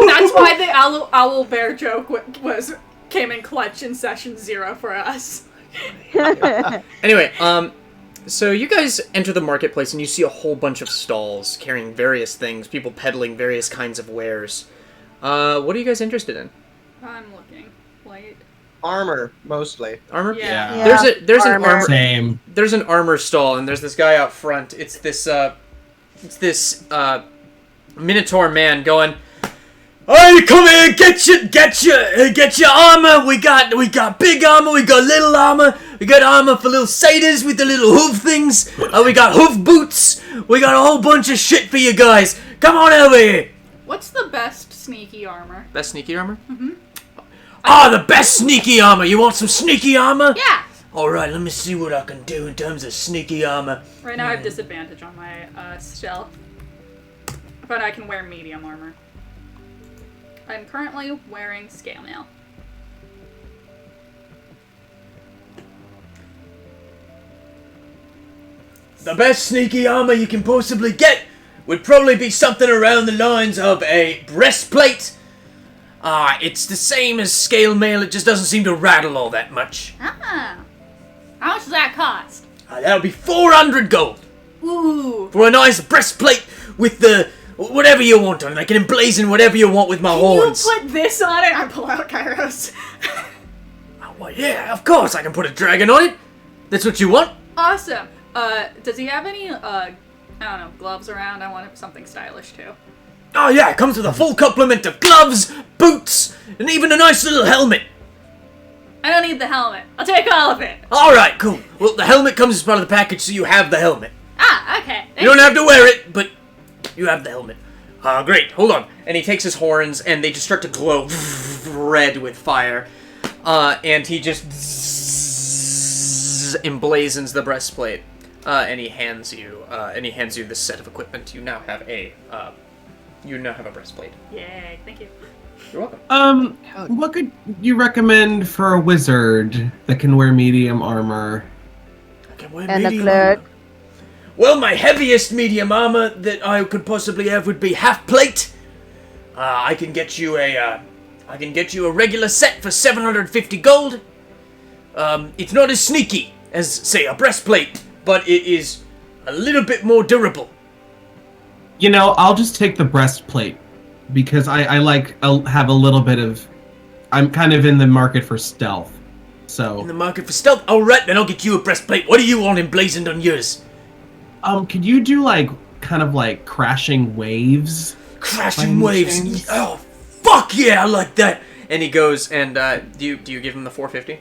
That's why the owl bear joke came in clutch in session 0 for us. Anyway, so you guys enter the marketplace and you see a whole bunch of stalls carrying various things, people peddling various kinds of wares. What are you guys interested in? I'm looking. Wait. armor mostly. Armor? Yeah. There's an armor. Same. There's an armor stall, and there's this guy out front. It's this Minotaur man going, "Hey, come here, get your armor. We got big armor, we got little armor, we got armor for little satyrs with the little hoof things. We got hoof boots. We got a whole bunch of shit for you guys. Come on over here." What's the best sneaky armor? Best sneaky armor? The best sneaky armor. You want some sneaky armor? Yeah. All right, let me see what I can do in terms of sneaky armor. Right now I have disadvantage on my stealth, but I can wear medium armor. I'm currently wearing scale mail. The best sneaky armor you can possibly get would probably be something around the lines of a breastplate. It's the same as scale mail, it just doesn't seem to rattle all that much. Ah. How much does that cost? That'll be 400 gold. Ooh. For a nice breastplate with the whatever you want on it. I can emblazon whatever you want with my horns. Can you put this on it? I pull out Kihris. Well, yeah, of course I can put a dragon on it. That's what you want? Awesome. Does he have any, I don't know, gloves around? I want something stylish too. Oh yeah, it comes with a full complement of gloves, boots, and even a nice little helmet. I don't need the helmet. I'll take all of it. Alright, cool. Well, the helmet comes as part of the package, so you have the helmet. Ah, okay. You don't have to wear it, but you have the helmet. Great, hold on. And he takes his horns, and they just start to glow red with fire. And he just emblazons the breastplate. And he hands you this set of equipment. You now have a breastplate. Yay, thank you. You're welcome. What could you recommend for a wizard that can wear medium armor? And a cleric? Well, my heaviest medium armor that I could possibly have would be half plate. I can get you a regular set for 750 gold. It's not as sneaky as, say, a breastplate, but it is a little bit more durable. You know, I'll just take the breastplate because I'll have a little bit of. I'm kind of in the market for stealth, so. In the market for stealth. All right, then I'll get you a breastplate. What do you want emblazoned on yours? Could you do kind of crashing waves? Crashing waves. Oh, fuck yeah, I like that. And he goes and do you give him the 450?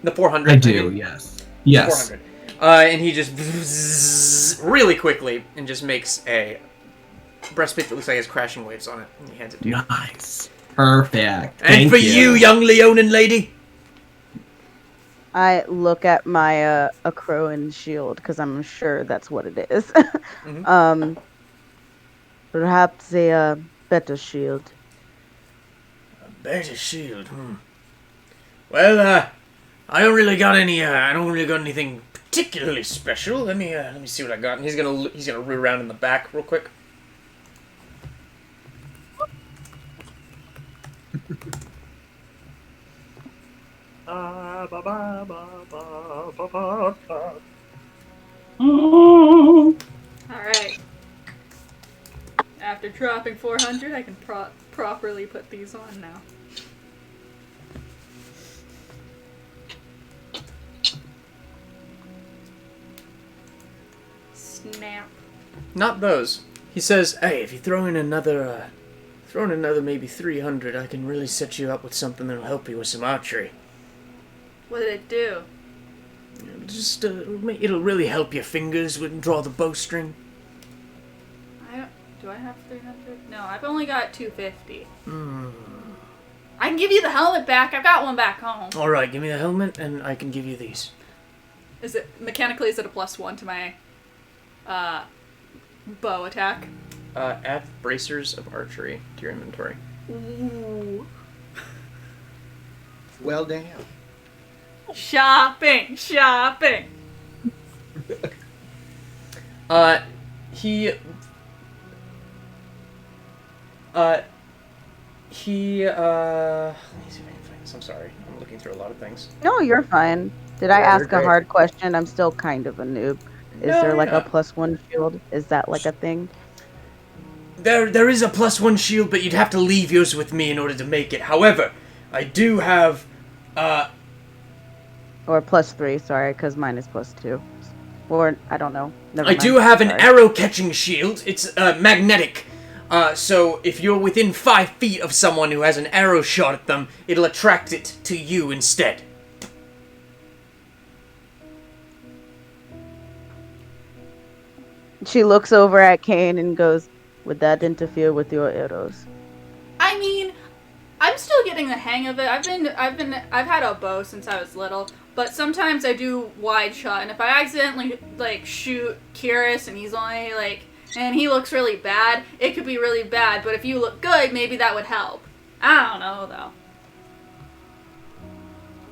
The 400. I do. Yes. Yes. 400. And he just really quickly and just makes a breastplate that looks like it has crashing waves on it. And he hands it to you. Nice. Perfect. And for you, young Leonin lady. I look at my Acroan shield because I'm sure that's what it is. Perhaps a better shield. A better shield. Well, I don't really got anything particularly special. Let me see what I got. And he's gonna root around in the back real quick. Alright. After dropping 400, I can properly put these on now. Snap. Not those. He says, "Hey, if you throw in another maybe 300, I can really set you up with something that'll help you with some archery." What did it do? Just it'll really help your fingers when draw the bowstring. Do I have 300? No, I've only got 250. I can give you the helmet back. I've got one back home. All right, give me the helmet, and I can give you these. Is it a +1 to my bow attack? Add bracers of archery to your inventory. Ooh. Well, damn. Shopping. He let me see if I can find this. I'm sorry. I'm looking through a lot of things. No, you're fine. Did I ask a hard question? I'm still kind of a noob. Is there a +1 shield? Is that a thing? There is a +1 shield, but you'd have to leave yours with me in order to make it. However, I do have Or +3, sorry, because mine is +2. Or, I don't know. Never I mind. do have an Sorry. arrow-catching shield. It's magnetic. So if you're within 5 feet of someone who has an arrow shot at them, it'll attract it to you instead. She looks over at Kaine and goes, would that interfere with your arrows? I mean, I'm still getting the hang of it. I've had a bow since I was little, but sometimes I do wide shot, and if I accidentally shoot Kihris and he's only and he looks really bad, it could be really bad. But if you look good, maybe that would help. I don't know though.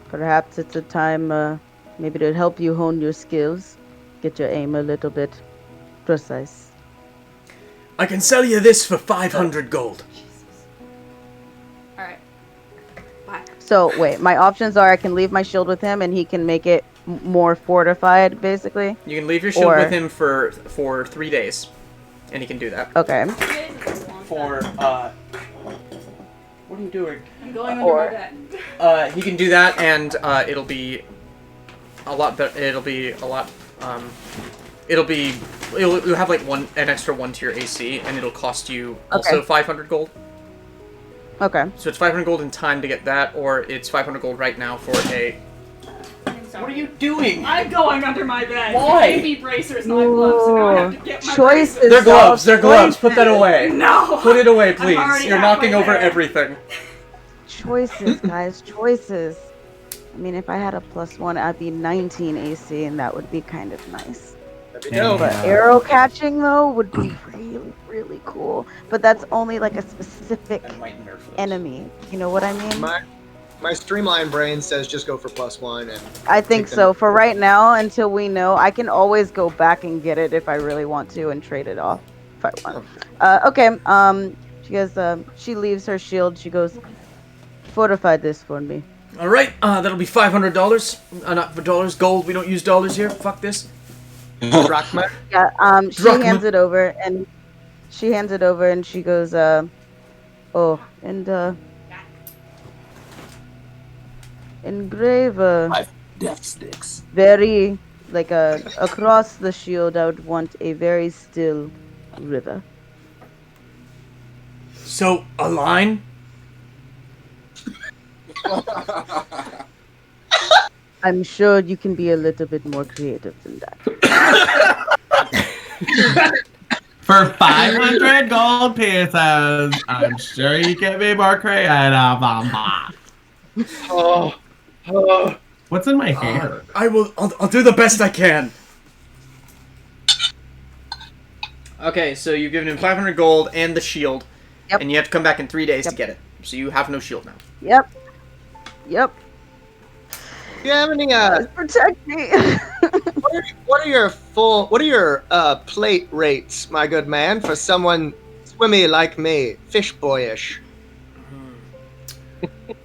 Perhaps it's a time, maybe to help you hone your skills, get your aim a little bit precise. I can sell you this for 500 gold. Alright. Bye. So, wait, my options are I can leave my shield with him and he can make it more fortified, basically? You can leave your shield with him for 3 days. And he can do that. Okay. What are you doing? I'm going under my bed. He can do that, and it'll be a lot better. You'll have an extra 1 to your AC, and it'll cost you also 500 gold. Okay. So it's 500 gold in time to get that, or it's 500 gold right now for a... What are you doing? I'm going under my bed. Why? They gave me bracers, not gloves, so now I have to get my Choices. bracers. They're gloves. They're gloves. Put that away. No. Put it away, please. already You're knocking halfway over there. everything. Choices, guys, choices. I mean, if I had a +1, I'd be 19 AC, and that would be kind of nice. Yeah. But arrow catching, though, would be really, really cool. But that's only a specific enemy. You know what I mean? My streamlined brain says just go for +1, and I think so. For right now, until we know, I can always go back and get it if I really want to and trade it off if I want. Okay. She goes. She leaves her shield. She goes, fortify this for me. All right. That'll be $500. Not for dollars. Gold. We don't use dollars here. Fuck this. Drachma. Yeah. She Drachma. hands it over, and she goes, oh, and engrave Death sticks. very across the shield. I would want a very still river. So, a line? I'm sure you can be a little bit more creative than that. For 500 gold pieces, I'm sure you can be more creative. What's in my hand? I'll do the best I can. Okay, so you've given him 500 gold and the shield. Yep. And you have to come back in 3 days to get it. So you have no shield now. Yep. Do you have any Protect me. what are your plate rates, my good man, for someone swimmy like me, fish boyish?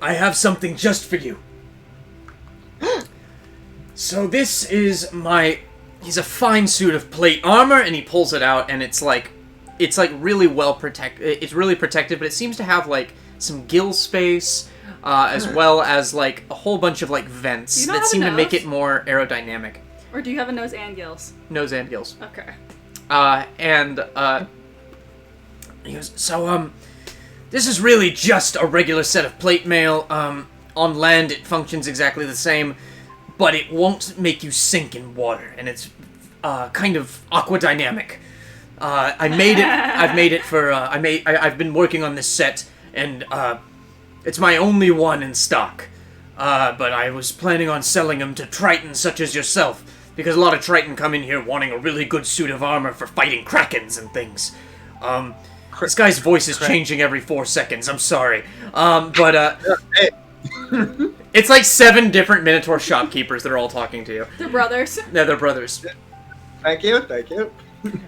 I have something just for you. So this is he's a fine suit of plate armor, and he pulls it out, and it's really well protected. It's really protected, but it seems to have some gill space, as well as a whole bunch of vents that seem to make it more aerodynamic. Or do you have a nose and gills? Nose and gills. Okay. He goes, so this is really just a regular set of plate mail. On land it functions exactly the same, but it won't make you sink in water, and it's kind of aquadynamic. I've been working on this set, and it's my only one in stock. But I was planning on selling them to Tritons such as yourself, because a lot of Triton come in here wanting a really good suit of armor for fighting Krakens and things. This guy's voice is changing every 4 seconds, I'm sorry. It's 7 different Minotaur shopkeepers that are all talking to you. They're brothers. Yeah, they're brothers. Thank you.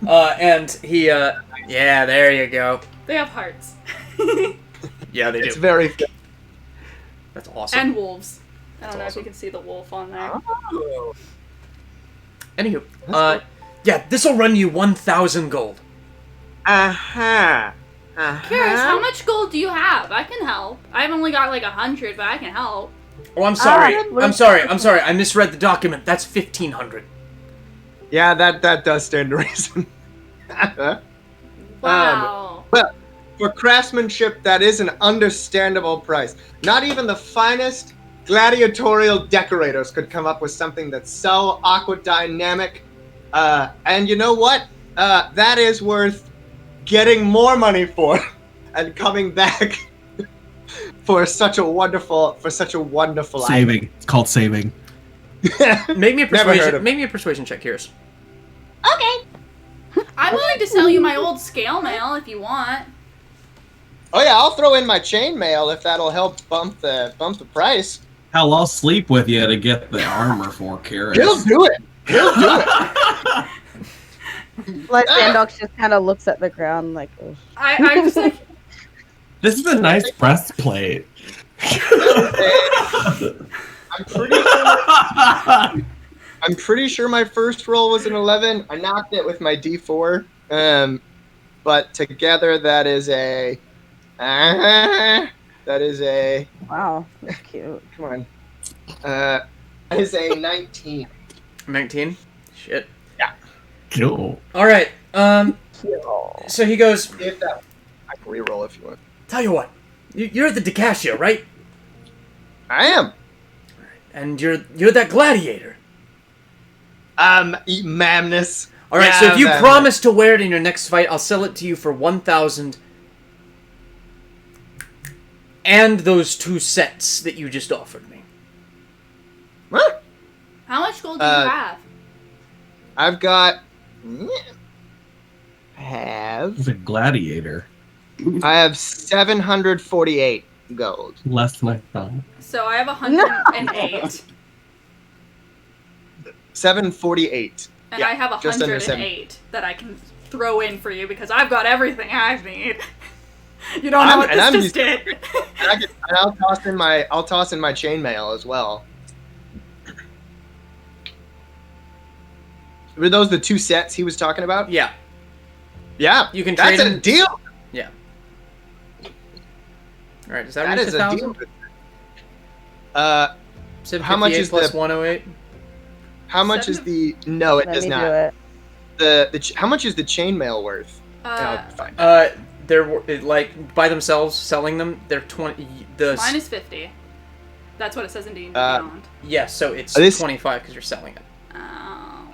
And he, yeah, there you go. They have hearts. Yeah, they do. It's very good. That's awesome. And wolves. I don't know awesome. if you can see the wolf on there. Oh. Anywho, yeah, this'll run you 1,000 gold. Uh-huh. Kihris, how much gold do you have? I can help. I've only got 100, but I can help. Oh, I'm sorry. I'm sorry. I misread the document. That's 1,500. Yeah, that does stand to reason. Wow. Well, for craftsmanship, that is an understandable price. Not even the finest gladiatorial decorators could come up with something that's so aquadynamic. And you know what? That is worth getting more money for and coming back for such a wonderful saving. item. It's called saving. Make me a persuasion check, Kihris. Okay. I'm willing to sell you my old scale mail if you want. Oh yeah, I'll throw in my chainmail if that'll help bump the price. Hell, I'll sleep with you to get the armor for Kihris. He'll do it. Lysandox just kind of looks at the ground like, oh. I'm just like... This is a nice breastplate. I'm pretty sure my first roll was an 11. I knocked it with my D4. But together that is a... Wow, that's cute. Come on. That is a 19. 19? Shit. Yeah. Cool. Alright, so he goes... If that, I can reroll if you want. Tell you what, you're the Dicascio, right? I am. And you're that gladiator. Mamnus. Alright, yeah, so if you Mamnus. promise to wear it in your next fight, I'll sell it to you for 1,000. And those 2 sets that you just offered me. What? How much gold do you have? I've got... He's a gladiator. I have 748 gold. Less than I thought. So I have 108. 748. And Yeah, I have just under 108 that I can throw in for you because I've got everything I need. You don't know what this just did. And I'll toss in my chainmail as well. Were those the 2 sets he was talking about? Yeah. Yeah. You can That's trade a them. deal. Yeah. Alright, does that That reach is a 1,000? deal. 758 how much is plus the 108? How much is the? No, it Let does me not. do it. How much is the chainmail worth? Fine. They're like by themselves selling them. They're 20. Mine is 50. That's what it says in D&D Beyond. Yeah, so it's 25 because you're selling it.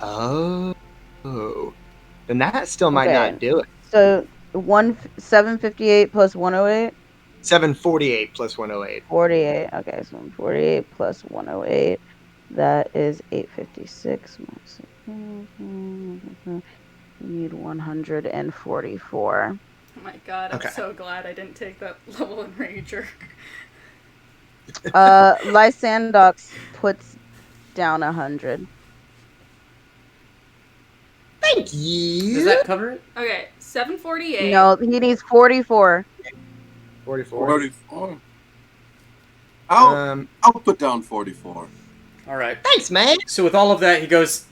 Oh. Oh. Then that still might not do it. So 758 plus 108. 748 plus 108. 48. Okay, so 48 plus 108. That is 856. You need 144. Oh my god, I'm so glad I didn't take that level in Ranger. Lysandox puts down 100. Thank you. Does that cover it? Okay, 748. No, he needs 44. 44. I'll put down 44. All right. Thanks, man. So with all of that, he goes,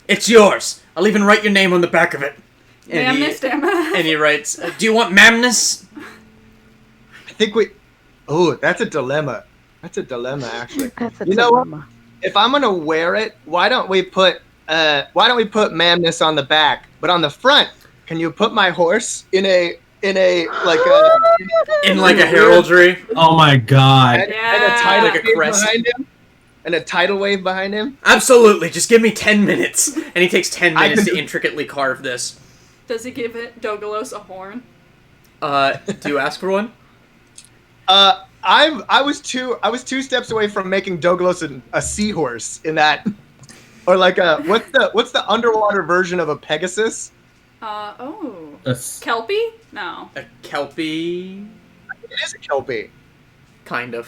"It's yours. I'll even write your name on the back of it." And he writes, "Do you want Mamnus?" I think we... Oh, that's a dilemma. That's a dilemma, actually. That's a you know what? If I'm gonna wear it, why don't we put Mamnus on the back, but on the front, can you put my horse in a heraldry? Oh my god! And a tidal wave behind him. And a tidal wave behind him. Absolutely. Just give me 10 minutes, and he takes 10 minutes to intricately carve this. Does he give it Dogalos a horn? Do you ask for one? I was 2 steps away from making Dogalos a seahorse in that, or like what's the underwater version of a Pegasus? Kelpie? No. A Kelpie? It is a Kelpie. Kind of.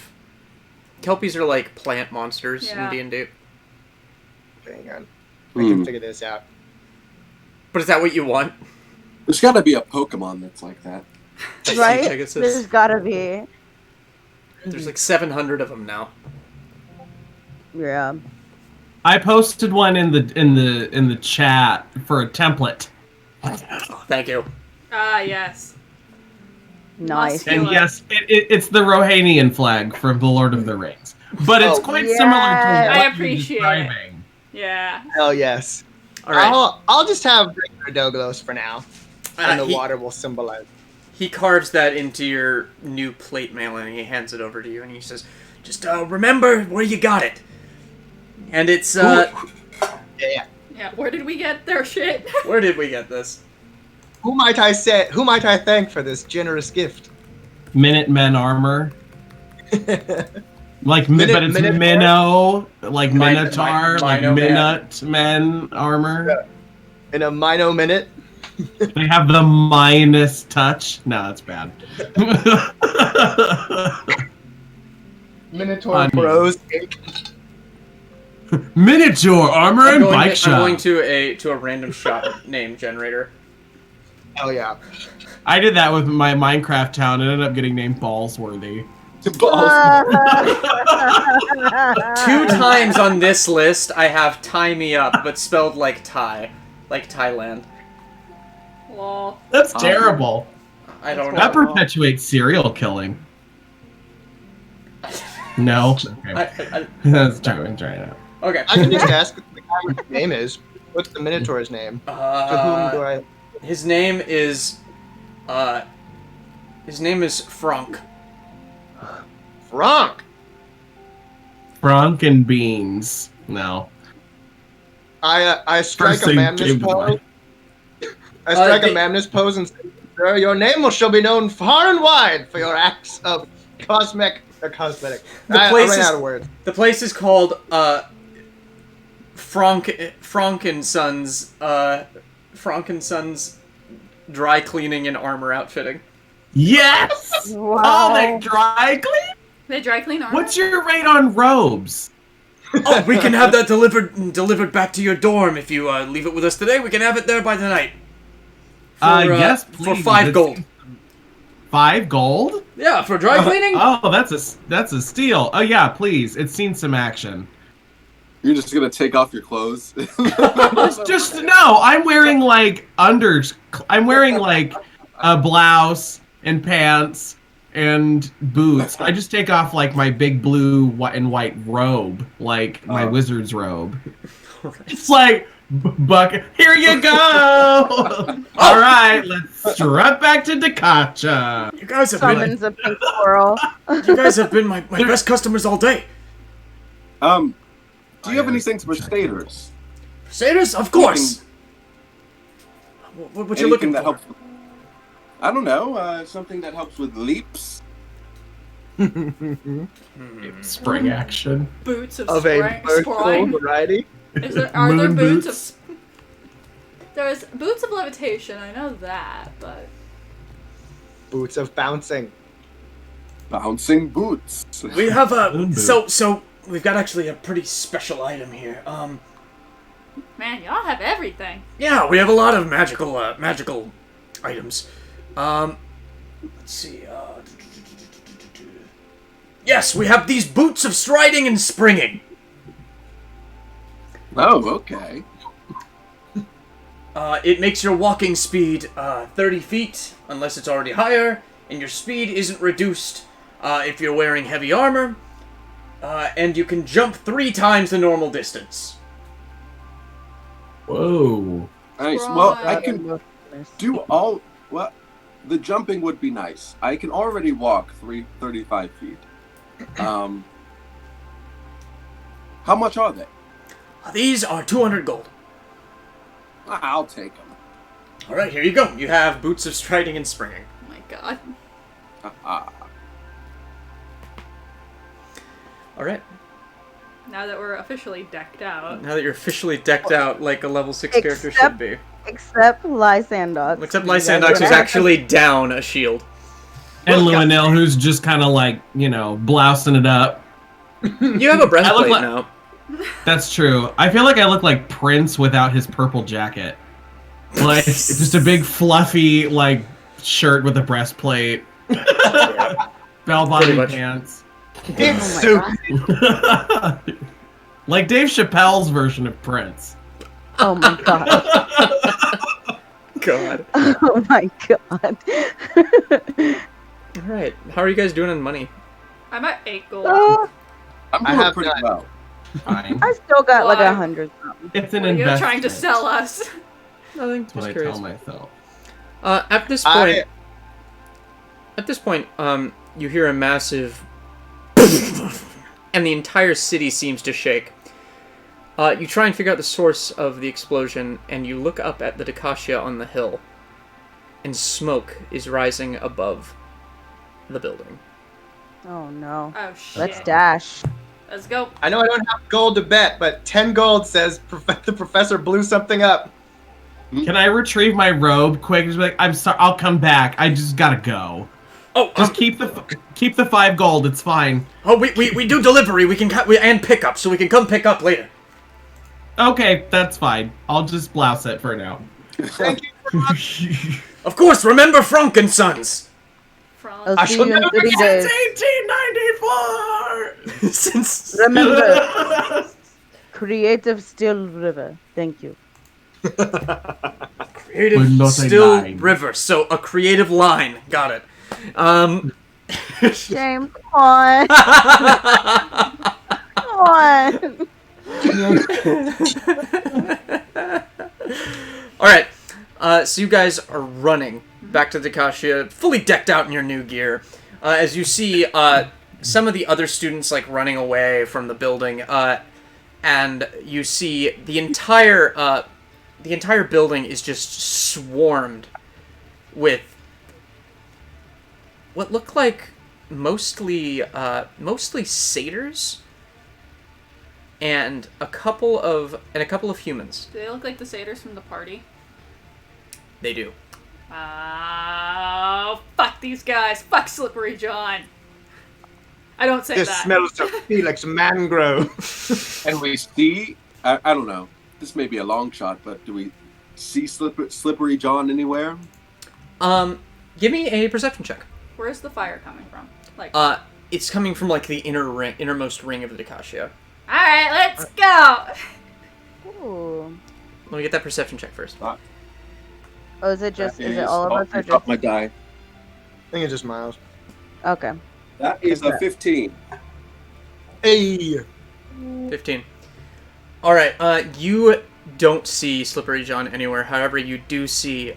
Kelpies are like plant monsters in D&D. Hang on. I can figure this out. But is that what you want? There's gotta be a Pokemon that's like that. Right? There's gotta be. There's like 700 of them now. Yeah. I posted one in the chat for a template. Oh, thank you. Yes. Nice. And yes, it's the Rohanian flag from The Lord of the Rings. but it's quite similar to what I appreciate you're it. describing. Yeah. Hell yes. All right. I'll just have regular Douglas for now, and the he- water will symbolize. He carves that into your new plate mail and he hands it over to you and he says, just remember where you got it. And it's, Yeah. Yeah, where did we get their shit? Where did we get this? Who might I thank for this generous gift? Minutemen armor. Like, but it's Minotaur? Minnow, like Minotaur, like Mino-Man. Minutemen armor. Yeah. In a Mino minute. They have the minus touch. No, that's bad. Minotaur Bros. Miniature armor and bike shop. I'm going to a random shop name generator. Hell yeah. I did that with my Minecraft town and ended up getting named Ballsworthy. 2 times on this list I have tie me up, but spelled like Thai. Like Thailand. Lol. That's terrible. I don't know. That perpetuates serial killing. No? Okay. That's true. I'm trying out. Okay. I can just ask what the guy's name is. What's the Minotaur's name? To whom do I... His name is Frank. Frank! Frank and beans. No. I strike a mammoth pose. I strike a mammoth pose and say, "Sir, your name shall be known far and wide for your acts of cosmetic." I ran out of words. The place is called Frank and Sons Dry Cleaning and Armor Outfitting. Yes! Wow. Oh, they dry clean? They dry clean armor? What's your rate on robes? Oh, we can have that delivered back to your dorm if you leave it with us today. We can have it there by the night. Yes, please. For 5 gold. 5 gold? Yeah, for dry cleaning. Oh, that's a steal. Oh yeah, please. It's seen some action. You're just gonna take off your clothes? just no. I'm wearing like I'm wearing like a blouse and pants and boots. I just take off like my big blue and white robe, like my wizard's robe. It's like, Buck, here you go. All right, let's strut back to Dakacha. You guys have Summons a pink squirrel. You guys have been my best customers all day. Do you have anything for satyrs? Satyrs, of course. What you looking that for? Helps, I don't know. Something that helps with leaps. Spring action. Boots of Of a spring. variety. Are there Moon boots boots. of... There's boots of levitation, I know that, but... Boots of bouncing. Bouncing boots. We have Moon so we've got actually a pretty special item here. Man, y'all have everything. Yeah, we have a lot of magical items. Let's see. Yes, we have these boots of striding and springing. Oh, okay. It makes your walking speed 30 feet, unless it's already higher, and your speed isn't reduced if you're wearing heavy armor, and you can jump 3 times the normal distance. Whoa. Nice. Well, I can do all... Well, the jumping would be nice. I can already walk 35 feet. How much are they? These are 200 gold. I'll take them. Alright, here you go. You have boots of striding and springing. Oh my god. Alright. Now that we're officially decked out. Now that you're officially decked out like a level 6 character should be. Except Lysandox. Except Lysandox is actually down a shield. And Luinnil, who's just kind of like, blousing it up. You have a breastplate now. That's true. I feel like I look like Prince without his purple jacket. Like, it's just a big fluffy, like, shirt with a breastplate. Bell-bottom pants. It's soup. Like Dave Chappelle's version of Prince. Oh my god. God. Oh my god. Alright, how are you guys doing on money? I'm at 8 gold. I'm doing pretty well. Fine. I still got like 100 something. It's an What are you investment. trying to sell us? Nothing. That's what Just I curious. tell myself. At this point, you hear a massive, and the entire city seems to shake. You try and figure out the source of the explosion, and you look up at the Dakacia on the hill, and smoke is rising above the building. Oh no. Oh shit. Let's dash. Let's go. I know I don't have gold to bet, but 10 gold says the professor blew something up. Can I retrieve my robe quick? Just be like, I'm sorry, I'll come back. I just gotta go. Oh, Just keep the 5 gold. It's fine. Oh, we do delivery. We can and pickup, so we can come pick up later. Okay, that's fine. I'll just blouse it for now. Thank you. Of course, remember Frankensons. I'll see you in 30 days. 1894. Since Remember, Creative Still River. Thank you. creative But not a still line. river, so a creative line. Got it. James, come on. Come on. All right. So you guys are running back to Dakacia, fully decked out in your new gear. As you see some of the other students like running away from the building, and you see the entire building is just swarmed with what look like mostly satyrs and a couple of humans. Do they look like the satyrs from the party? They do. Oh, fuck these guys. Fuck Slippery John. I don't say This that. smells to me like some mangrove. And we see, I don't know, this may be a long shot, but do we see Slippery John anywhere? Give me a perception check. Where's the fire coming from? Like, It's coming from like the innermost ring of the Dakacia. alright, let's go! Ooh. Let me get that perception check first. Oh, is it all of us or Up just... my die. I think it's just Miles. Okay. That is a 15. Hey! 15. Alright, you don't see Slippery John anywhere. However, you do see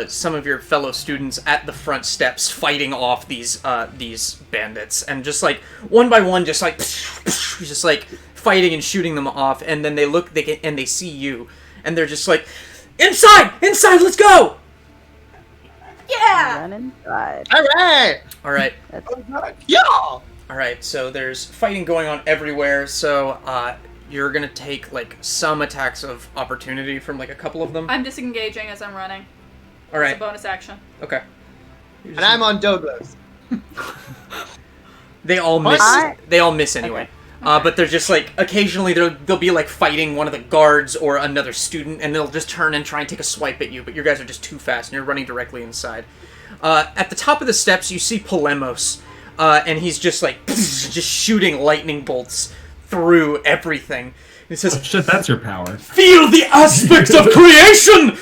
some of your fellow students at the front steps fighting off these bandits, and just like one by one, just like fighting and shooting them off. And then they see you, and they're just like, inside, let's go. Yeah! Run inside. All right! Yeah! Alright, so there's fighting going on everywhere, so you're gonna take like some attacks of opportunity from like a couple of them. I'm disengaging as I'm running. Alright. It's a bonus action. Okay. And I'm on Douglas. They all miss. They all miss anyway. Okay. But they're just like occasionally they'll be like fighting one of the guards or another student, and they'll just turn and try and take a swipe at you. But your guys are just too fast, and you're running directly inside. At the top of the steps, you see Polemos, and he's just like just shooting lightning bolts through everything. He says, Oh, shit, that's your power. "Feel the aspects of creation!"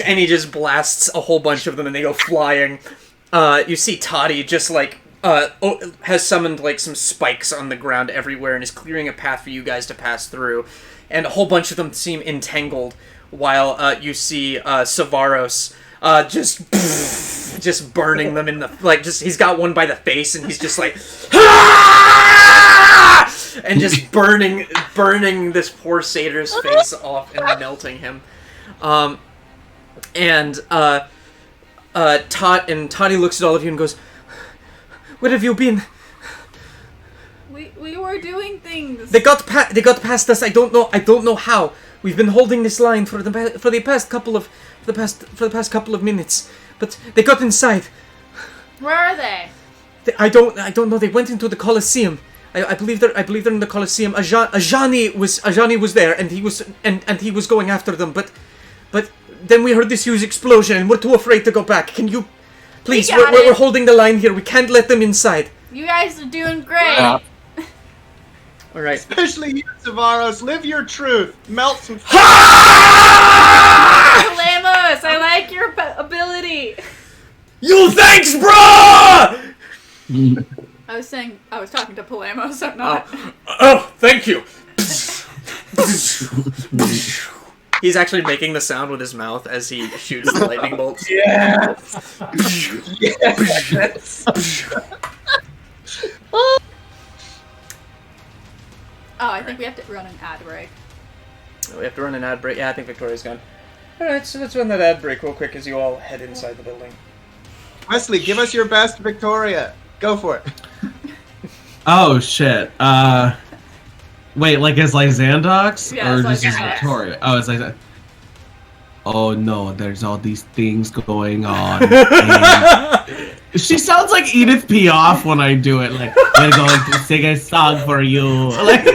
And he just blasts a whole bunch of them, and they go flying. You see Toddy just like has summoned like some spikes on the ground everywhere and is clearing a path for you guys to pass through, and a whole bunch of them seem entangled, while you see Savaros just burning them in the he's got one by the face, and he's just like and just burning this poor satyr's face off and melting him. Toddy looks at all of you and goes, "Where have you been? We were doing things. They got past us. I don't know how. We've been holding this line for the past couple of minutes, but they got inside. Where are they? I don't know. They went into the Colosseum. I believe they're in the Colosseum. Ajani was there, and he was going after them, but then we heard this huge explosion, and we're too afraid to go back. Can you please? We're holding the line here. We can't let them inside." You guys are doing great. All right. Especially you, Savaros. Live your truth. Melt some. Lemos, I like your ability. You thanks, bro. I was talking to Palamo, so not. Oh, thank you. He's actually making the sound with his mouth as he shoots the lightning bolts. Yes! Yes! Oh, I think we have to run an ad break. We have to run an ad break. Yeah, I think Victoria's gone. Alright, so let's run that ad break real quick as you all head inside the building. Wesley, give us your best Victoria. Go for it. Oh, shit. Wait, like as Lysandox? Yeah, or just as Lysandox. Victoria? Oh, it's Lysandox. Oh no, there's all these things going on. And she sounds like Edith Piaf when I do it. Like, we're going to sing a song for you. Like,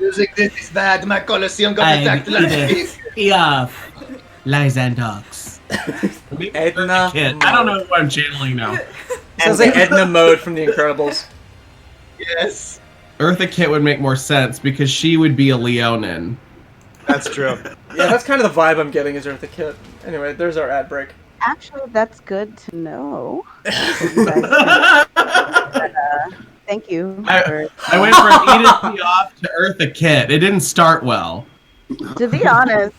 Music, this is bad. My Colosseum got I'm attacked Edith Piaf. Lysandox. Edna. I don't know who I'm channeling now. Sounds like Edna Mode from The Incredibles. Yes. Eartha Kitt would make more sense because she would be a Leonin. That's true. Yeah, that's kind of the vibe I'm getting is Eartha Kitt. Anyway, there's our ad break. Actually, that's good to know. Thank you. I went from Edith Piaf to Eartha Kitt. It didn't start well. To be honest,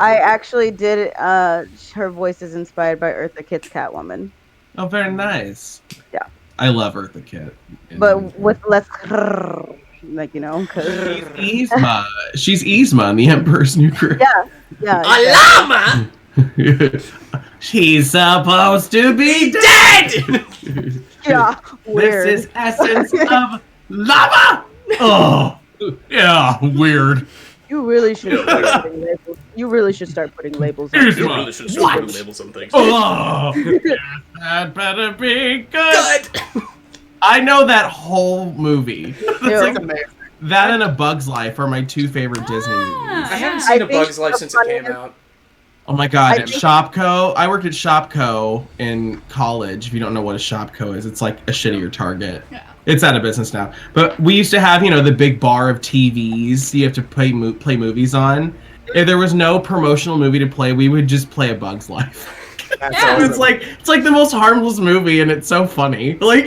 I actually did. Her voice is inspired by Eartha Kitt's Catwoman. Oh, very nice. Yeah. I love Eartha Kitt. But with less, like, you know. She's Yzma. She's Yzma in the Emperor's New Groove. Yeah. A llama! She's supposed to be dead! Yeah. Weird. This is essence of lava! Oh, yeah, weird. You really should start putting labels. You really should start putting labels. On Yzma. Really should start putting labels on things. Oh, yes, that better be good. I know that whole movie. It's amazing. That and A Bug's Life are my two favorite Disney movies. I haven't seen A Bug's Life since it came out. Oh my god, at Shopko. I worked at Shopko in college. If you don't know what a Shopko is, it's like a shittier Target. Yeah. It's out of business now. But we used to have, you know, the big bar of TVs you have to play movies on. If there was no promotional movie to play, we would just play A Bug's Life. That's Yeah. awesome. It's like the most harmless movie, and it's so funny. Like,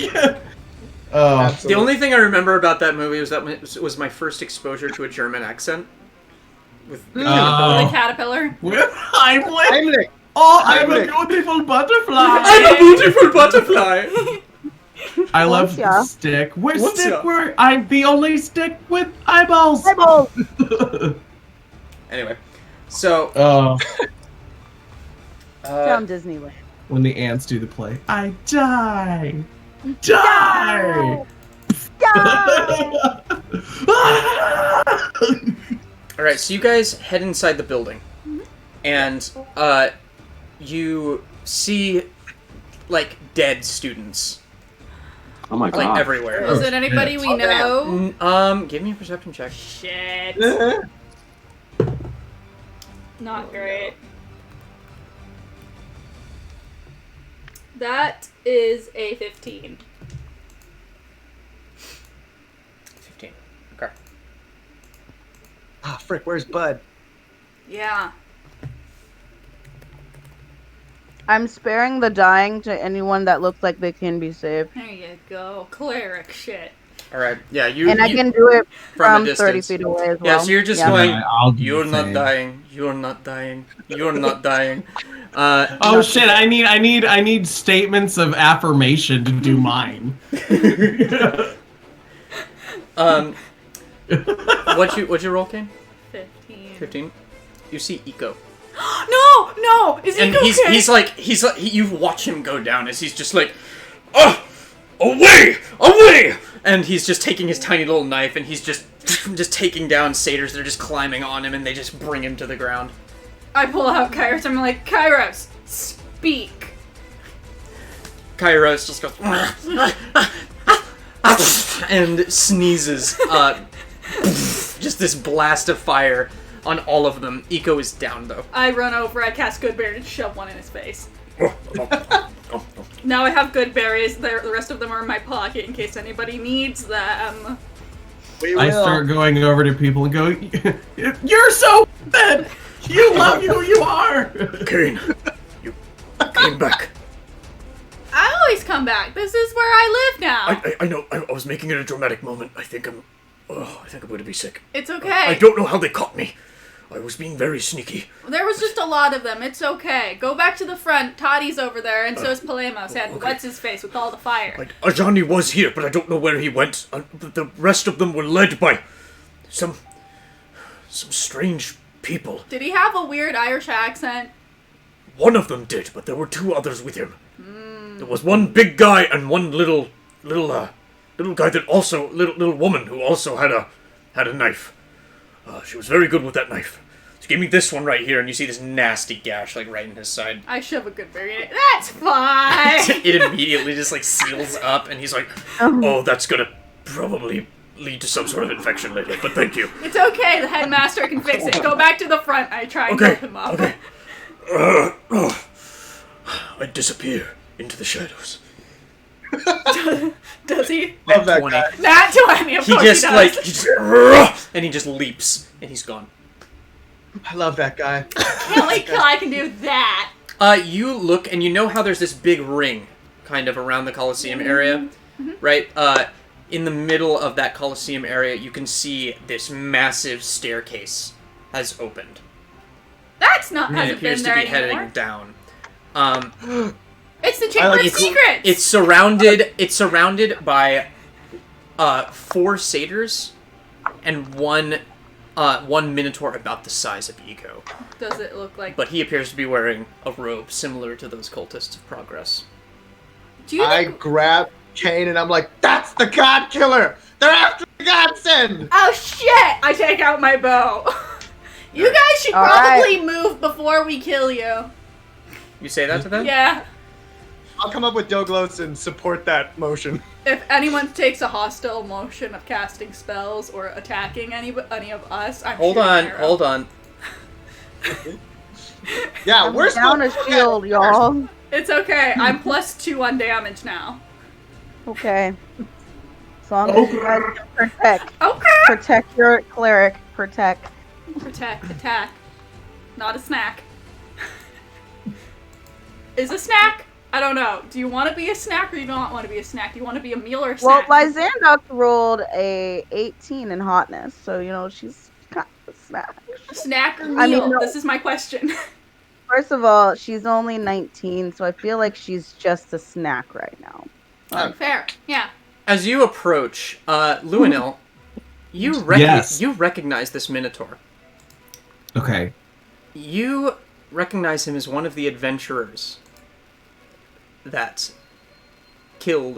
oh, Absolutely. The only thing I remember about that movie was that it was my first exposure to a German accent. With The oh. caterpillar. Heimlich. Heimlich. Oh, I'm a Heimlich. beautiful butterfly. I'm a beautiful butterfly. I love What's ya? stick. We're What's stick. ya? I'm the only stick with eyeballs. Eyeballs. Anyway, so Oh, Down Disneyland. when the ants do the play, I die. Die. all right, so you guys head inside the building, and you see like dead students Oh my like god. everywhere. Is it anybody we know? Give me a perception check. Shit. Not great. That is a 15. 15. Okay. Ah, frick, where's Bud? Yeah. I'm sparing the dying to anyone that looks like they can be saved. There you go. Cleric shit. All right. Yeah, you. And I you- can do it from a from 30 distance. feet away as well. Yeah, so you're just Yeah. going. Yeah, I'll do You're the not same. dying. You're not dying. You're not dying. Oh shit! I need statements of affirmation to do mine. What'd you roll, Kaine? 15. 15. You see Eco, No! Is he and okay? he's like you watch him go down as he's just like, oh, away, and he's just taking his tiny little knife and he's just taking down satyrs that are just climbing on him and they just bring him to the ground. I pull out Kairos. I'm like, Kairos, speak. Kairos just goes and sneezes. Just this blast of fire on all of them. Eco is down though. I run over, I cast Good Berry and shove one in his face. Now I have Good Berries. The rest of them are in my pocket in case anybody needs them. We will. I start going over to people and go, "You're so bad. You love who you are." Kaine, you came back. I always come come back. This is where I live now. I know. I was making it a dramatic moment. I think I'm going to be sick. It's okay. I don't know how they caught me. I was being very sneaky. There was just a lot of them. It's okay. Go back to the front. Toddy's over there, and so is Palemos. And what's his face with all the fire? Ajani was here, but I don't know where he went. The rest of them were led by some strange people. Did he have a weird Irish accent? One of them did, but there were 2 others with him. There was one big guy and one little guy that also little woman who also had a knife. She was very good with that knife. She gave me this one right here, and you see this nasty gash like right in his side. I shove a good berry in it. That's fine. It immediately just like seals up, and he's like, "Oh, that's gonna probably lead to some sort of infection later." But thank you. It's okay. The headmaster can fix it. Go back to the front. I try and help him up. Okay. I disappear into the shadows. Does he? Love that guy. Nat 20. Of course he does. And he just leaps, and he's gone. I love that guy. Can't wait till I can do that. You look, and you know how there's this big ring kind of around the Colosseum area, right? In the middle of that Colosseum area, you can see this massive staircase has opened. That's not And it hasn't appears been to there be anymore. heading down. It's the Chamber of Secrets. It's surrounded by 4 satyrs and one minotaur about the size of Ego. Does it look like? But he appears to be wearing a robe similar to those cultists of progress. Do you I grab Kaine and I'm like, "That's the God Killer! They're after the Godsend!" Oh shit! I take out my bow. You guys should probably move before we kill you. You say that to them? Yeah. I'll come up with Doglos and support that motion. If anyone takes a hostile motion of casting spells or attacking any of us, I'm Hold on. Yeah, we're down a shield, y'all. It's okay. I'm +2 on damage now. Okay. As long as you guys can protect. Okay. Protect your cleric. Protect. Attack. Not a snack. Is a snack? I don't know. Do you want to be a snack or you don't want to be a snack? Do you want to be a meal or a snack? Well, Lysandox rolled a 18 in hotness, so she's kind of a snack. Snack or meal? I mean, no. This is my question. First of all, she's only 19, so I feel like she's just a snack right now. Fair. Yeah. As you approach, Luinnil, you recognize this minotaur. Okay. You recognize him as one of the adventurers that killed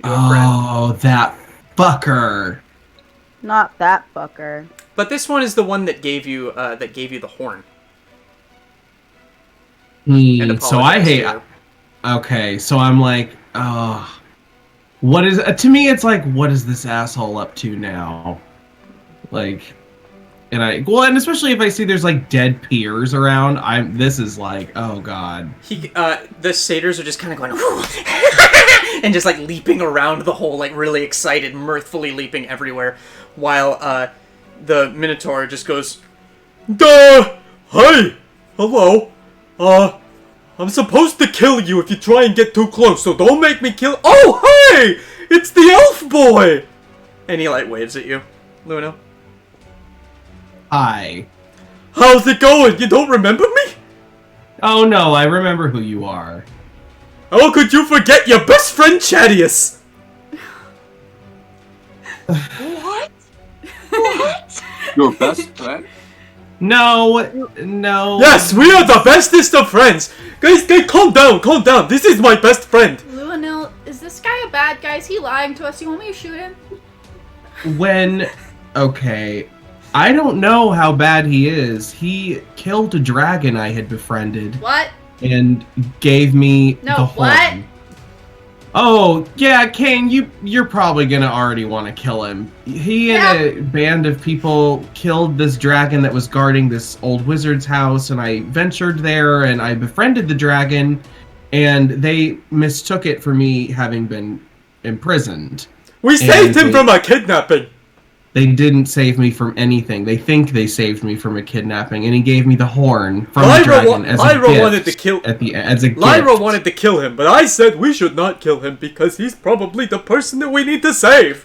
your friend. Oh, that fucker. Not that fucker. But this one is the one that gave you the horn. So I hate. Okay, so I'm like, what is? To me, it's like, what is this asshole up to now? Like, and especially if I see there's like dead peers around, this is like, oh god. The satyrs are just kind of going and just like leaping around the hole, like really excited, mirthfully leaping everywhere, while the minotaur just goes, "Duh! Hey! Hello! I'm supposed to kill you if you try and get too close, so don't make me kill— Oh, hey! It's the elf boy!" And he like waves at you, Luinnil. Hi. How's it going? You don't remember me? Oh no, I remember who you are. How could you forget your best friend, Chadius? What? What? Your best friend? No. Yes, we are the bestest of friends. Guys, calm down. This is my best friend. Luinnil, is this guy a bad guy? Is he lying to us? You want me to shoot him? Okay. I don't know how bad he is. He killed a dragon I had befriended. What? And gave me the horn. What? Oh, yeah, Kaine, you're probably gonna already want to kill him. He and a band of people killed this dragon that was guarding this old wizard's house, and I ventured there, and I befriended the dragon, and they mistook it for me having been imprisoned. We saved him from a kidnapping. They didn't save me from anything. They think they saved me from a kidnapping, and he gave me the horn from the dragon as a gift. Wanted to kill as a gift. Lyra wanted to kill him, but I said we should not kill him because he's probably the person that we need to save.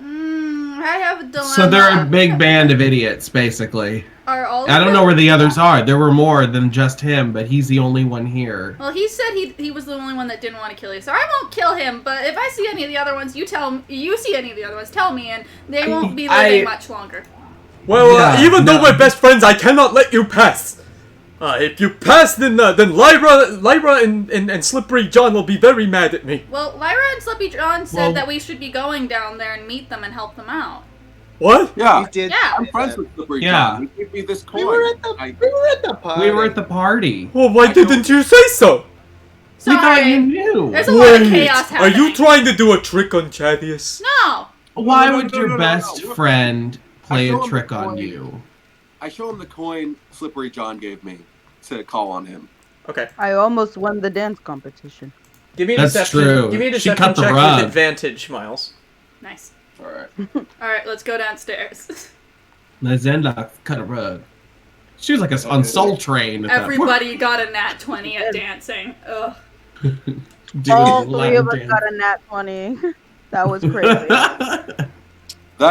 I have a dilemma. So they're a big band of idiots, basically. I don't know where the others are. There were more than just him, but he's the only one here. Well, he said he was the only one that didn't want to kill you, so I won't kill him. But if I see any of the other ones, you see any of the other ones, tell me, and they won't be living much longer. Well, even though we're best friends, I cannot let you pass. If you pass, then Lyra and Slippery John will be very mad at me. Well, Lyra and Slippery John said that we should be going down there and meet them and help them out. What? Yeah. I'm friends with Slippery John. He gave me this coin. We were at the party. We were at the party. Well, why didn't you say so? Sorry. We thought you knew. There's a lot of chaos happening. Are you trying to do a trick on Chadius? No. Why would your best friend play a trick on you? I show him the coin Slippery John gave me to call on him. Okay. I almost won the dance competition. Give me a That's deception. true. Give me a She deception cut the check rug. with advantage, Miles. Nice. Alright. Alright, let's go downstairs. Lysandox cut a rug. She was like on Soul Train. At Everybody got a nat 20 at dancing. Ugh. All three of us got a nat 20. That was crazy. That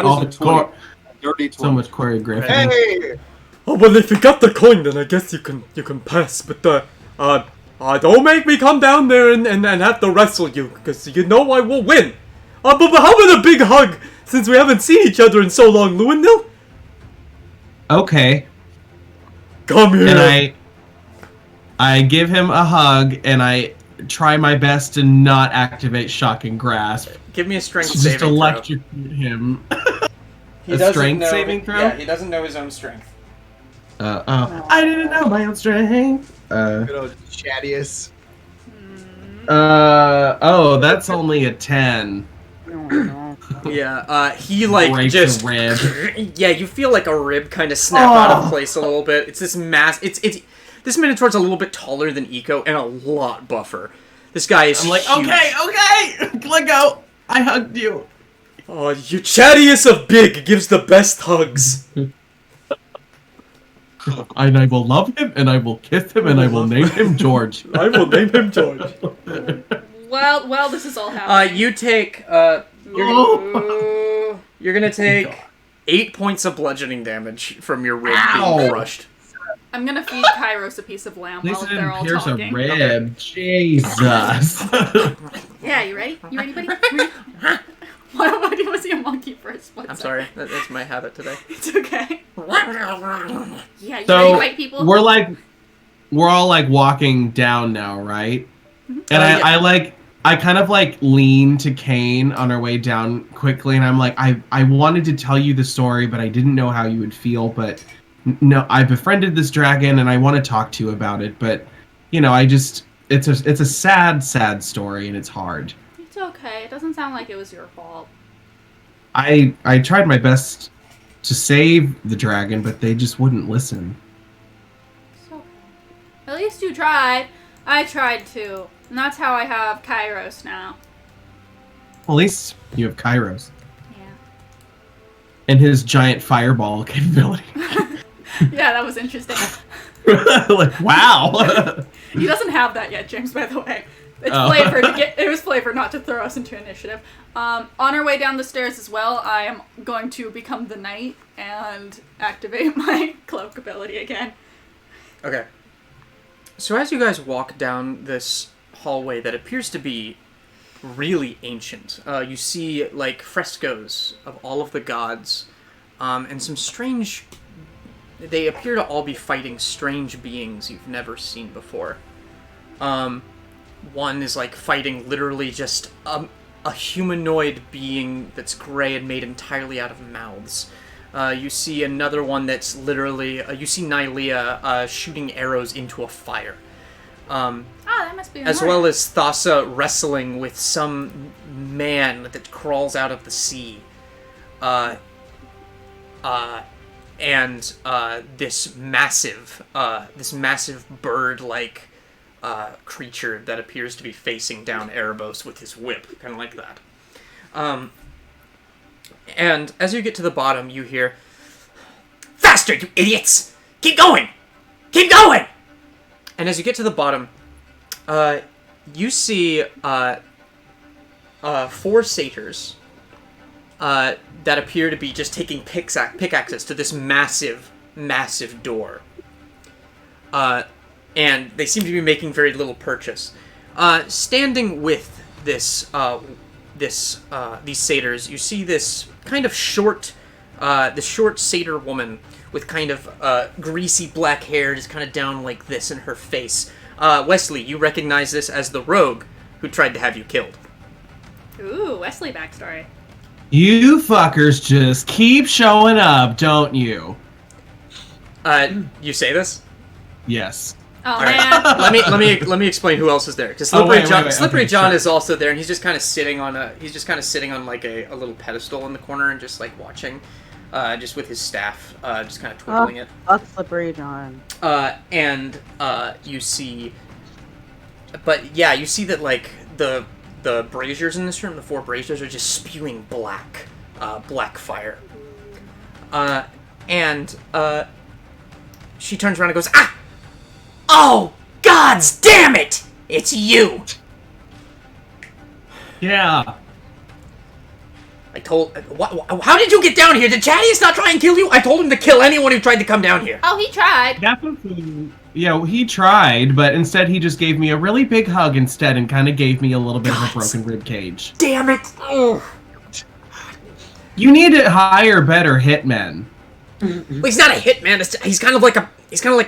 is a 20. Dirty 20. So much choreography. Hey! Oh, well, if you got the coin, then I guess you can pass. But don't make me come down there and have to wrestle you, because you know I will win. But how about a big hug, since we haven't seen each other in so long, Luinnil? Okay. Come here. And I give him a hug, and I try my best to not activate Shocking Grasp. Give me a strength Just saving throw. electrocute him. A strength saving throw? Yeah, he doesn't know his own strength. I didn't know my own strength. Good old Chadius. That's only a 10. Yeah, he like breaks just a rib. Yeah, you feel like a rib kind of snap out of place a little bit. It's this it's this Minotaur's a little bit taller than Eco and a lot buffer. This guy is I'm like, huge. okay, let go. I hugged you. Oh, you Chadius of Big gives the best hugs. And I will love him, and I will kiss him, and I will name him George. I will name him George. Well, this is all happening. You take you're gonna take 8 points of bludgeoning damage from your rib being crushed. I'm gonna feed Kairos a piece of lamb while they're all pierce talking. a rib. Jesus. Yeah, you ready? You ready, buddy? Why do you see a monkey for a split I'm second? sorry, that's my habit today. It's okay. Yeah, you So ready, white people? we're all like walking down now, right? And I kind of like lean to Kaine on our way down quickly, and I'm like, I wanted to tell you the story, but I didn't know how you would feel. But no, I befriended this dragon, and I want to talk to you about it. But you know, it's a sad story, and it's hard. It's okay. It doesn't sound like it was your fault. I tried my best to save the dragon, but they just wouldn't listen. It's okay. At least you tried. I tried too. And that's how I have Kairos now. Well, at least you have Kairos. Yeah. And his giant fireball capability. Yeah, that was interesting. Like, wow. He doesn't have that yet, James, by the way. It's flavor it was flavor not to throw us into initiative. On our way down the stairs as well, I am going to become the knight and activate my cloak ability again. Okay. So as you guys walk down this hallway that appears to be really ancient, you see like frescoes of all of the gods, and some strange. They appear to all be fighting strange beings you've never seen before. One is like fighting literally just a humanoid being that's gray and made entirely out of mouths. You see another one that's literally you see Nylea shooting arrows into a fire. That must be as well as Thassa wrestling with some man that crawls out of the sea. And this massive bird-like creature that appears to be facing down Erebos with his whip, kind of like that. And as you get to the bottom, you hear, "Faster, you idiots! Keep going! Keep going!" And as you get to the bottom, you see 4 satyrs that appear to be just taking pickaxes to this massive, massive door. And they seem to be making very little purchase. Standing with these satyrs, you see this kind of short satyr woman with kind of greasy black hair just kind of down like this in her face. Wesley, you recognize this as the rogue who tried to have you killed. Ooh, Wesley backstory. You fuckers just keep showing up, don't you? You say this? Yes. Oh right. man. let me explain who else is there, because Slippery John is also there, and he's just kind of sitting on like a little pedestal in the corner and just like watching, just with his staff, just kind of twiddling it. Fuck Slippery John. And you see that like the braziers in this room, the 4 braziers, are just spewing black fire. And she turns around and goes, "Ah! Oh, gods damn it! It's you!" Yeah. How did you get down here? Did Chadius not try and kill you? I told him to kill anyone who tried to come down here. Oh, he tried. Definitely. Yeah, he tried, but instead he just gave me a really big hug instead and kind of gave me a little bit of a broken rib cage. Damn it! Oh. You need to hire better hitmen. Well, he's not a hitman. He's kind of like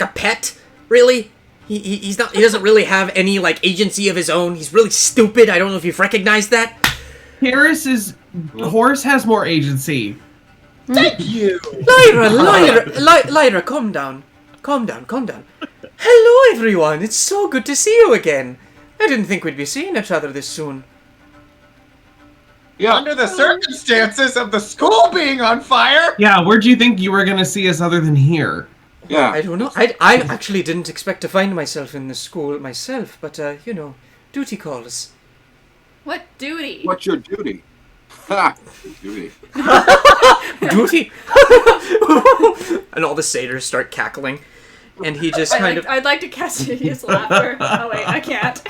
a pet, really. He doesn't really have any like agency of his own. He's really stupid. I don't know if you've recognized that. Horse has more agency. Thank you. Lyra, calm down. Calm down. Hello, everyone. It's so good to see you again. I didn't think we'd be seeing each other this soon. Yeah. Under the circumstances of the school being on fire. Yeah, where'd you think you were gonna see us other than here? Yeah. I don't know. I actually didn't expect to find myself in the school myself, but duty calls. What duty? What's your duty? Ha! Duty. Duty? And all the satyrs start cackling, and he just I'd like to cast hideous laughter. Oh wait, I can't.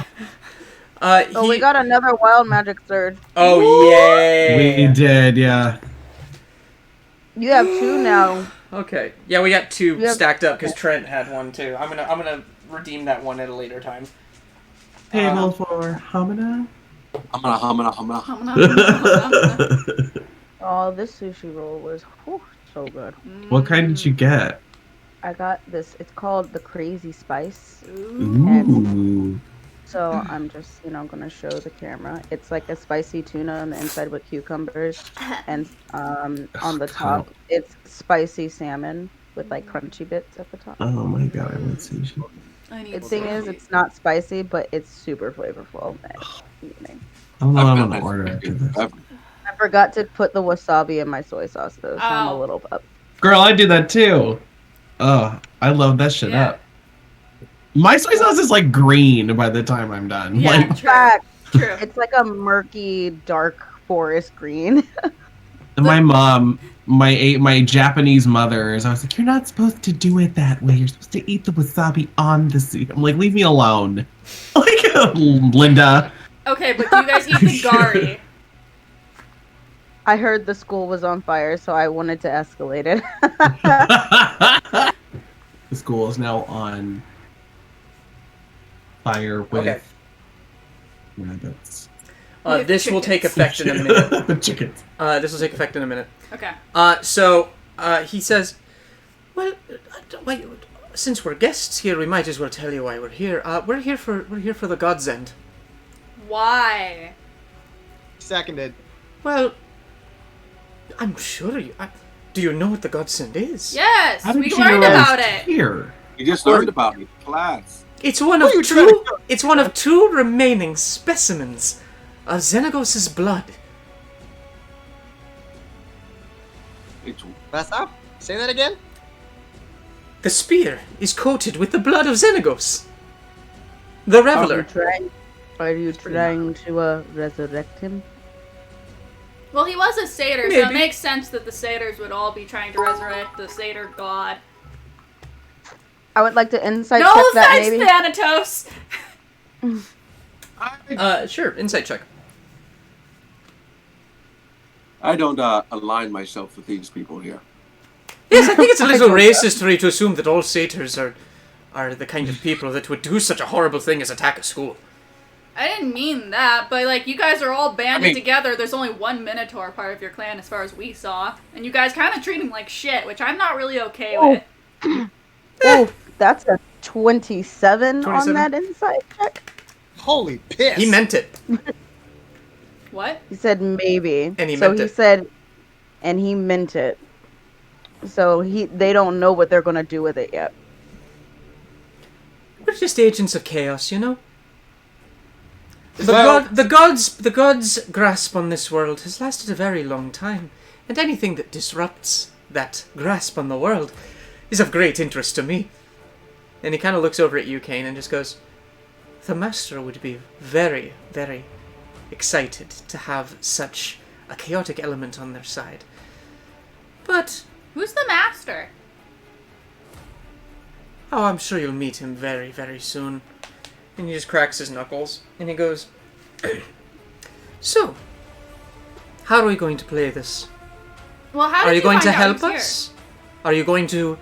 We got another wild magic surge. Oh yay! We did, yeah. You have 2 now. Okay. Yeah, we got 2 stacked up because Trent had one too. I'm gonna redeem that one at a later time. Table for Hamina. Hamina. Oh, this sushi roll was so good. What kind did you get? I got this. It's called the Crazy Spice. Ooh. So I'm just, gonna show the camera. It's like a spicy tuna on the inside with cucumbers, and on the top it's spicy salmon with like crunchy bits at the top. Oh my god, I want sushi. The thing is, it's not spicy, but it's super flavorful. I don't know what I'm gonna order after this. I forgot to put the wasabi in my soy sauce though, so I'm a little up. Girl, I do that too. Oh, I love that shit up. My soy sauce is like green by the time I'm done. Yeah, like, true. It's like a murky, dark forest green. My mom, my Japanese mother, I was like, you're not supposed to do it that way. You're supposed to eat the wasabi on the soup. I'm like, leave me alone. Like, Linda. Okay, but do you guys eat the gari? I heard the school was on fire, so I wanted to escalate it. The school is now on fire with rabbits. This will take effect in a minute. Chickens. This will take effect in a minute. Okay. So he says, "Well, since we're guests here, we might as well tell you why we're here. We're here for the God's End." Why? Seconded. Well, I'm sure you. Do you know what the God's End is? Yes, How did we you learned know about it's it. Here. You just learned about it in class. It's one of two. It's one of 2 remaining specimens of Xenagos' blood. What's up? Say that again. The spear is coated with the blood of Xenagos, the Reveler. Are you trying to resurrect him? Well, he was a satyr, Maybe. so it makes sense that the satyrs would all be trying to resurrect the satyr god. I would like to insight No check that, maybe. Thanatos! Sure, insight check. I don't align myself with these people here. Yes, I think it's a little racist for you to assume that all satyrs are the kind of people that would do such a horrible thing as attack a school. I didn't mean that, but like you guys are all banded together. There's only one Minotaur part of your clan as far as we saw. And you guys kind of treat him like shit, which I'm not really okay with. Oh, that's a 27 on that insight check. Holy piss. He meant it. What? He said maybe. And he meant it. So he said, and he meant it. So they don't know what they're going to do with it yet. We're just agents of chaos, you know? The gods' grasp on this world has lasted a very long time, and anything that disrupts that grasp on the world is of great interest to me. And he kind of looks over at you, Kaine, and just goes, the Master would be very, very excited to have such a chaotic element on their side. But... Who's the Master? Oh, I'm sure you'll meet him very, very soon. And he just cracks his knuckles, and he goes, so, how are we going to play this? Well, how did Are you going to find out help he was us? Are you going to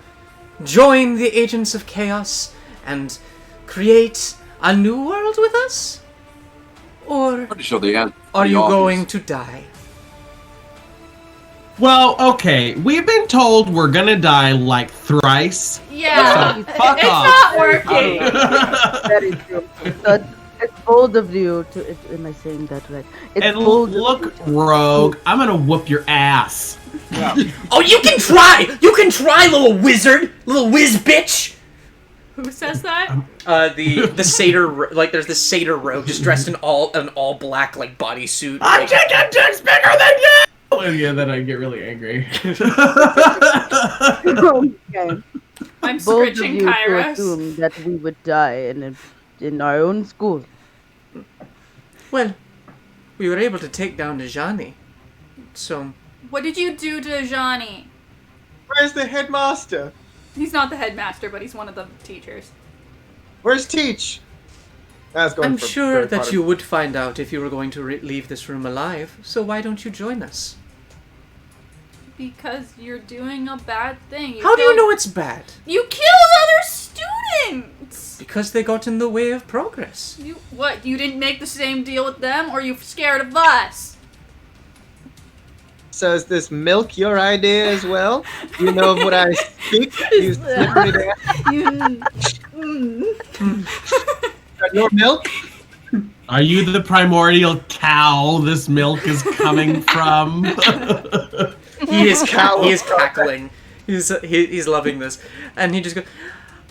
join the Agents of Chaos and create a new world with us? Or Pretty sure the end. are you going to die? Well, okay, we've been told we're gonna die like thrice. here? Yeah, So fuck it's off. not working. That is true. So it's bold of you to... Am I saying that right? It's And bold look, Rogue, I'm gonna whoop your ass. Yeah. Oh, you can try! You can try, little wizard! Little whiz bitch! Who says that? The satyr, like there's this satyr rogue just dressed in all black like bodysuit. I'm Like, just bigger than you! And yeah, then I get really angry. Okay. I'm Bold of scritching you to Kihris. assume that we would die in our own school. well, we were able to take down Dejani, so What did you do to Johnny? Where's the headmaster? He's not the headmaster, but he's one of the teachers. Where's Teach? I was going I'm for sure very that part you of- would find out if you were going to leave this room alive. So why don't you join us? Because you're doing a bad thing. How do you know it's bad? You killed other students! Because they got in the way of progress. What, you didn't make the same deal with them, or you scared of us? So is this milk your idea as well? You know of what I speak? You slippery Your milk? Are you the primordial cow this milk is coming from? He is cackling. He's loving this, and he just goes,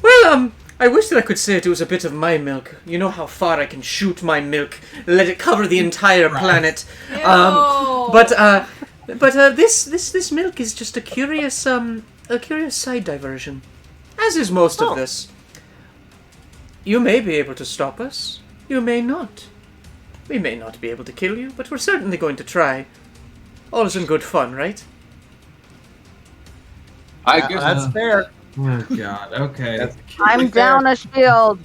"Well, I wish that I could say it was a bit of my milk. You know how far I can shoot my milk, let it cover the entire planet. But this milk is just a curious side diversion, as is most of this. You may be able to stop us. You may not. We may not be able to kill you, but we're certainly going to try. All is in good fun, right?" I guess That's fair. Oh god, okay. I'm down a shield.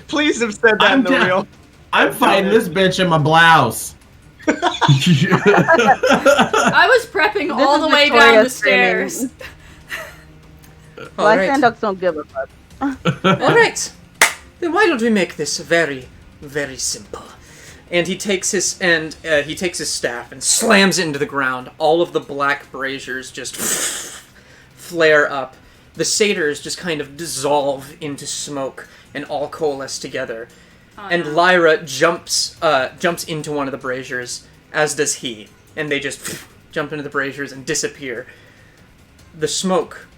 Please have said that in the real. I'm fighting this bitch in my blouse. I was prepping all the way down Victoria the stairs. Lysandox don't give a fuck. Alright. Then why don't we make this very, very simple? And he takes his staff and slams it into the ground. All of the black braziers just flare up. The satyrs just kind of dissolve into smoke and all coalesce together. And Lyra jumps into one of the braziers, as does he. And they just jump into the braziers and disappear. The smoke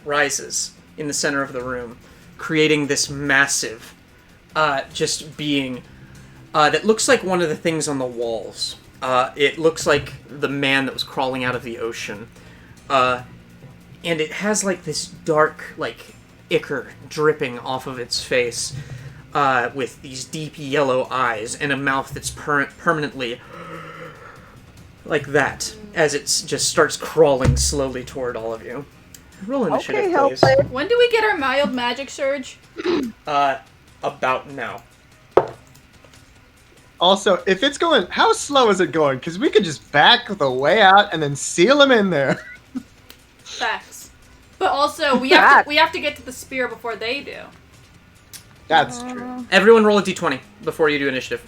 rises in the center of the room, creating this massive just being that looks like one of the things on the walls. It looks like the man that was crawling out of the ocean. And it has like this dark, like, ichor dripping off of its face, with these deep yellow eyes and a mouth that's permanently like that, as it just starts crawling slowly toward all of you. Roll initiative, please. When do we get our mild magic surge? About now. Also, if it's going, how slow is it going? Because we could just back the way out and then seal him in there. Facts. But also, we have to get to the spear before they do. That's true. Everyone roll a d20 before you do initiative.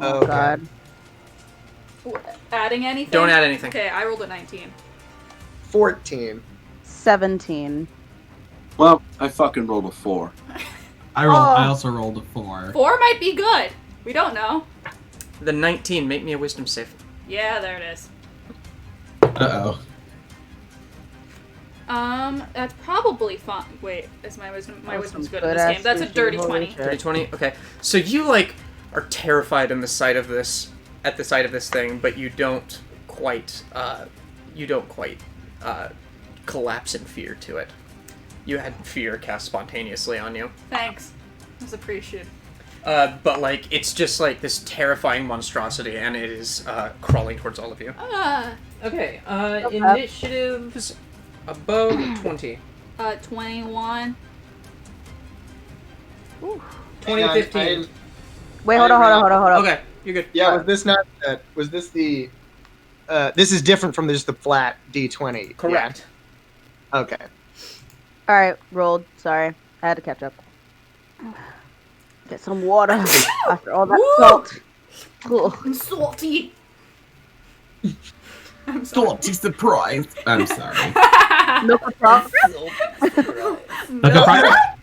Oh God. Adding anything? Don't add anything. Okay, I rolled a 19. 14. 17. Well, I fucking rolled a 4. I also rolled a 4. 4 might be good. We don't know. The 19, make me a wisdom save. Yeah, there it is. Uh-oh. That's probably fine. Wait, is my wisdom's good in good this game. That's a dirty holy 20. shit. Dirty 20? Okay. So you, are terrified at the sight of this thing, but you don't quite collapse in fear to it. You had fear cast spontaneously on you. Thanks. That's appreciated. But, it's just, this terrifying monstrosity, and it is, crawling towards all of you. Okay, initiatives above 20. 21. 2015. Wait, hold on. Okay, you're good. Yeah, was this not, was this the, this is different from just the flat D20. Correct. Yeah? Okay. Alright, rolled. Sorry. I had to catch up. Get some water after all that salt. I'm salty. I'm sorry. Salty surprise. I'm sorry. Milk of progress? Milk of progress?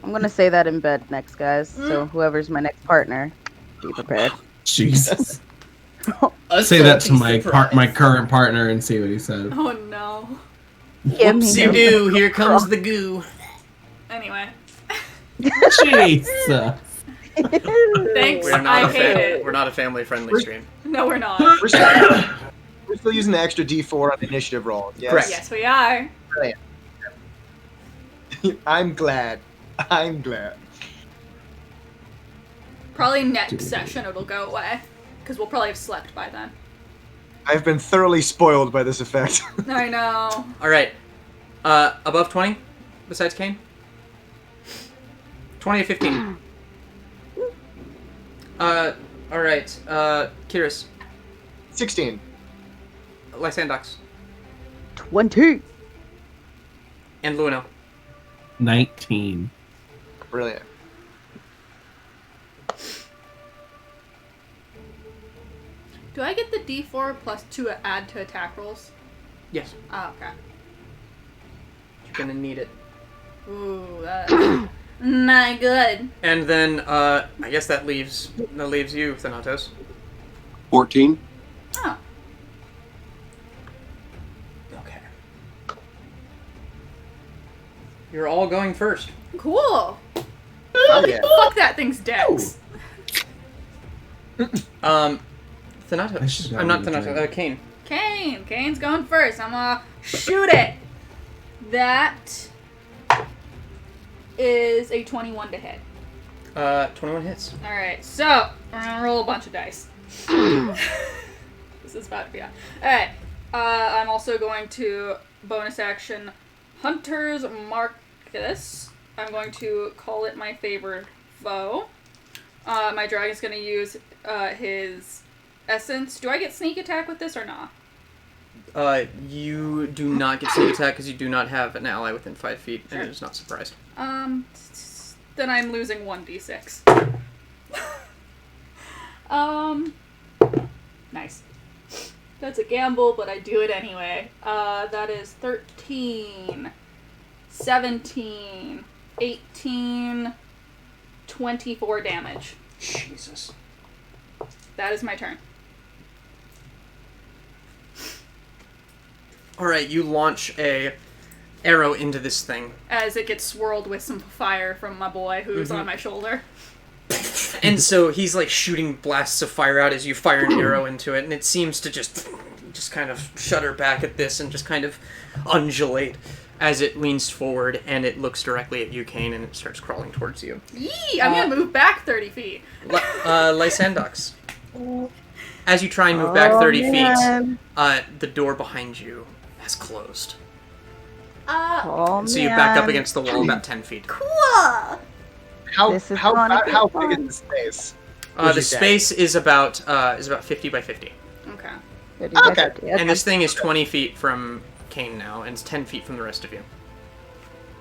I'm gonna say that in bed next, guys. So whoever's my next partner, be prepared. Jesus. Say that to my current partner and see what he says. Oh no. Whoopsie-doo, here comes the goo. Anyway. Jesus. Thanks, I hate it. We're not a family-friendly stream. No, we're not. We're still using the extra D4 on the initiative roll. Yes. Correct. Yes, we are. Brilliant. I'm glad. Probably next session it'll go away. Because we'll probably have slept by then. I've been thoroughly spoiled by this effect. I know. Alright. Above 20? Besides Kaine? 20 or 15? Alright. Kihris. 16. Lysandox. 20. And Luinnil. 19. Brilliant. Do I get the D4 plus 2 to add to attack rolls? Yes. Oh, okay. You're gonna need it. Ooh, that's not good. And then, I guess that leaves you, Thanatos. 14. Oh. Okay. You're all going first. Cool. Oh, yeah. Fuck that thing's dex. Thanatos. I'm not Thanatos. Kaine. Kaine's going first. I'm gonna shoot it. That is a 21 to hit. 21 hits. Alright, so we're gonna roll a bunch of dice. This is about to be on. Alright, I'm also going to bonus action Hunter's Marcus. I'm going to call it my favored foe. My dragon's gonna use his essence. Do I get sneak attack with this or not? You do not get sneak attack because you do not have an ally within 5 feet, and it is not surprised. Then I'm losing 1d6. Nice. That's a gamble, but I do it anyway. That is 13, 17, 18, 24 damage. Jesus. That is my turn. Alright, you launch a arrow into this thing. As it gets swirled with some fire from my boy who's on my shoulder. And so he's like shooting blasts of fire out as you fire an arrow into it, and it seems to just just kind of shudder back at this and just kind of undulate as it leans forward and it looks directly at you, Kaine, and it starts crawling towards you. Yee! I'm gonna move back 30 feet. Lysandox. As you try and move back 30 feet, the door behind you has closed. So you back up against the wall about 10 feet. Cool! How big is the space? The space is about 50 by 50. Okay. 50 by 50. Okay. And this thing is 20 feet from Kaine now, and it's 10 feet from the rest of you.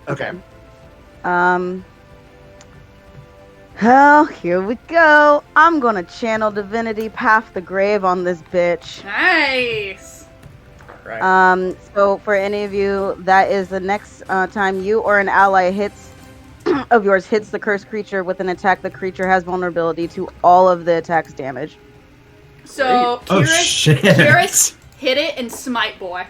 Okay. Well, here we go. I'm gonna channel divinity path the grave on this bitch. Nice! Right. So for any of you, that is the next time you or an ally of yours hits the cursed creature with an attack, the creature has vulnerability to all of the attack's damage. So, Kihris, hit it and smite boy.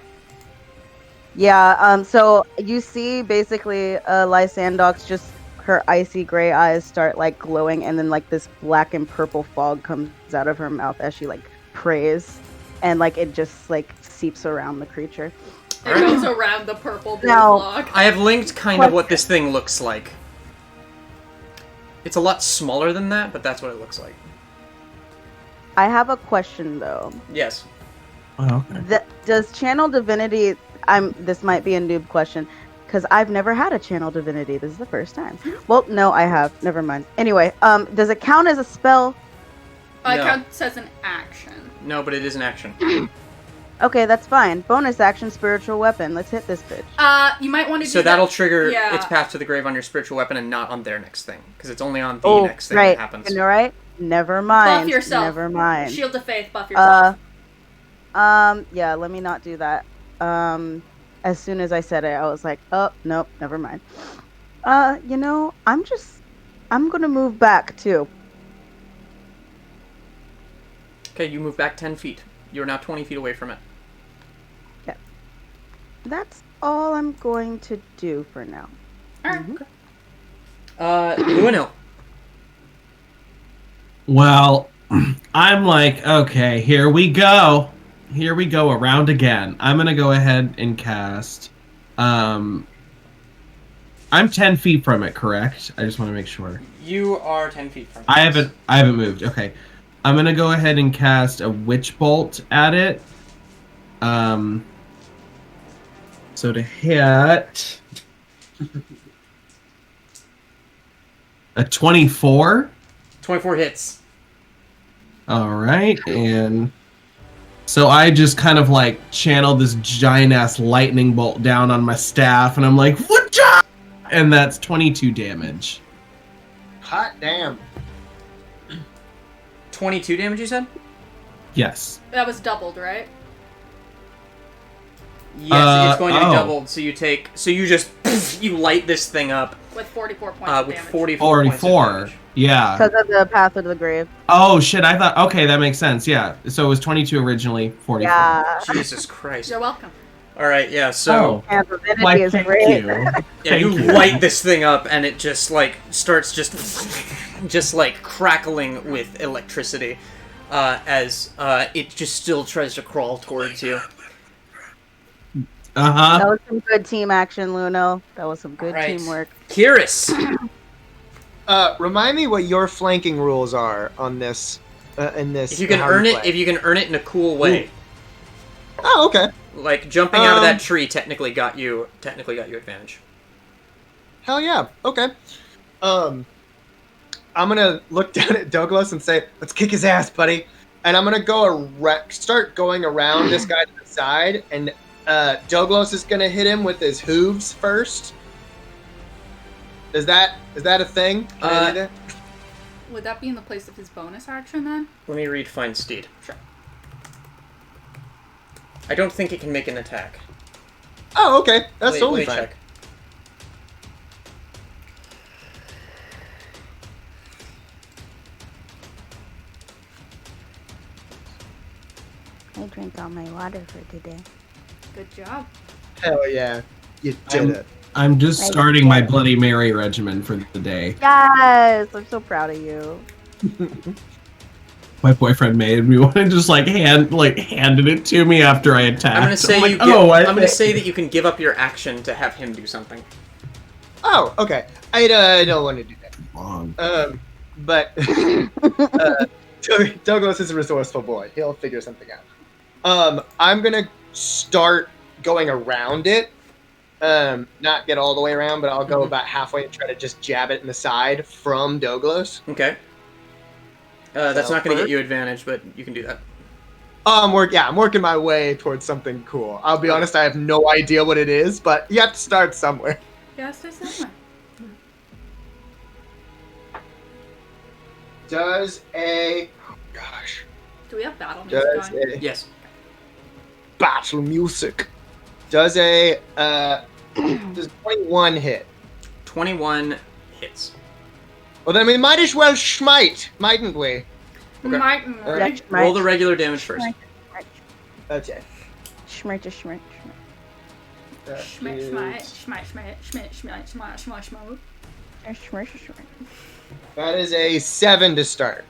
Yeah, so you see basically Lysandox, just her icy gray eyes start like glowing, and then like this black and purple fog comes out of her mouth as she like prays, and like it just like seeps around the creature. It goes around the purple blue fog. I have linked kind of what this thing looks like. It's a lot smaller than that, but that's what it looks like. I have a question though. Yes. Oh, okay. Does channel divinity? This might be a noob question, because I've never had a channel divinity. This is the first time. Well, no, I have. Never mind. Anyway, does it count as a spell? It counts as an action. No, but it is an action. Okay, that's fine. Bonus action, spiritual weapon. Let's hit this bitch. You might want to do So that'll trigger its path to the grave on your spiritual weapon and not on their next thing, because it's only on the next thing that happens. All right. Never mind. Buff yourself. Never mind. Shield of Faith, buff yourself. Yeah, let me not do that. As soon as I said it, I was like, oh, nope, never mind. You know, I'm gonna move back too. Okay, you move back 10 feet. You're now 20 feet away from it. Okay. That's all I'm going to do for now. Alright. Luinnil. Well, I'm like, okay, here we go. Here we go around again. I'm gonna go ahead and cast. I'm 10 feet from it, correct? I just want to make sure. You are 10 feet from it. I haven't moved. Okay, I'm gonna go ahead and cast a witch bolt at it. So to hit a 24. 24 hits. All right, and so I just kind of like channeled this giant ass lightning bolt down on my staff, and I'm like, "Whatcha?" And that's 22 damage. Hot damn. 22 damage, you said? Yes. That was doubled, right? Yes, it's going to be doubled. So you light this thing up with 44 points of with damage. 44 points of damage. Yeah. Because of the path of the grave. Oh shit! I thought. Okay, that makes sense. Yeah. So it was 22 originally. 44. Yeah. Jesus Christ. You're welcome. All right. Yeah. So. Divinity is great. You light this thing up, and it just like starts just like crackling with electricity, as it just still tries to crawl towards you. Uh-huh. That was some good team action, Luinnil. That was some good teamwork. Kihris. Remind me what your flanking rules are on this. In this. If you can earn it in a cool way. Ooh. Oh, okay. Like jumping out of that tree technically got you advantage. Hell yeah. Okay. I'm gonna look down at Douglas and say, "Let's kick his ass, buddy." And I'm gonna start going around this guy to the side, and Douglas is gonna hit him with his hooves first. Is that a thing? Can I do that? Would that be in the place of his bonus action then? Let me read Find Steed. Sure. I don't think it can make an attack. Oh, okay. That's totally fine. Check. I drank all my water for today. Good job. Hell yeah. You did it. I'm just starting my Bloody Mary regimen for the day. Yes! I'm so proud of you. my boyfriend made me want to just handed it to me after I attacked. I'm gonna say I'm gonna say that you can give up your action to have him do something. Oh, okay. I don't want to do that. But Douglas is a resourceful boy. He'll figure something out. I'm gonna start going around it. Not get all the way around, but I'll go about halfway and try to just jab it in the side from Douglas. Okay. That's not going to get you advantage, but you can do that. I'm working my way towards something cool. I'll be honest, I have no idea what it is, but you have to start somewhere. Yeah, start somewhere. Does a... Do we have battle music on? Yes. Battle music. Does a... does 21 hit? 21 hits. Well, then we might as well smite, mightn't we? Okay. Roll the regular damage first. Okay. Smite. That is a 7 to start.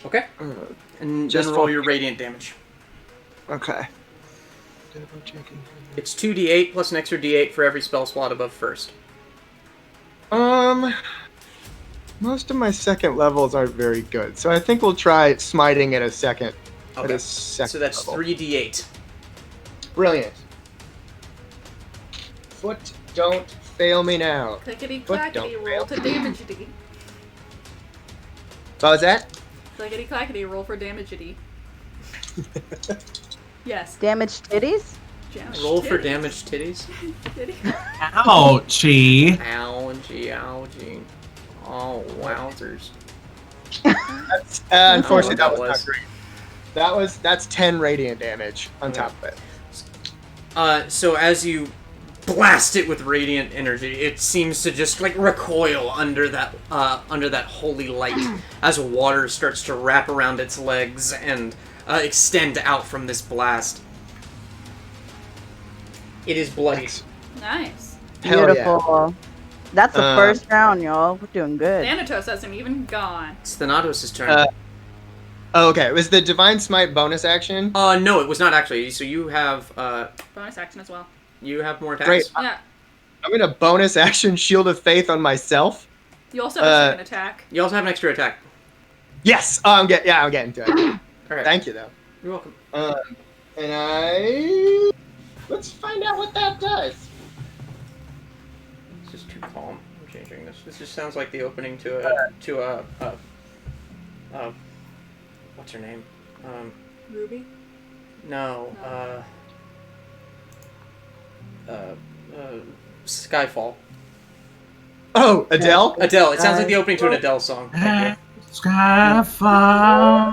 Okay. And Just then roll your radiant damage. Okay. It's 2d8 plus an extra d8 for every spell slot above first. Most of my second levels aren't very good, so I think we'll try smiting at a second. Okay. So that's level. 3d8. Brilliant. Foot, don't fail me now. Clickety clackety, roll to damage-ity. What was that? Clickety clackety, roll for damage-ity. Yes. Damage titties? Roll for damage titties. Ouchie. Ouchie. Oh, wowzers. Unfortunately, that was not great. That's 10 radiant damage on top of it. So as you blast it with radiant energy, it seems to just recoil under that holy light as water starts to wrap around its legs and extend out from this blast. It is bloody. Nice. Beautiful. Yeah. That's the first round, y'all. We're doing good. Thanatos hasn't even gone. It's Thanatos' turn. Okay, was the Divine Smite bonus action? No, it was not actually. So you have bonus action as well. You have more attacks. Great. Yeah. I'm gonna bonus action Shield of Faith on myself. You also have a second attack. You also have an extra attack. Yes. I'm getting to it. All right. Thank you, though. You're welcome. And let's find out what that does. It's just too calm. I'm changing this. This just sounds like the opening to what's her name? Ruby? No. Skyfall. Oh, Adele? Adele. It sounds like the opening to an Adele song. Skyfall.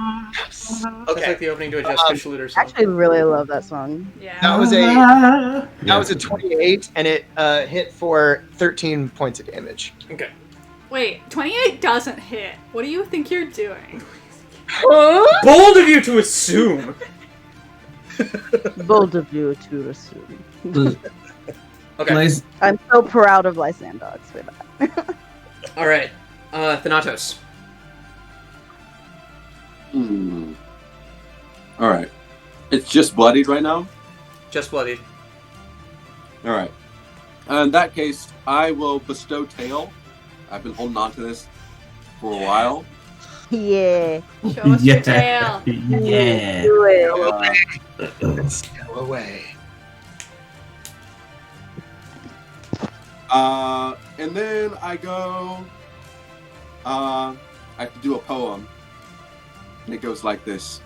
Okay. It's like the opening to a Jessica Schluter song. I actually really love that song. Yeah. That was a 28, and it hit for 13 points of damage. Okay. Wait, 28 doesn't hit. What do you think you're doing? Bold of you to assume. Bold of you to assume. Okay. I'm so proud of Lysandox for that. All right. Thanatos. All right. It's just bloodied right now? Just bloodied. All right. In that case, I will bestow tail. I've been holding on to this for a while. Yeah. Show us your tail. Yeah. Do it. Let's go away. And then I go. I have to do a poem, and it goes like this: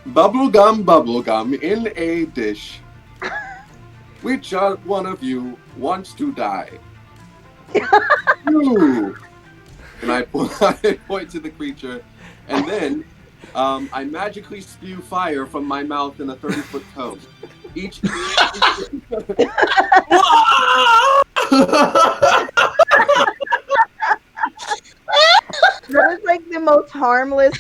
bubblegum in a dish. Which one of you wants to die? You. And I point to the creature, and then I magically spew fire from my mouth in a 30-foot cone. Each. That is like the most harmless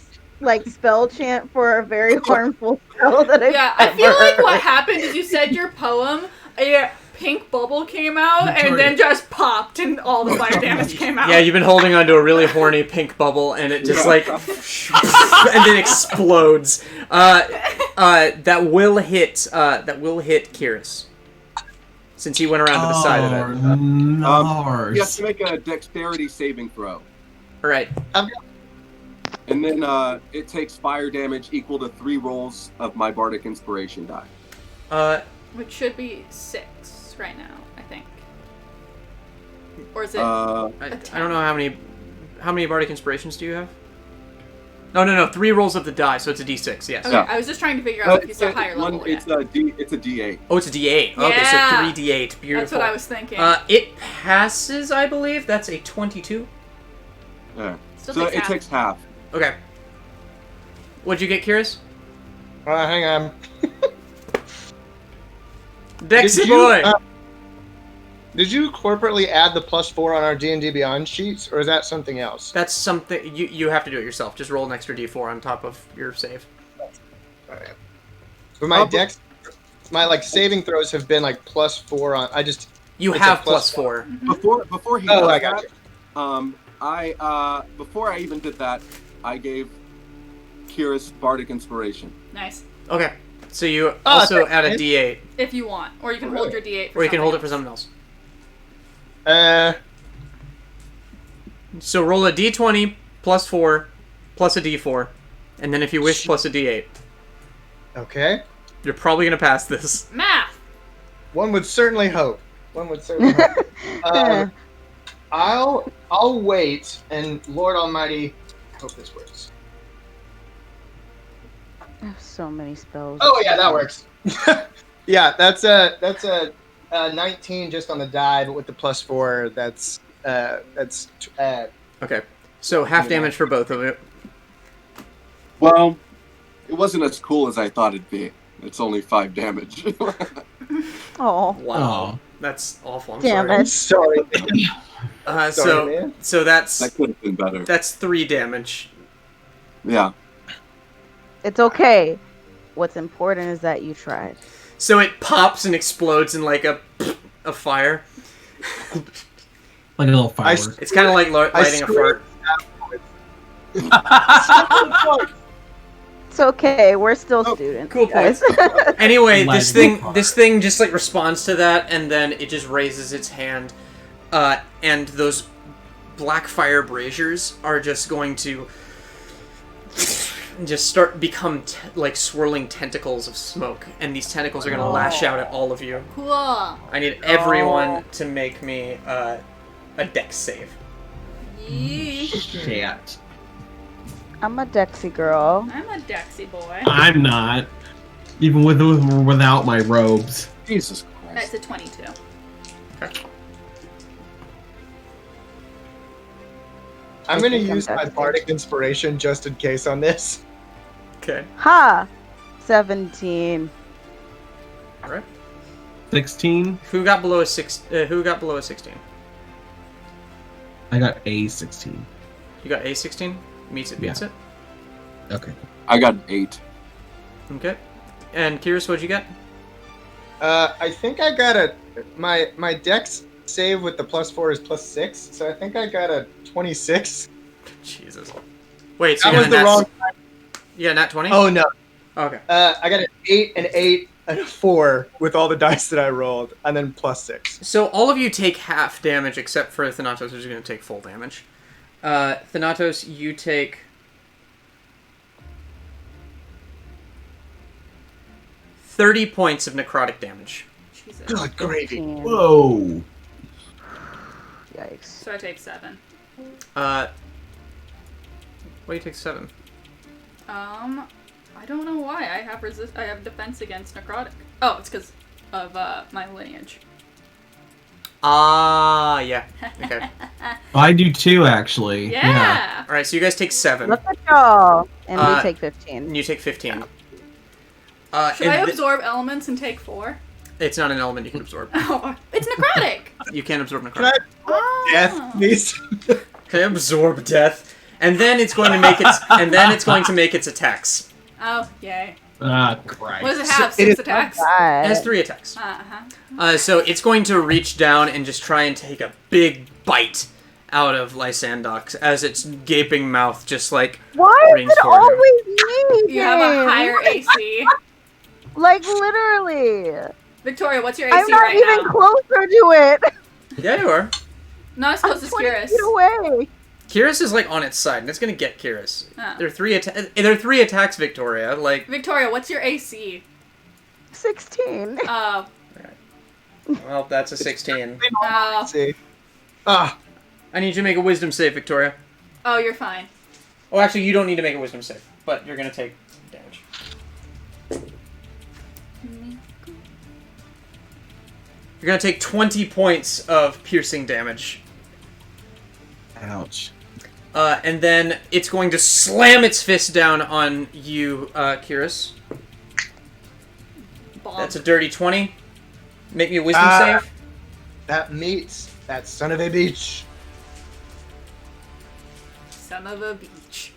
spell chant for a very harmful spell that I've I feel like what happened is you said your poem, it pink bubble came out and then just popped and all the fire damage came out. Yeah, you've been holding onto a really horny pink bubble and it just and then explodes. That will hit Kihris. Since he went around to the side of it. You have to make a dexterity saving throw. Alright. And then it takes fire damage equal to 3 rolls of my Bardic Inspiration die. Which should be 6 right now, I think. Or is it? I don't know how many Bardic Inspirations do you have? No. 3 rolls of the die, so it's a D6. Yes. Okay, I was just trying to figure out if it's a higher level. It's a D8. Oh, it's a D8. Yeah. Okay, so 3 D8. Beautiful. That's what I was thinking. It passes, I believe. That's a 22. Yeah. So it takes half. Okay. What'd you get, Kihris? Hang on. Dexy boy! Did you corporately add the +4 on our D&D Beyond sheets, or is that something else? That's something you have to do it yourself. Just roll an extra D4 on top of your save. Alright. But my saving throws have been like +4 on. You have +4. Before he I does got that, before I even did that, I gave Kihris Bardic Inspiration. Nice. Okay. So you also add a D8. If you want. Or you can hold your D8 for Or you can hold it else. for something else. So roll a D20 +4 plus a D4. And then if you wish, plus a D8. Okay. You're probably going to pass this. Math! One would certainly hope. I'll wait, and Lord Almighty, I hope this works. I have so many spells. Oh yeah, that works. Yeah, that's a 19 just on the die, but with the +4, that's Okay. So half damage for both of it. Well, it wasn't as cool as I thought it'd be. It's only 5 damage. Oh. Wow. That's awful. I'm Damn sorry. it. Sorry. So that's that could have been better. That's 3 damage. Yeah. It's okay. What's important is that you tried. So it pops and explodes in like a fire. Like a little firework. It's kind of like lighting a fart. It's okay. We're still students. Cool guys. Anyway, this thing just like responds to that, and then it just raises its hand, and those black fire braziers are just going to just become like swirling tentacles of smoke, and these tentacles are going to lash out at all of you. Cool. I need everyone to make me a dex save. Shit. I'm a Dexy girl. I'm a Dexy boy. I'm not. Even with or without my robes. Jesus Christ. That's a 22. Okay. I'm going to use my Bardic Inspiration just in case on this. Okay. Ha! 17. All right. 16. Who got below a 16? I got a 16. You got a 16? Beats it. Okay. I got an 8. Okay. And Kihris, what'd you get? I think I got my dex save with the +4 is +6, so I think I got a 26. Jesus. Wait, so that was the wrong time. You got a nat 20? Oh no. Okay. I got an 8, an 8, and a 4 with all the dice that I rolled, and then +6. So all of you take half damage except for Thanatos, who's going to take full damage. Thanatos, you take 30 points of necrotic damage. Jesus. Good gravy. Whoa. Yikes. So I take 7. What do you take 7? I don't know why. I have I have defense against necrotic. Oh, it's because of my lineage. Yeah. Okay. I do too, actually. Yeah. All right, so you guys take 7. Look at y'all. And we take 15. And you take 15. Should I absorb elements and take 4? It's not an element you can absorb. Oh, it's necrotic. You can't absorb Can necrotic. Oh. Death, please. Can I absorb death? And then it's going to make its attacks. Oh, yay. Christ. What does it have? 6 attacks? It has 3 attacks. So it's going to reach down and just try and take a big bite out of Lysandox as its gaping mouth just like Why rings is it toward always me? You have a higher AC. Like, literally. Victoria, what's your AC I'm not right even now? closer to it. Yeah, you are. Not as close as 20 Kihris. feet away. Kihris is like on its side, and it's gonna get Kihris. Oh. There are 3 attacks, Victoria. Like Victoria, what's your AC? 16. Oh. Well, that's a 16. Oh. See. Ah. I need you to make a wisdom save, Victoria. Oh, you're fine. Oh, actually, you don't need to make a wisdom save, but you're gonna take damage. You're gonna take 20 points of piercing damage. Ouch. And then it's going to slam its fist down on you, Kihris. Bomb. That's a dirty 20. Make me a wisdom save. That meets that son of a bitch. Son of a beach.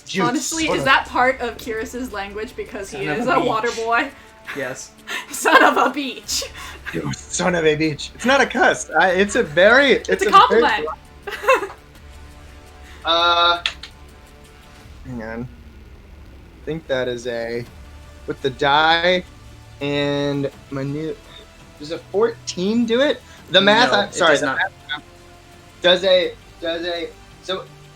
Juice. Honestly, is that part of Kihris's language because he Son of is a a beach. water boy? Yes. Son of a beach. You son of a bitch. It's not a cuss. It's a very. It's a compliment. Hang on. I think that is a with the die and my new. Does a 14 do it? The math. No, Sorry, it does not. Does a.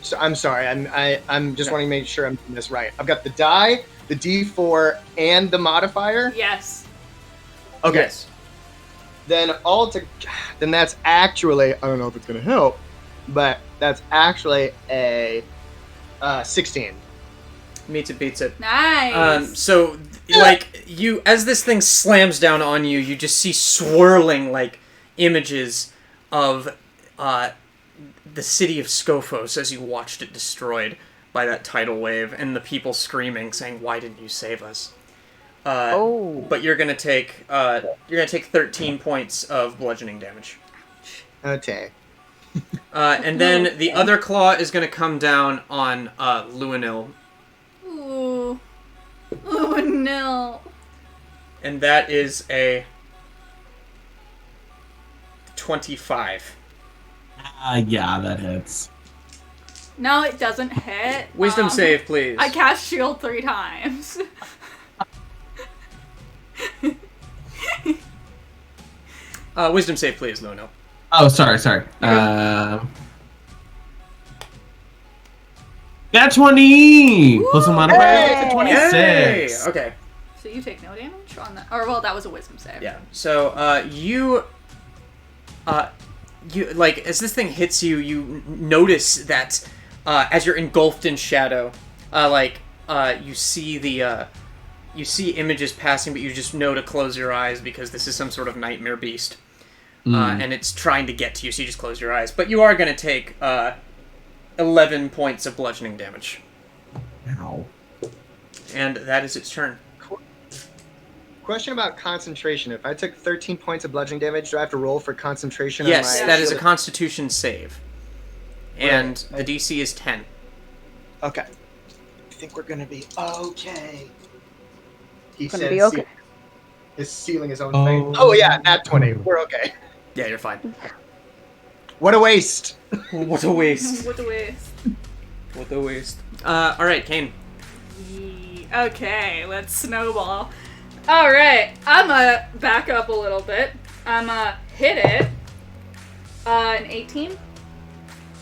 So I'm sorry. I'm just wanting to make sure I'm doing this right. I've got the die, the D4, and the modifier. Yes. Okay. Yes. Then then that's actually, I don't know if it's gonna help, but that's actually a 16. Meets it, beats it. Nice. So, like, as this thing slams down on you, you just see swirling, like, images of, the city of Scophos as you watched it destroyed by that tidal wave, and the people screaming, saying, "Why didn't you save us?" But you're gonna take 13 points of bludgeoning damage. Okay. And then the other claw is gonna come down on Luinnil. Ooh. Oh no. And that is a 25. Yeah, that hits. No, it doesn't hit. Wisdom save, please. I cast shield 3 times. Wisdom save, please, Luinnil. Oh, sorry. Got 20! Plus a modifier, it's a 26. Yay! Okay. So you take no damage on that. Or, well, that was a wisdom save. Yeah. So, you like, as this thing hits you, you notice that, as you're engulfed in shadow, you see images passing, but you just know to close your eyes because this is some sort of nightmare beast. And it's trying to get to you, so you just close your eyes. But you are going to take 11 points of bludgeoning damage. Ow. And that is its turn. Question about concentration. If I took 13 points of bludgeoning damage, do I have to roll for concentration? Yes, on my that is a Constitution save. And the DC is 10. Okay. I think we're going to be okay. He Gonna said be okay. is sealing his own fate. Oh, yeah, nat 20. We're okay. Yeah, you're fine. What a waste. What a waste. What a waste. What a waste. Alright, Kaine. Okay, let's snowball. Alright, I'ma back up a little bit. I'ma hit it. An 18?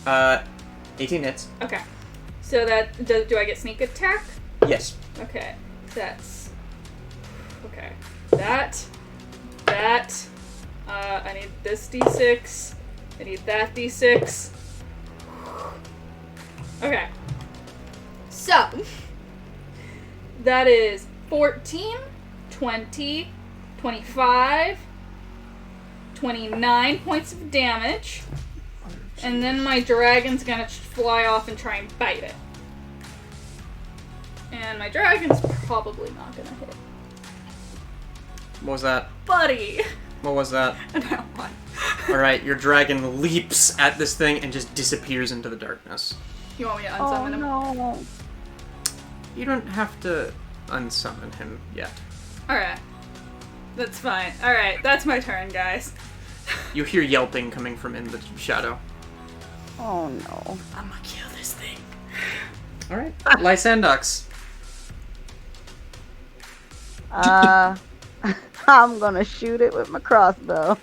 18 hits. Okay. So that, do I get sneak attack? Yes. Okay, that's... Okay. That. I need this d6. I need that d6. Okay. So, that is 14, 20, 25, 29 points of damage. And then my dragon's gonna fly off and try and bite it. And my dragon's probably not gonna hit. What was that? Buddy! What was that? And I won. Alright, your dragon leaps at this thing and just disappears into the darkness. You want me to unsummon him? No. You don't have to unsummon him yet. Alright. That's fine. Alright, that's my turn, guys. You hear yelping coming from in the shadow. Oh no. I'm gonna kill this thing. Alright. Lysandox. I'm gonna shoot it with my crossbow.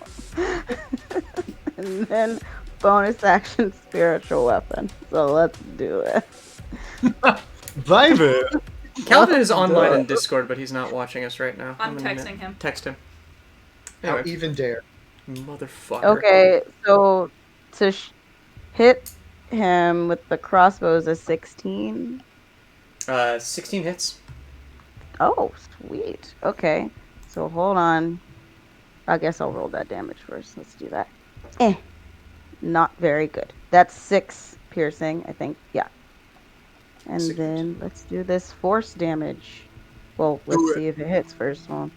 And then bonus action spiritual weapon. So let's do it. Vibe. Calvin is online in Discord, but he's not watching us right now. I'm texting him. Text him. How Anyway. even dare. Motherfucker. Okay, so to hit him with the crossbow is a 16. 16 hits. Oh, sweet. Okay, so hold on. I guess I'll roll that damage first. Let's do that. Not very good. That's 6 piercing, I think. Yeah. And then let's do this force damage. Well, let's see if it hits first one.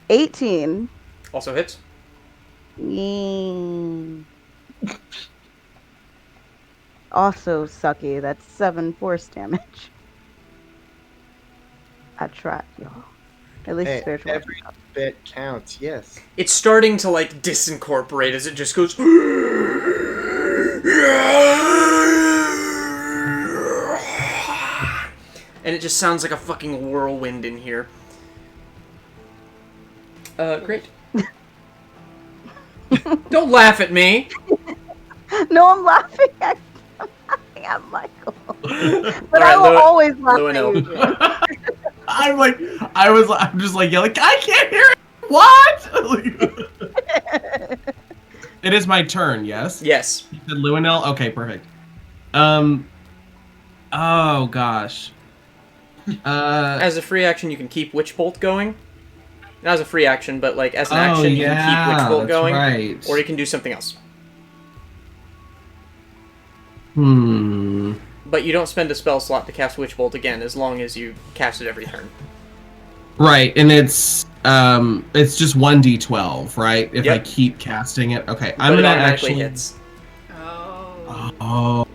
18. Also hits. Also sucky. That's 7 force damage. I tried, y'all. At least spiritual. Every bit counts, yes. It's starting to like disincorporate as it just goes. And it just sounds like a fucking whirlwind in here. Great. Don't laugh at me. No, I'm laughing at Michael. But I will always laugh at you. I'm just like yelling, I can't hear it! What? It is my turn, yes? Yes. You said Luinnil? Okay, perfect. Oh gosh. As a free action, you can keep Witch Bolt going. Not as a free action, but like as an action, you can keep Witch Bolt going. Right. Or you can do something else. But you don't spend a spell slot to cast Witch Bolt again, as long as you cast it every turn. Right, and it's just 1d12, right? If I keep casting it. Okay, But I'm gonna automatically actually hits. Oh.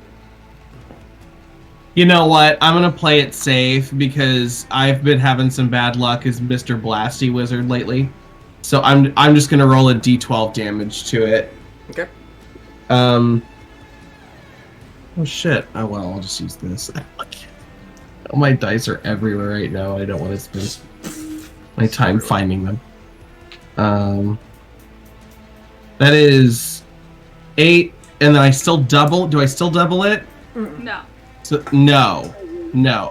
You know what? I'm gonna play it safe because I've been having some bad luck as Mr. Blasty Wizard lately. So I'm just gonna roll a d12 damage to it. Okay. Oh shit. Oh well, I'll just use this. All my dice are everywhere right now. I don't want to spend my time finding them. That is 8, and then I still double. Do I still double it? No. So no.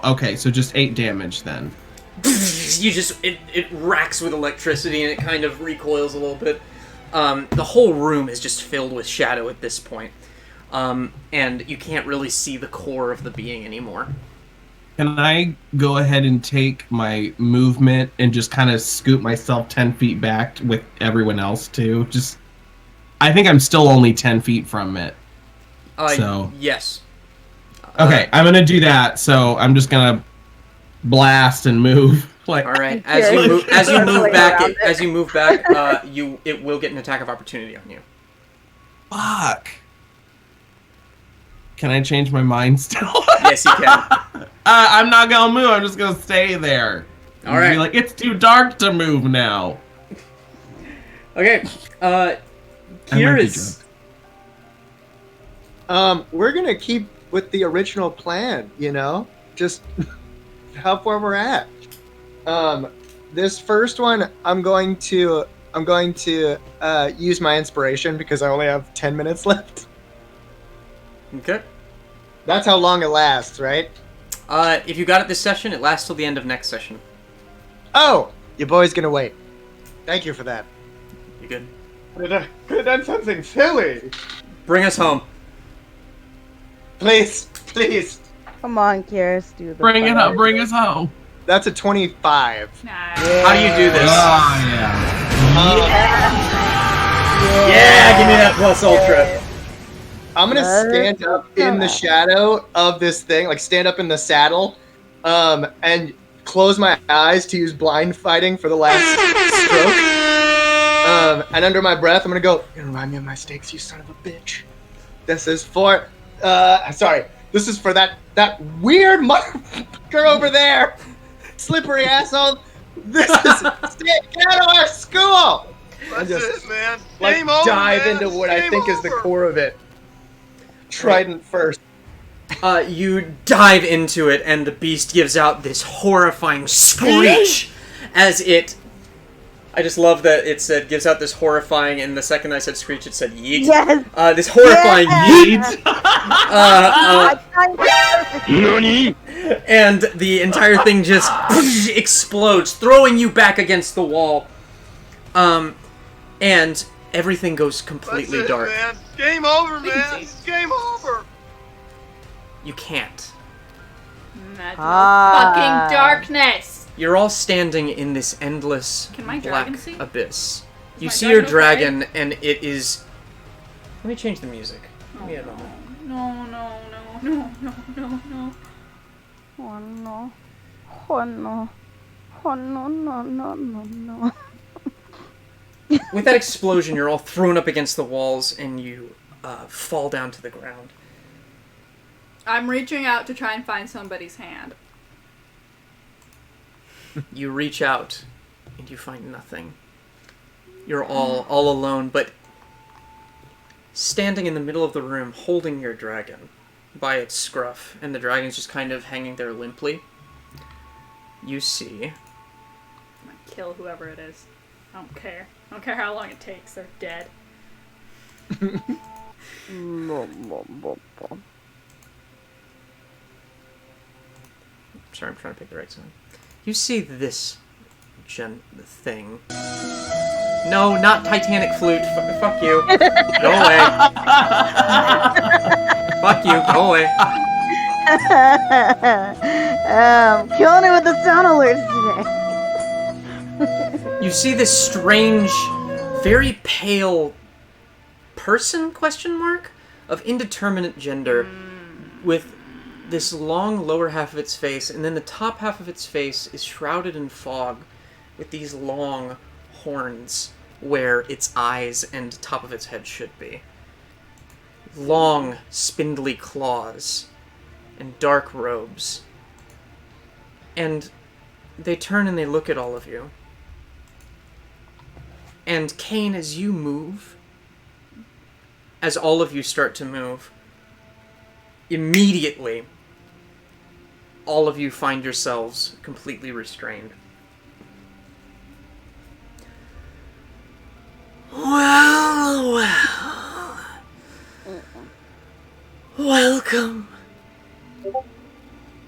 Okay, so just 8 damage then. You just it racks with electricity and it kind of recoils a little bit. The whole room is just filled with shadow at this point. And you can't really see the core of the being anymore. Can I go ahead and take my movement and just kind of scoop myself 10 feet back with everyone else too? I think I'm still only 10 feet from it. So yes. Okay, I'm gonna do that. So I'm just gonna blast and move. Like, all right. As you move back, it will get an attack of opportunity on you. Fuck. Can I change my mind still? Yes, you can. I'm not gonna move. I'm just gonna stay there. All right. Be like, it's too dark to move now. Okay. Kihris. We're gonna keep with the original plan. You know, just help where we're at. This first one, I'm going to use my inspiration because I only have 10 minutes left. Okay. That's how long it lasts, right? If you got it this session, it lasts till the end of next session. Oh, your boy's gonna wait. Thank you for that. You good? Could have done something silly. Bring us home. Please. Come on, Kihris, do the Bring it up. Bring us home. That's a 25. Nice. How do you do this? Oh, Yeah, give me that plus ultra. I'm gonna stand up in the shadow of this thing, like stand up in the saddle, and close my eyes to use blind fighting for the last stroke. And under my breath, I'm gonna go, "You're gonna remind me of my stakes, you son of a bitch." This is for, this is for that weird motherfucker over there. slippery asshole. This is get out of our school. That's it, man. Like, Game over, dive man. into what I Game think is the over. core of it. Trident first. You dive into it, and the beast gives out this horrifying screech as it. I just love that it said gives out this horrifying, and the second I said screech, it said yeet. Yes. This horrifying yeet. Nani? And the entire thing just explodes, throwing you back against the wall. And everything goes completely That's it, dark. Man. Game over, man. Game over. You can't. Magical fucking darkness. You're all standing in this endless Can my black dragon see? abyss. Is You my see your dragon dragon, and it is. Let me change the music. Oh, Give me a moment. No. Oh no. Oh no. Oh no. With that explosion, you're all thrown up against the walls, and you fall down to the ground. I'm reaching out to try and find somebody's hand. You reach out, and you find nothing. You're all alone, but standing in the middle of the room, holding your dragon by its scruff, and the dragon's just kind of hanging there limply. You see. I'm gonna kill whoever it is. I don't care. I don't care how long it takes. They're dead. Sorry, I'm trying to pick the right song. You see this thing. No, not Titanic flute. Fuck you. Go away. Fuck you. Go away. Killing it with the sound alerts today. You see this strange, very pale person, question mark, of indeterminate gender, with this long lower half of its face, and then the top half of its face is shrouded in fog with these long horns where its eyes and top of its head should be. Long, spindly claws and dark robes. And they turn and they look at all of you. And Kaine, as you move, as all of you start to move, immediately, all of you find yourselves completely restrained. Well. Welcome.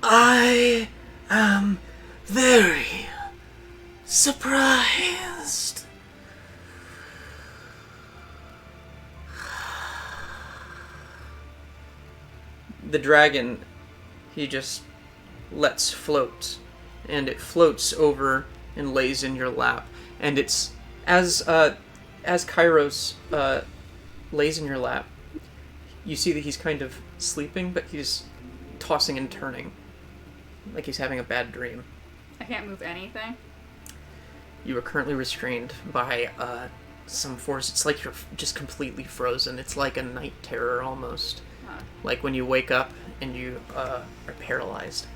I am very surprised. The dragon, he just lets float, and it floats over and lays in your lap, and it's as Kairos lays in your lap, you see that he's kind of sleeping, but he's tossing and turning like he's having a bad dream. I can't move anything. You are currently restrained by some force. It's like you're just completely frozen. It's like a night terror almost. Like when you wake up and you are paralyzed.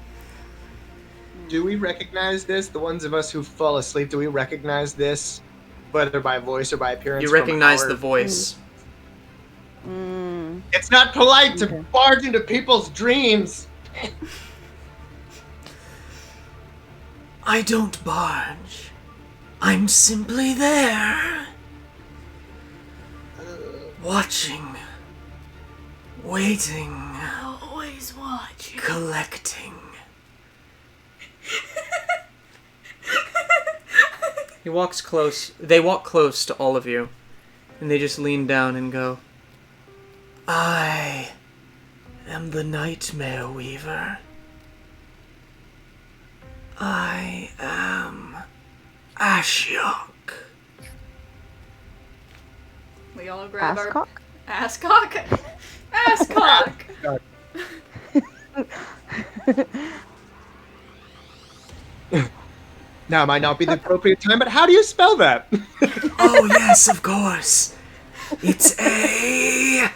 Do we recognize this? The ones of us who fall asleep, do we recognize this? Whether by voice or by appearance? You recognize the voice. It's not polite to barge into people's dreams. I don't barge. I'm simply there. Watching. Waiting. Always watching. Collecting. He walks close. They walk close to all of you. And they just lean down and go, I am the Nightmare Weaver. I am Ashiok. We all grab Asscock? our... Asscock? Asscock! Now might not be the appropriate time, but how do you spell that? Oh, yes, of course. It's A-S-H-I-O-K.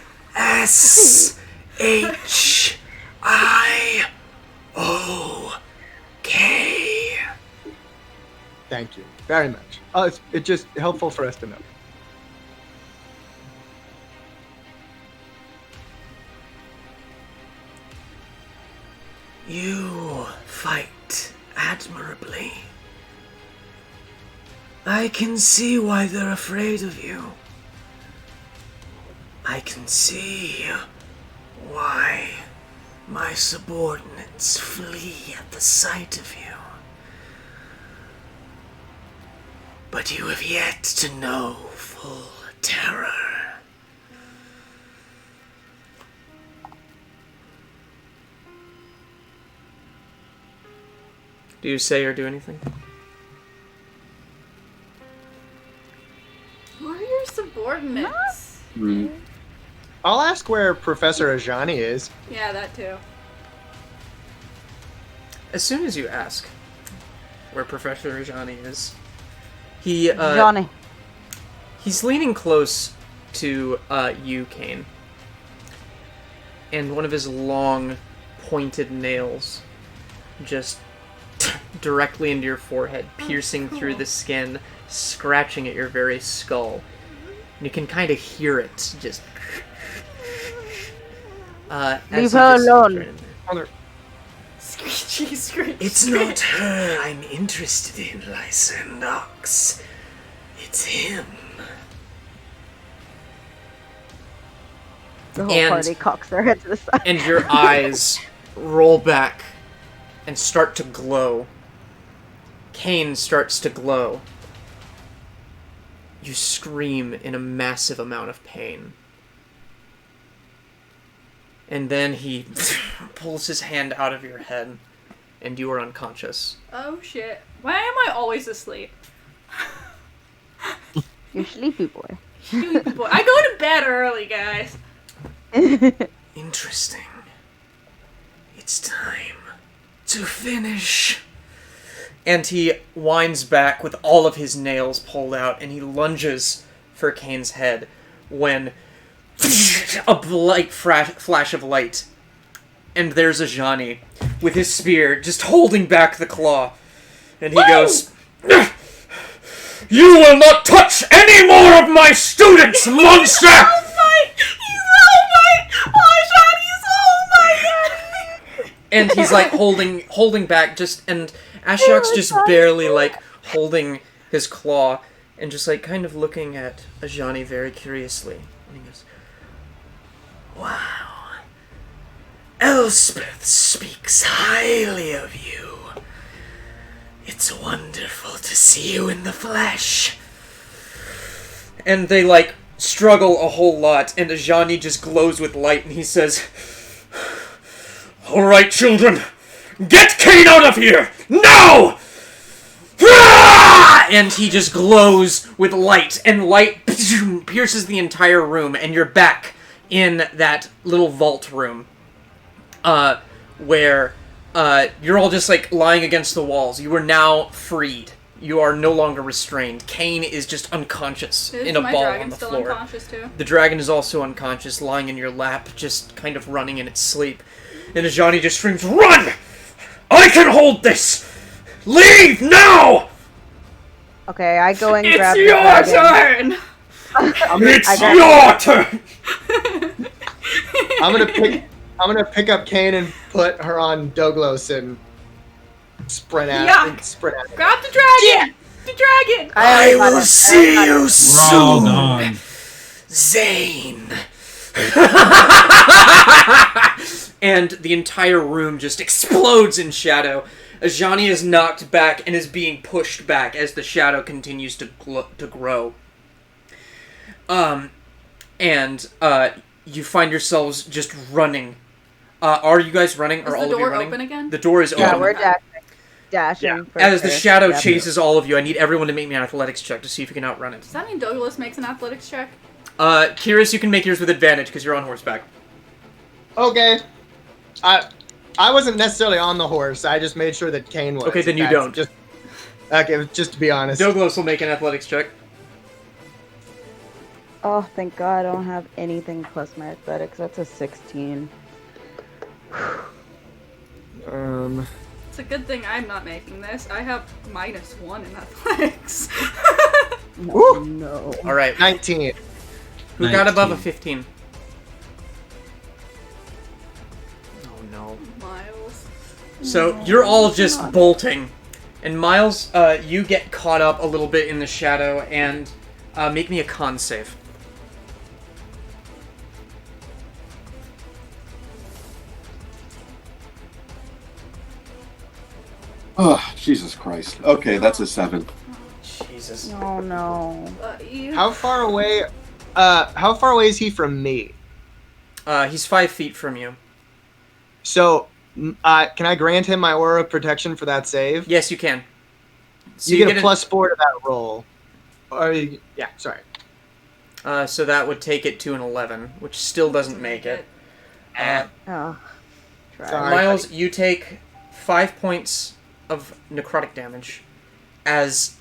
Thank you very much. It's just helpful for us to know. You fight admirably. I can see why they're afraid of you. I can see why my subordinates flee at the sight of you. But you have yet to know full terror. Do you say or do anything? Who are your subordinates? I'll ask where Professor Ajani is. Yeah, that too. As soon as you ask where Professor Ajani is, he's leaning close to you, Kaine. And one of his long, pointed nails just directly into your forehead, piercing through the skin, scratching at your very skull. And you can kind of hear it just... Leave her alone. Screechy, screechy. It's not her I'm interested in, Lysandox. It's him. The whole party cocks their head to the side. And your eyes roll back and start to glow. Kaine starts to glow. You scream in a massive amount of pain. And then he pulls his hand out of your head, and you are unconscious. Oh shit. Why am I always asleep? You're sleepy boy. Sleepy boy. I go to bed early, guys. Interesting. It's time to finish. And he winds back with all of his nails pulled out, and he lunges for Kaine's head when a bright flash of light, and there's Ajani with his spear just holding back the claw, and he goes, "You will not touch any more of my students, monster!" And he's like holding back and Ashiok's just barely like holding his claw and just like kind of looking at Ajani very curiously. And he goes, "Wow. Elspeth speaks highly of you. It's wonderful to see you in the flesh." And they like struggle a whole lot, and Ajani just glows with light, and he says, "All right, children, get Kaine out of here now!" And he just glows with light, and light pierces the entire room, and you're back in that little vault room, where you're all just like lying against the walls. You are now freed. You are no longer restrained. Kaine is just unconscious in a ball on the floor. Unconscious too? The dragon is also unconscious, lying in your lap, just kind of running in its sleep. And Ajani just screams, "Run! I can hold this! Leave now!" Okay, I go and grab the dragon. It's your turn! I'm gonna pick up Kaine and put her on Douglas and sprint at it. Grab the dragon! The dragon! I will see you soon, Zane. And the entire room just explodes in shadow. Ajani is knocked back and is being pushed back as the shadow continues to grow. You find yourselves just running. Are you guys running? Or all of you running? Is the door open again? The door is open. Yeah, we're dashing. Yeah. As the shadow chases all of you, I need everyone to make me an athletics check to see if you can outrun it. Does that mean Douglas makes an athletics check? Kihris, you can make yours with advantage because you're on horseback. Okay. I wasn't necessarily on the horse. I just made sure that Kaine was. Okay, then you don't. Just to be honest. Douglas will make an athletics check. Oh, thank God I don't have anything plus my athletics. That's a 16. 16 a good thing I'm not making this. I have -1 in athletics. Woo! No. All right. 19. Who got above a 15? Oh no. Miles. So you're all just bolting, and Miles, you get caught up a little bit in the shadow, and make me a con save. Oh, Jesus Christ. Okay, that's a 7. Jesus. Oh no. How far away is he from me? He's 5 feet from you. So, can I grant him my aura of protection for that save? Yes, you can. So you get a +4 to that roll. Yeah, sorry. So that would take it to an 11, which still doesn't make it. Oh. Sorry. Miles, you take 5 points of necrotic damage as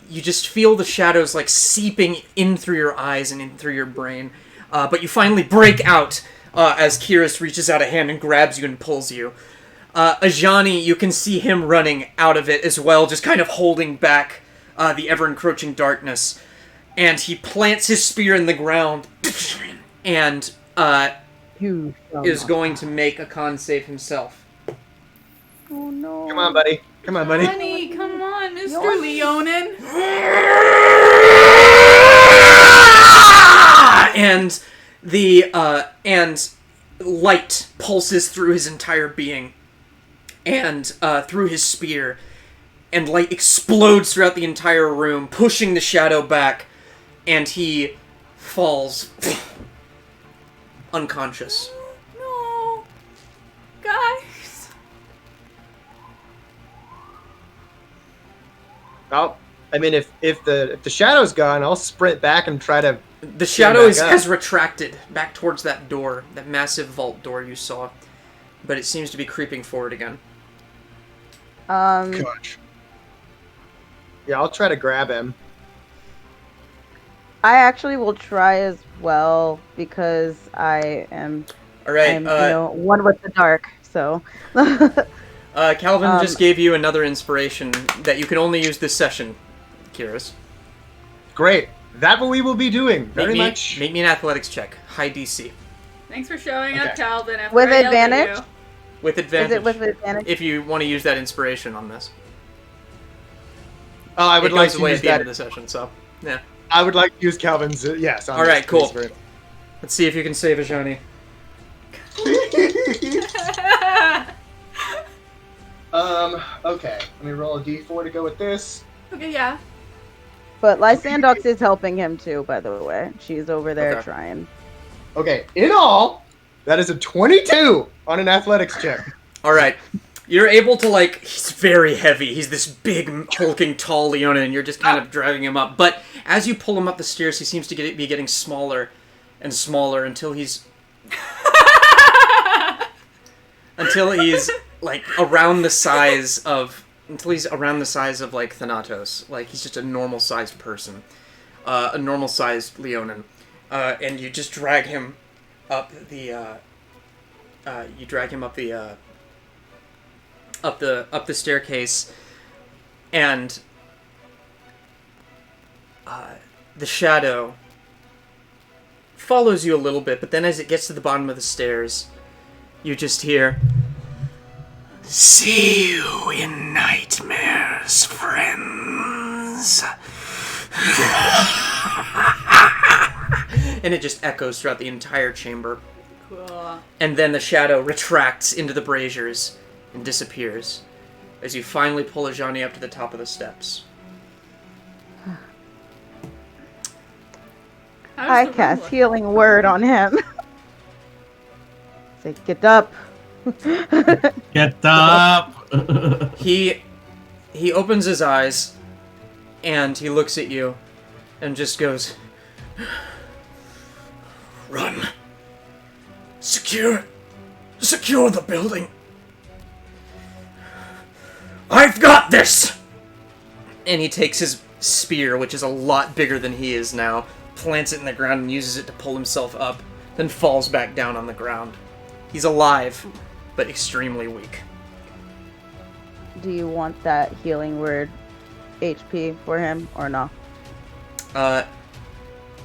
you just feel the shadows like seeping in through your eyes and in through your brain. But you finally break out as Kihris reaches out a hand and grabs you and pulls you. Ajani, you can see him running out of it as well, just kind of holding back the ever-encroaching darkness. And he plants his spear in the ground and is going to make a con save himself. Oh no. Come on, buddy. Come on, buddy. Honey, come on, Mr. Leonin. And and light pulses through his entire being, and through his spear, and light explodes throughout the entire room, pushing the shadow back, and he falls unconscious. No, guys. Well, I mean, if the shadow's gone, I'll sprint back and try to. The shadow has retracted back towards that door, that massive vault door you saw, but it seems to be creeping forward again. Gosh. Yeah, I'll try to grab him. I actually will try as well because I am. All right. One with the dark. So. Calvin just gave you another inspiration that you can only use this session, Kihris. Great. That what we will be doing. Very much. Make me an athletics check. High DC. Thanks for showing up, Calvin. With advantage? With advantage. Is it with advantage? If you want to use that inspiration on this. Oh, I would like to use at the that end of the session, so yeah. I would like to use Calvin's. Yes. All right, cool. Let's see if you can save Ajani. Okay. Let me roll a d4 to go with this. Okay, yeah. But Lysandox is helping him too, by the way. She's over there trying. Okay, in all, that is a 22 on an athletics check. All right. You're able to, he's very heavy. He's this big, hulking, tall Leonin, and you're just kind of dragging him up. But as you pull him up the stairs, he seems to be getting smaller and smaller until he's... around the size of... Until he's around the size of, Thanatos. He's just a normal-sized person. A normal-sized Leonin. And you just drag him up the... up the staircase, and the shadow follows you a little bit, but then as it gets to the bottom of the stairs, you just hear, "See you in nightmares, friends." And it just echoes throughout the entire chamber. Cool. And then the shadow retracts into the braziers and disappears as you finally pull Ajani up to the top of the steps. I cast healing word on him. Say, get up. Get up. He opens his eyes and he looks at you and just goes, "Run. Secure the building. I've got this!" And he takes his spear, which is a lot bigger than he is now, plants it in the ground and uses it to pull himself up, then falls back down on the ground. He's alive, but extremely weak. do you want that healing word HP for him or no?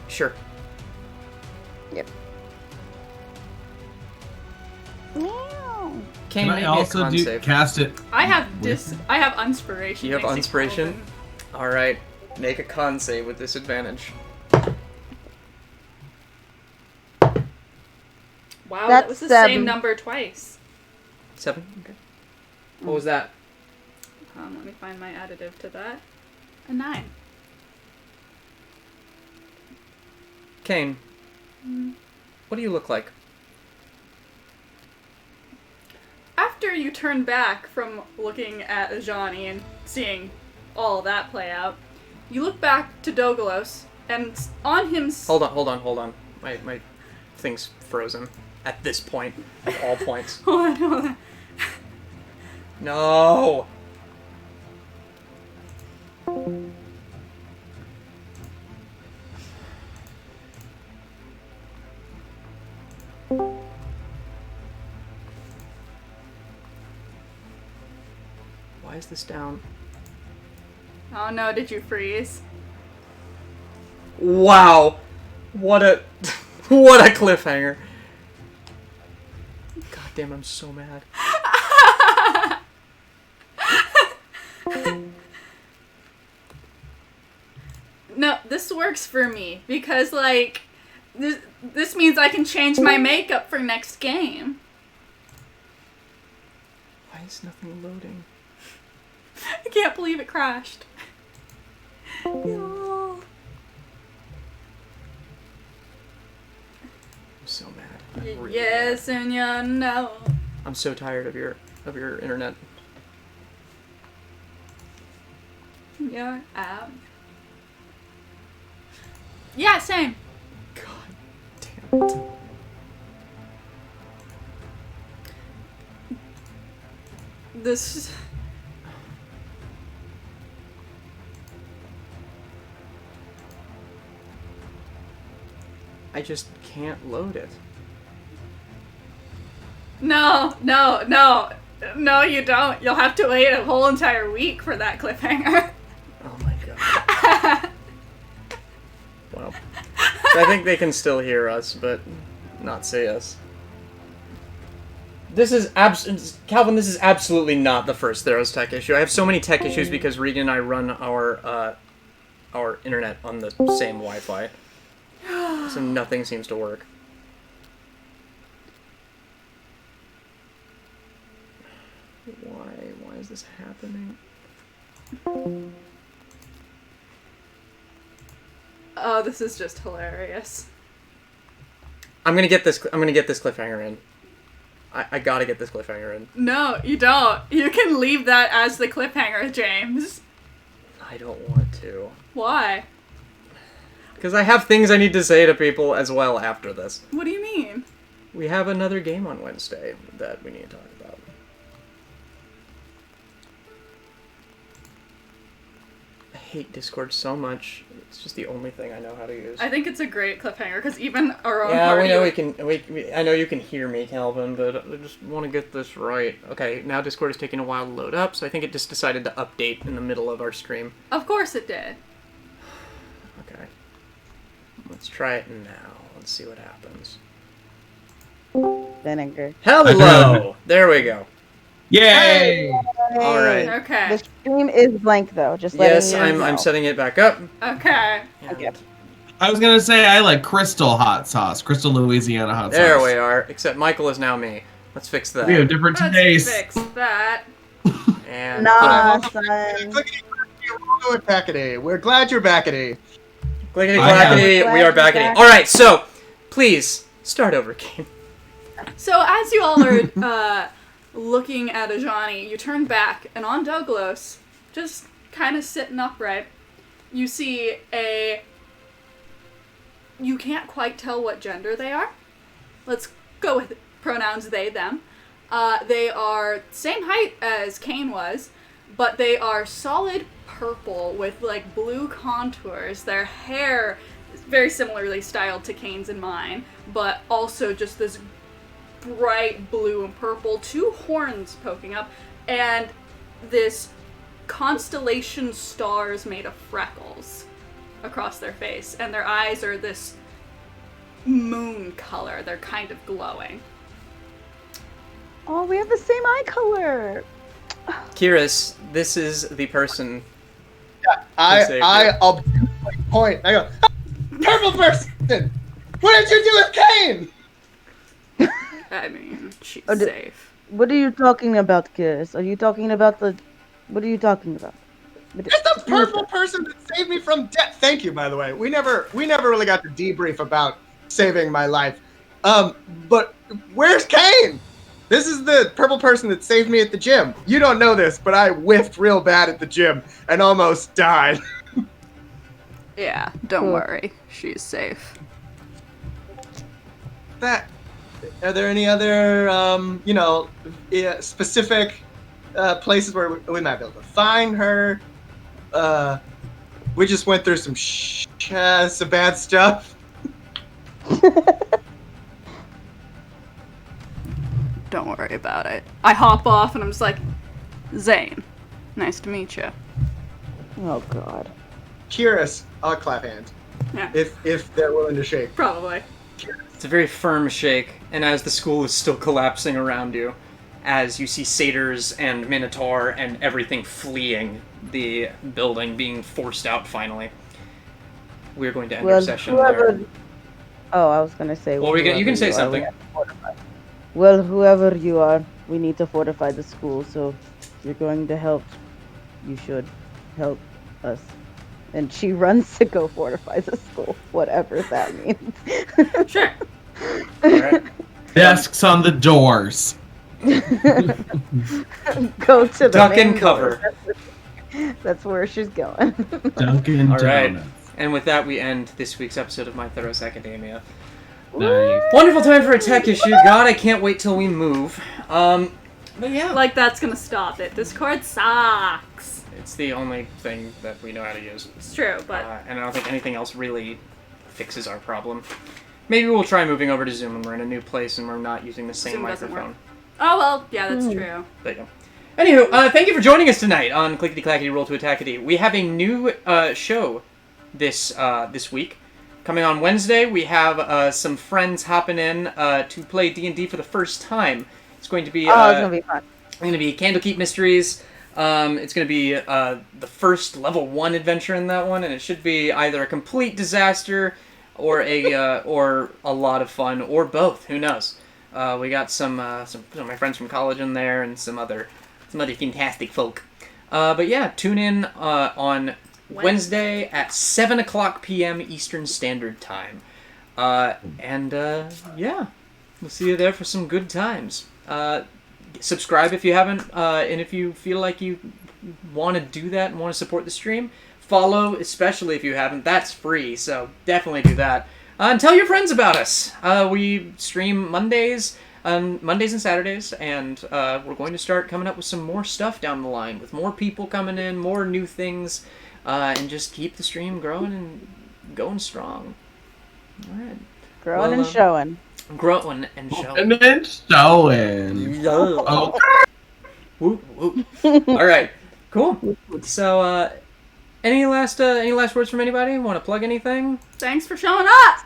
Sure. Yep. Kaine, Can I also cast it? I have inspiration. You have inspiration? Alright. Make a con save with disadvantage. Wow, that was the 7. same number twice. 7? Okay. What was that? Let me find my additive to that. A 9. Kaine, what do you look like? After you turn back from looking at Ajani and seeing all that play out, you look back to Dogalos, and on him... Hold on. My thing's frozen. At this point. At all points. Hold on. No! Why is this down? Oh no, did you freeze? Wow! What a cliffhanger. God damn, I'm so mad. No, this works for me because like this means I can change my makeup for next game. Why is nothing loading? I can't believe it crashed. No. I'm so mad. I'm really Yes, mad. and you know. I'm so tired of your internet. Your app. Yeah, same. God damn it. This. I just can't load it. No, you don't. You'll have to wait a whole entire week for that cliffhanger. Oh my god. Well, I think they can still hear us, but not see us. This is Calvin, this is absolutely not the first Theros tech issue. I have so many tech issues because Regan and I run our internet on the same Wi-Fi. So nothing seems to work. Why is this happening? Oh, this is just hilarious. I'm gonna get this cliffhanger in. I gotta get this cliffhanger in. No, you don't. You can leave that as the cliffhanger, James. I don't want to. Why? Because I have things I need to say to people as well after this. What do you mean? We have another game on Wednesday that we need to talk about. I hate Discord so much. It's just the only thing I know how to use. I think it's a great cliffhanger because even our own yeah, party. we know we can. I know you can hear me, Calvin, but I just want to get this right. Okay, now Discord is taking a while to load up, so I think it just decided to update in the middle of our stream. Of course it did. Okay. Let's try it now. Let's see what happens. Vinegar. Hello! There we go. Yay! All right. Okay. The stream is blank though. Just letting Yes, you know. I'm setting it back up. Okay. Okay. I was gonna say I like Crystal hot sauce, Crystal Louisiana hot sauce. There we are. Except Micheal is now me. Let's fix that. We have different tastes. Let's fix that. And Nah, son. We're glad you're back at A. clickety clackety, we are back at it. All right, so please start over, Kaine. So as you all are looking at Ajani, you turn back, and on Dogalos, just kind of sitting upright, you see you can't quite tell what gender they are. Let's go with pronouns they, them. They are same height as Kaine was, but they are solid purple with like blue contours. Their hair is very similarly styled to Kaine's and mine, but also just this bright blue and purple, two horns poking up, and this constellation stars made of freckles across their face, and their eyes are this moon color. They're kind of glowing. Oh, we have the same eye color. Kihris, this is the person. Yeah, I'll point. I go, purple person. What did you do with Kaine? I mean, she's Oh, safe. What are you talking about, Kihris? Are you talking about the... What are you talking about? It's the purple person that saved me from death. Thank you, by the way. We never really got to debrief about saving my life. But where's Kaine? This is the purple person that saved me at the gym. You don't know this, but I whiffed real bad at the gym and almost died. Yeah, don't worry. She's safe. Are there any other, specific places where we might be able to find her? We just went through some bad stuff. Don't worry about it. I hop off and I'm just like, Zane, nice to meet you. Oh, God. Kihris, I'll clap hands. Yeah. If they're willing to shake. Probably. It's a very firm shake, and as the school is still collapsing around you, as you see satyrs and minotaur and everything fleeing the building, being forced out finally, we're going to end our session there. Oh, I was going to say... Well, you can say something. Well, whoever you are, we need to fortify the school, so if you're going to help, you should help us. And she runs to go fortify the school, whatever that means. Sure. Alright. Desks on the doors. Go to the Duck main and cover. door. That's where she's going. Dunkin' Alright. Donuts. And with that, we end this week's episode of My Theros Academia. Nice. Wonderful time for a tech issue. God, I can't wait till we move. But yeah. Like that's gonna stop it. Discord sucks. It's the only thing that we know how to use. It's true, but... and I don't think anything else really fixes our problem. Maybe we'll try moving over to Zoom when we're in a new place and we're not using the same Zoom doesn't microphone. work. Oh, well, yeah, that's true. There you go. Anywho, thank you for joining us tonight on Clickety Clackety Roll to Attackety. We have a new show this week. Coming on Wednesday, we have some friends hopping in to play D&D for the first time. It's going to be... it's going to be fun. It's going to be Candlekeep Mysteries. It's going to be the first level 1 adventure in that one, and it should be either a complete disaster or a lot of fun, or both. Who knows? We got some of my friends from college in there, and some other fantastic folk. But yeah, tune in on Wednesday at 7:00 p.m. Eastern Standard Time, yeah, we'll see you there for some good times. Subscribe if you haven't, and if you feel like you want to do that and want to support the stream, follow, especially if you haven't. That's free, so definitely do that. And tell your friends about us. We stream Mondays and Saturdays, and we're going to start coming up with some more stuff down the line, with more people coming in, more new things, and just keep the stream growing and going strong. All right. Growing and showing. Growing and showing. And then showing. Oh. Whoop, whoop. All right. Cool. So, any last words from anybody? Want to plug anything? Thanks for showing up!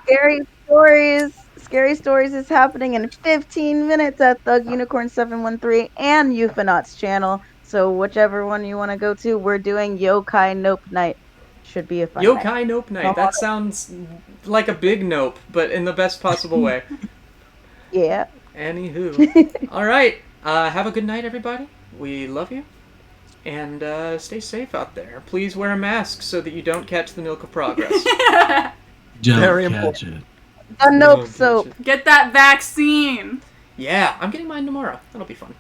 Scary Stories is happening in 15 minutes at Thug Unicorn 713 and Euphonauts channel. So whichever one you want to go to, we're doing Yokai Nope Night. Should be a fun night. Yokai Nope Night. That sounds like a big nope, but in the best possible way. Yeah. Anywho. All right. Have a good night, everybody. We love you. And stay safe out there. Please wear a mask so that you don't catch the milk of progress. Don't catch it. A nope soap. Get that vaccine. Yeah, I'm getting mine tomorrow. That'll be fun.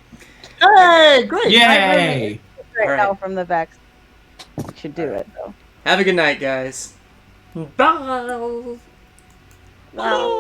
Hey, great. Yay! Right now from the vaccine. Should do it, though. Have a good night, guys. Bye. Wow.